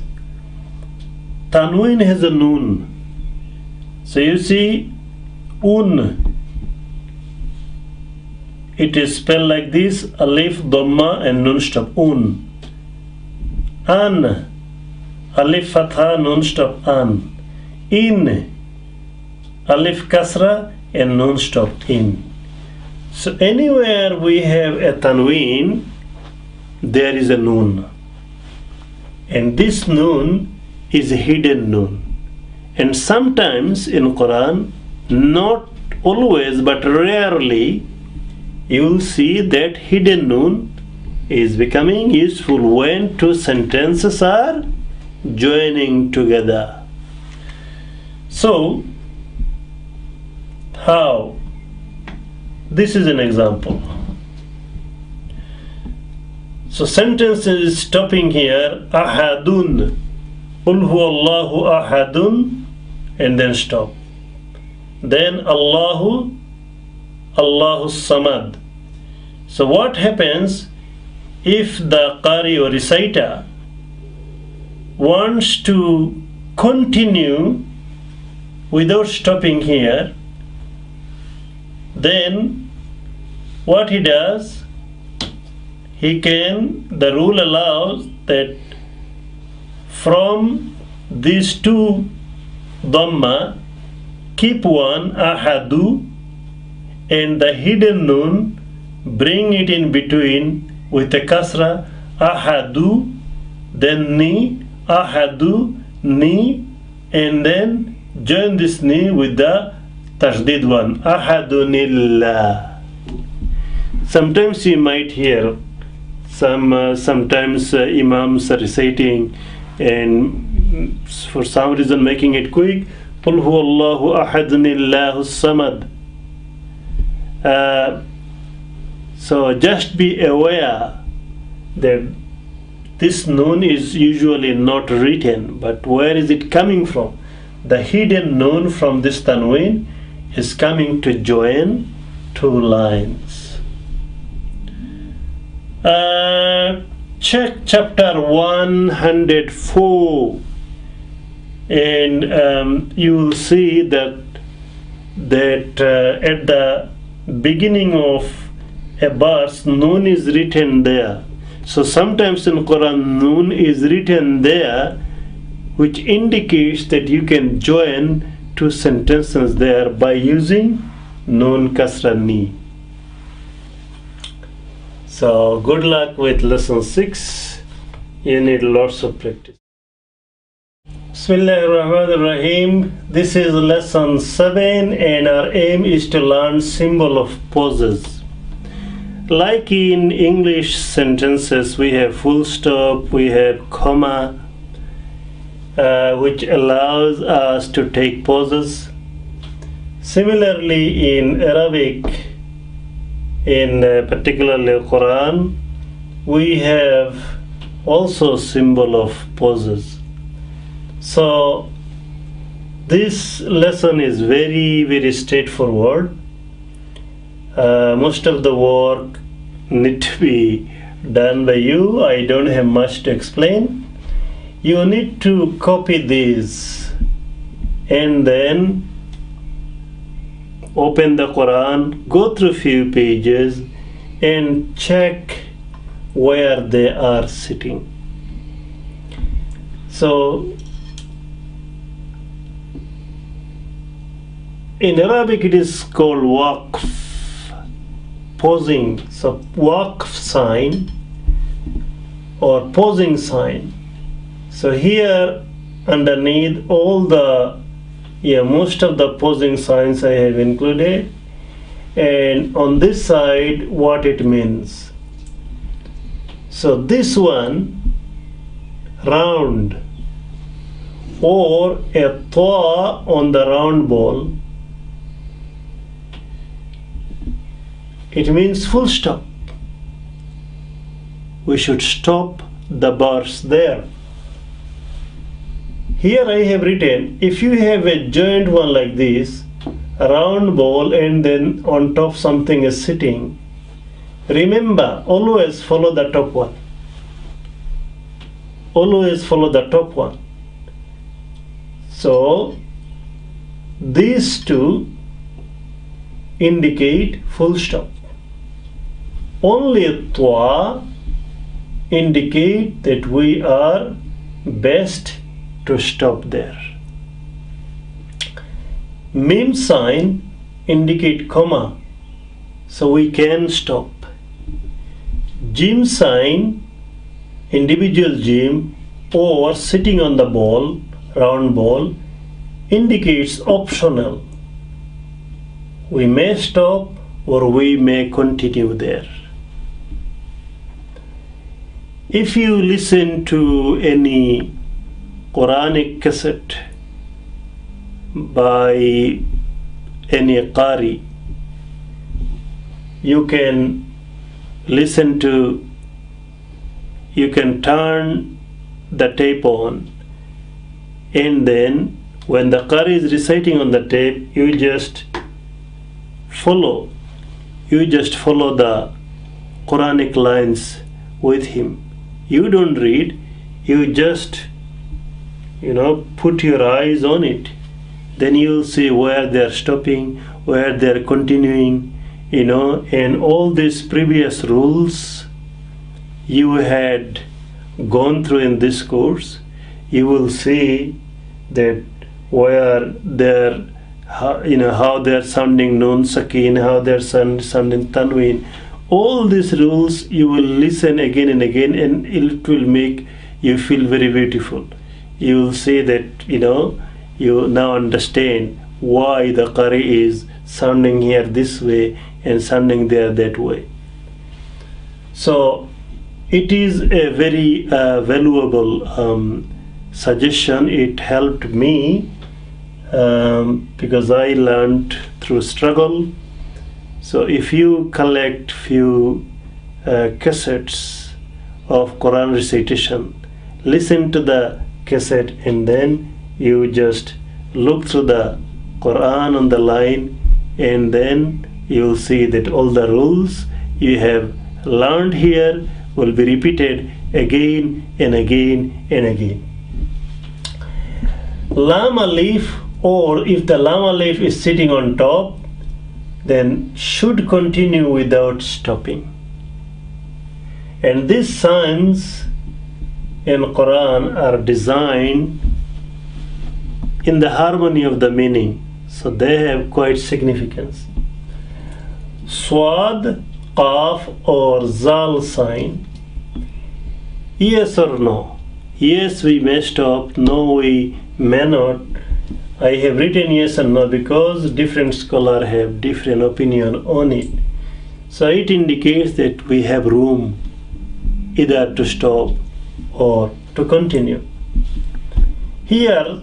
Tanween has a noon. So you see, un. It is spelled like this: alif, dhamma, and nun stop. Un. An. Alif fatha, nun stop. An. In. Alif kasra and nun stop. In. So anywhere we have a tanween, there is a noon. And this noon is a hidden noon. And sometimes in Quran, not always but rarely, you will see that hidden noon is becoming useful when two sentences are joining together. So, how? This is an example. So sentence is stopping here, ahadun. Qul huwallahu ahadun, and then stop. Then Allahu samad. So what happens if the qari or reciter wants to continue without stopping here? Then what he does, the rule allows that from these two dhamma, keep one, ahadu, and the hidden noon, bring it in between with a kasra, ahadu, then ni, ahadu, ni, and then join this ni with the tashdid one, ahadunillah. Sometimes you might hear sometimes imams are reciting and for some reason making it quick, Qul huwallahu ahadunillahu samad. So just be aware that this noon is usually not written, but where is it coming from? The hidden noon from this tanween is coming to join two lines. Check chapter 104, and you will see that at the beginning of a verse, noon is written there. So sometimes in Quran, noon is written there, which indicates that you can join two sentences there by using noon kasra ni. So good luck with lesson 6. You need lots of practice. Bismillahirrahmanirrahim. This is lesson 7, and our aim is to learn symbol of pauses. Like in English sentences, we have full stop, we have comma, which allows us to take pauses. Similarly, in Arabic, in particularly Quran, we have also symbol of pauses. So this lesson is very, very straightforward. Most of the work need to be done by you. I don't have much to explain. You need to copy these and then open the Quran, go through few pages and check where they are sitting. So in Arabic it is called waqf, pausing. So waqf sign or pausing sign. So here underneath all the most of the pausing signs I have included, and on this side what it means. So this one, round, or a ta on the round ball, it means full stop. We should stop the bars there. Here I have written, if you have a joint one like this, a round ball, and then on top something is sitting, remember, always follow the top one. Always follow the top one. So these two indicate full stop. Only twa indicate that we are best to stop there. Mim sign indicate comma, so we can stop. Jim sign, individual jim or sitting on the ball, round ball, indicates optional. We may stop or we may continue there. If you listen to any Quranic cassette by any Qari, you can listen to, you can turn the tape on, and then when the Qari is reciting on the tape, you just follow the Quranic lines with him. You don't read, you just put your eyes on it. Then you'll see where they're stopping, where they're continuing, and all these previous rules you had gone through in this course. You will see that where they're how they're sounding nun sakin, how they're sounding tanween. All these rules you will listen again and again, and it will make you feel very beautiful. You will see that you now understand why the Qari is sounding here this way and sounding there that way. So it is a very valuable suggestion. It helped me because I learned through struggle. So if you collect few cassettes of Quran recitation. Listen to the cassette and then you just look through the Quran on the line, and then you'll see that all the rules you have learned here will be repeated again and again and again. Lam alif, or if the lam alif is sitting on top, then should continue without stopping. And these signs in Quran are designed in the harmony of the meaning, so they have quite significance. Swad, Qaf or Zal sign, yes or no? Yes, we may stop, no, we may not. I have written yes and no because different scholars have different opinion on it. So it indicates that we have room either to stop or to continue. Here,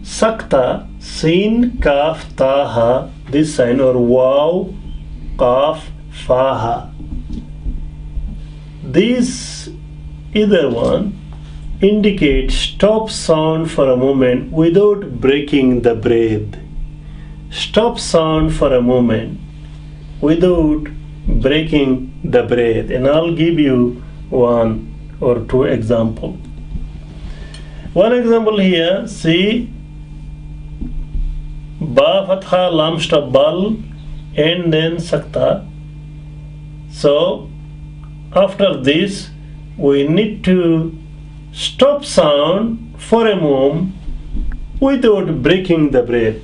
Sakta, Sin, Kaf, Taha, this sign, or Waw, Kaf, Faha. This, either one, indicate stop sound for a moment without breaking the breath. Stop sound for a moment without breaking the breath. And I'll give you one or two examples. One example here, see, Ba Fatha, Lam stop, Bal, and then Sakta. So after this we need to stop sound for a moment without breaking the breath.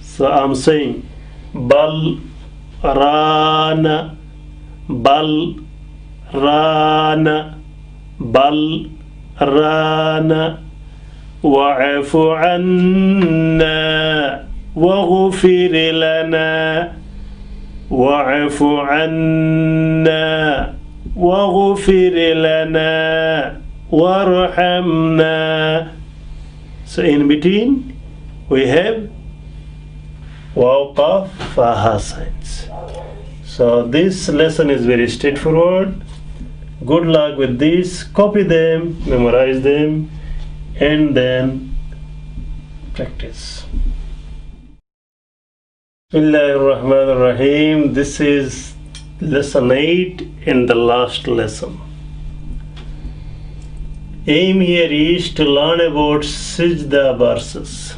So I'm saying Bal Rana, Bal Rana, Bal Rana, Wa'afu anna, Waghfir lana, Wa'afu anna, Waghfir lana, Warhamna. So in between we have Waw, Qaf, Faha signs. So this lesson is very straightforward. Good luck with this. Copy them, memorize them, and then practice. Bismillahirrahmanirrahim. This is lesson 8 and the last lesson. Aim here is to learn about Sijda verses.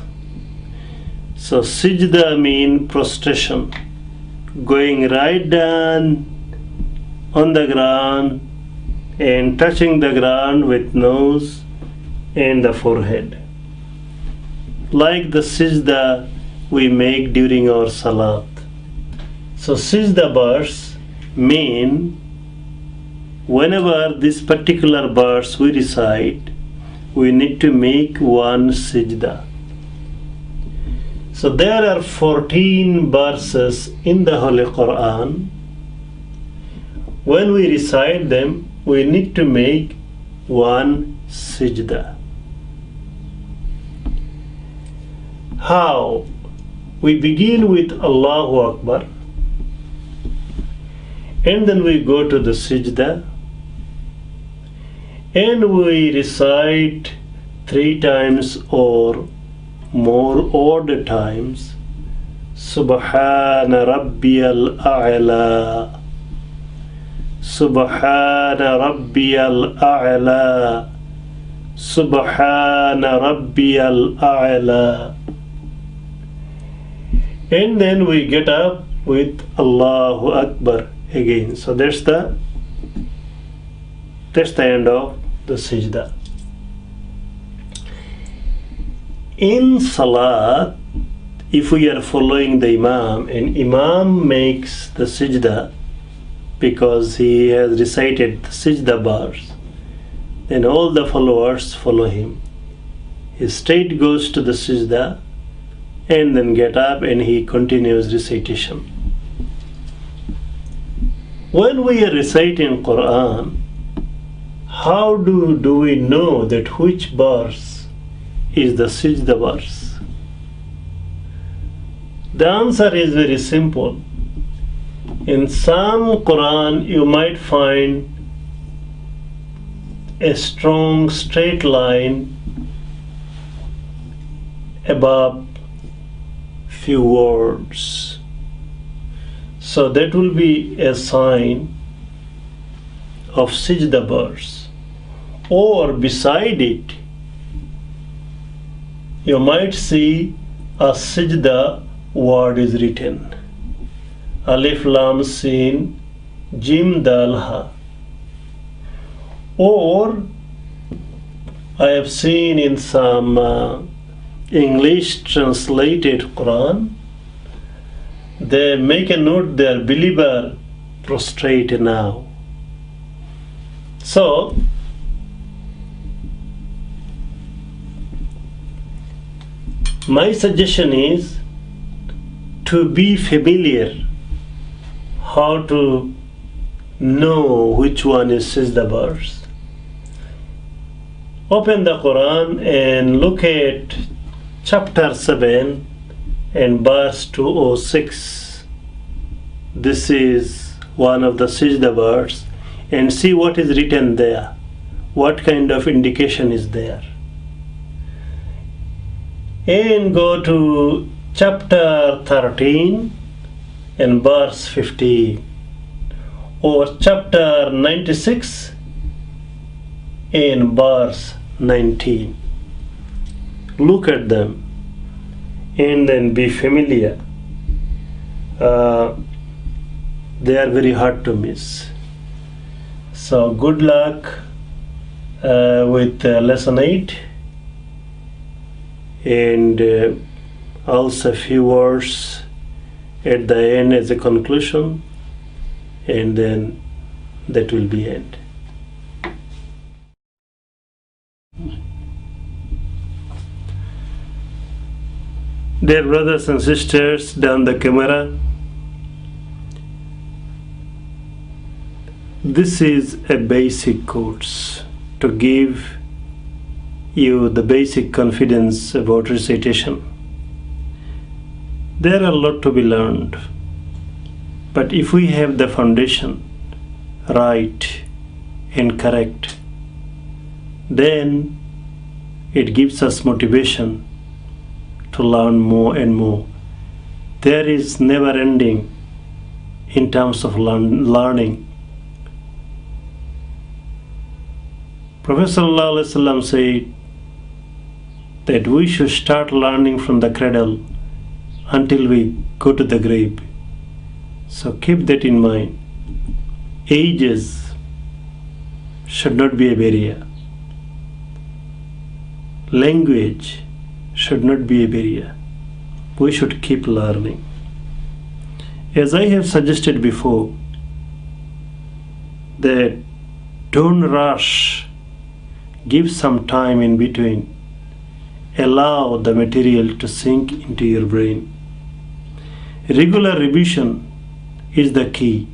So Sijda means prostration, going right down on the ground and touching the ground with nose and the forehead, like the Sijda we make during our salat. So Sijda verse mean whenever this particular verse we recite, we need to make one Sijda. So there are 14 verses in the Holy Quran. When we recite them, we need to make one Sijda. How? We begin with Allahu Akbar, and then we go to the Sijda, and we recite 3 times or more odd times Subhana Rabbiyal A'la, Subhana Rabbiyal A'la, Subhana Rabbiyal A'la. And then we get up with Allahu Akbar again. So that's the end of the Sijda. In Salat, if we are following the Imam and Imam makes the Sijda because he has recited the Sijda bars, then all the followers follow him. He straight goes to the Sijda and then get up and he continues recitation. When we are reciting Quran, how do we know that which verse is the Sijda verse? The answer is very simple. In some Quran you might find a strong straight line above few words. So that will be a sign of Sijda verse. Or beside it, you might see a Sijda word is written. Alif Lam Sin Jim Dal Ha. Or I have seen in some English translated Quran, they make a note there, believer prostrate now. So my suggestion is to be familiar how to know which one is the verse. Open the Quran and look at chapter 7 and verse 206. This is one of the Sijda verse, and see what is written there. What kind of indication is there? And go to chapter 13 and verse 15, or chapter 96 and verse 19. Look at them and then be familiar. They are very hard to miss. So good luck with lesson 8, and also a few words at the end as a conclusion, and then that will be end. Dear brothers and sisters down the camera, this is a basic course to give you the basic confidence about recitation. There are a lot to be learned, but if we have the foundation right and correct, then it gives us motivation to learn more and more. There is never ending in terms of learning. Prophet ﷺ said that we should start learning from the cradle until we go to the grave. So keep that in mind. Ages should not be a barrier. Language should not be a barrier. We should keep learning. As I have suggested before, that don't rush. Give some time in between. Allow the material to sink into your brain. Regular revision is the key.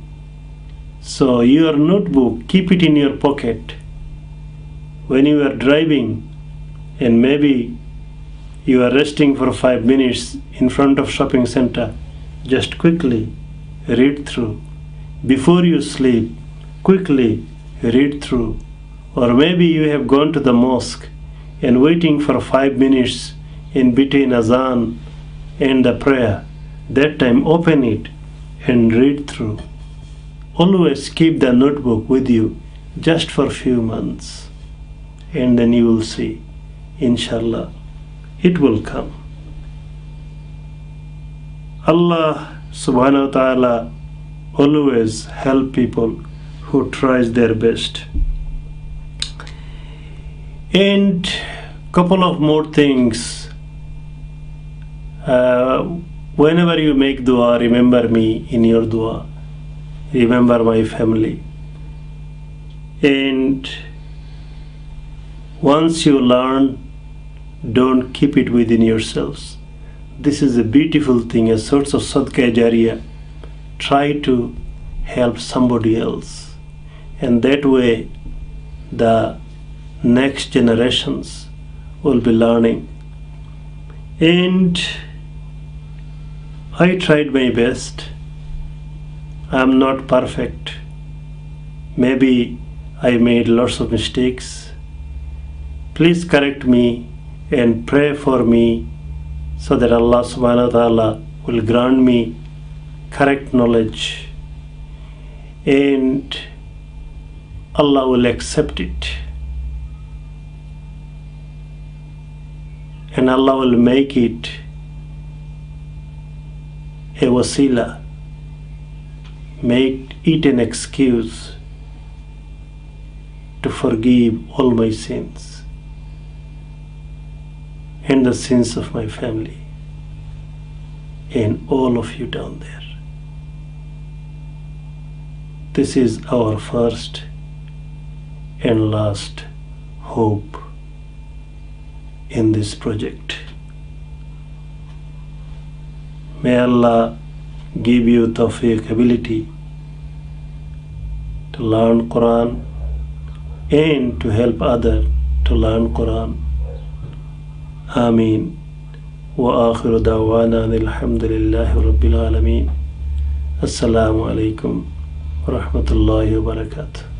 So your notebook, keep it in your pocket. When you are driving and maybe you are resting for 5 minutes in front of shopping center, just quickly read through. Before you sleep, quickly read through. Or maybe you have gone to the mosque and waiting for 5 minutes in between azan and the prayer. That time open it and read through. Always keep the notebook with you just for few months, and then you will see, inshallah, it will come. Allah subhanahu wa ta'ala always help people who tries their best. And couple of more things. Whenever you make dua, remember me in your dua. Remember my family. And once you learn, don't keep it within yourselves. This is a beautiful thing, a source of sadqa jariyah. Try to help somebody else, and that way the next generations will be learning. And I tried my best. I am not perfect. Maybe I made lots of mistakes. Please correct me and pray for me so that Allah subhanahu wa ta'ala will grant me correct knowledge and Allah will accept it. And Allah will make it a wasila, make it an excuse to forgive all my sins and the sins of my family and all of you down there. This is our first and last hope in this project. May Allah give you tawfiq, ability to learn Quran and to help others to learn Quran. Ameen. Wa akhiru da'wana alhamdulillahi rabbil alameen. Assalamu alaikum wa rahmatullahi wa barakatuh.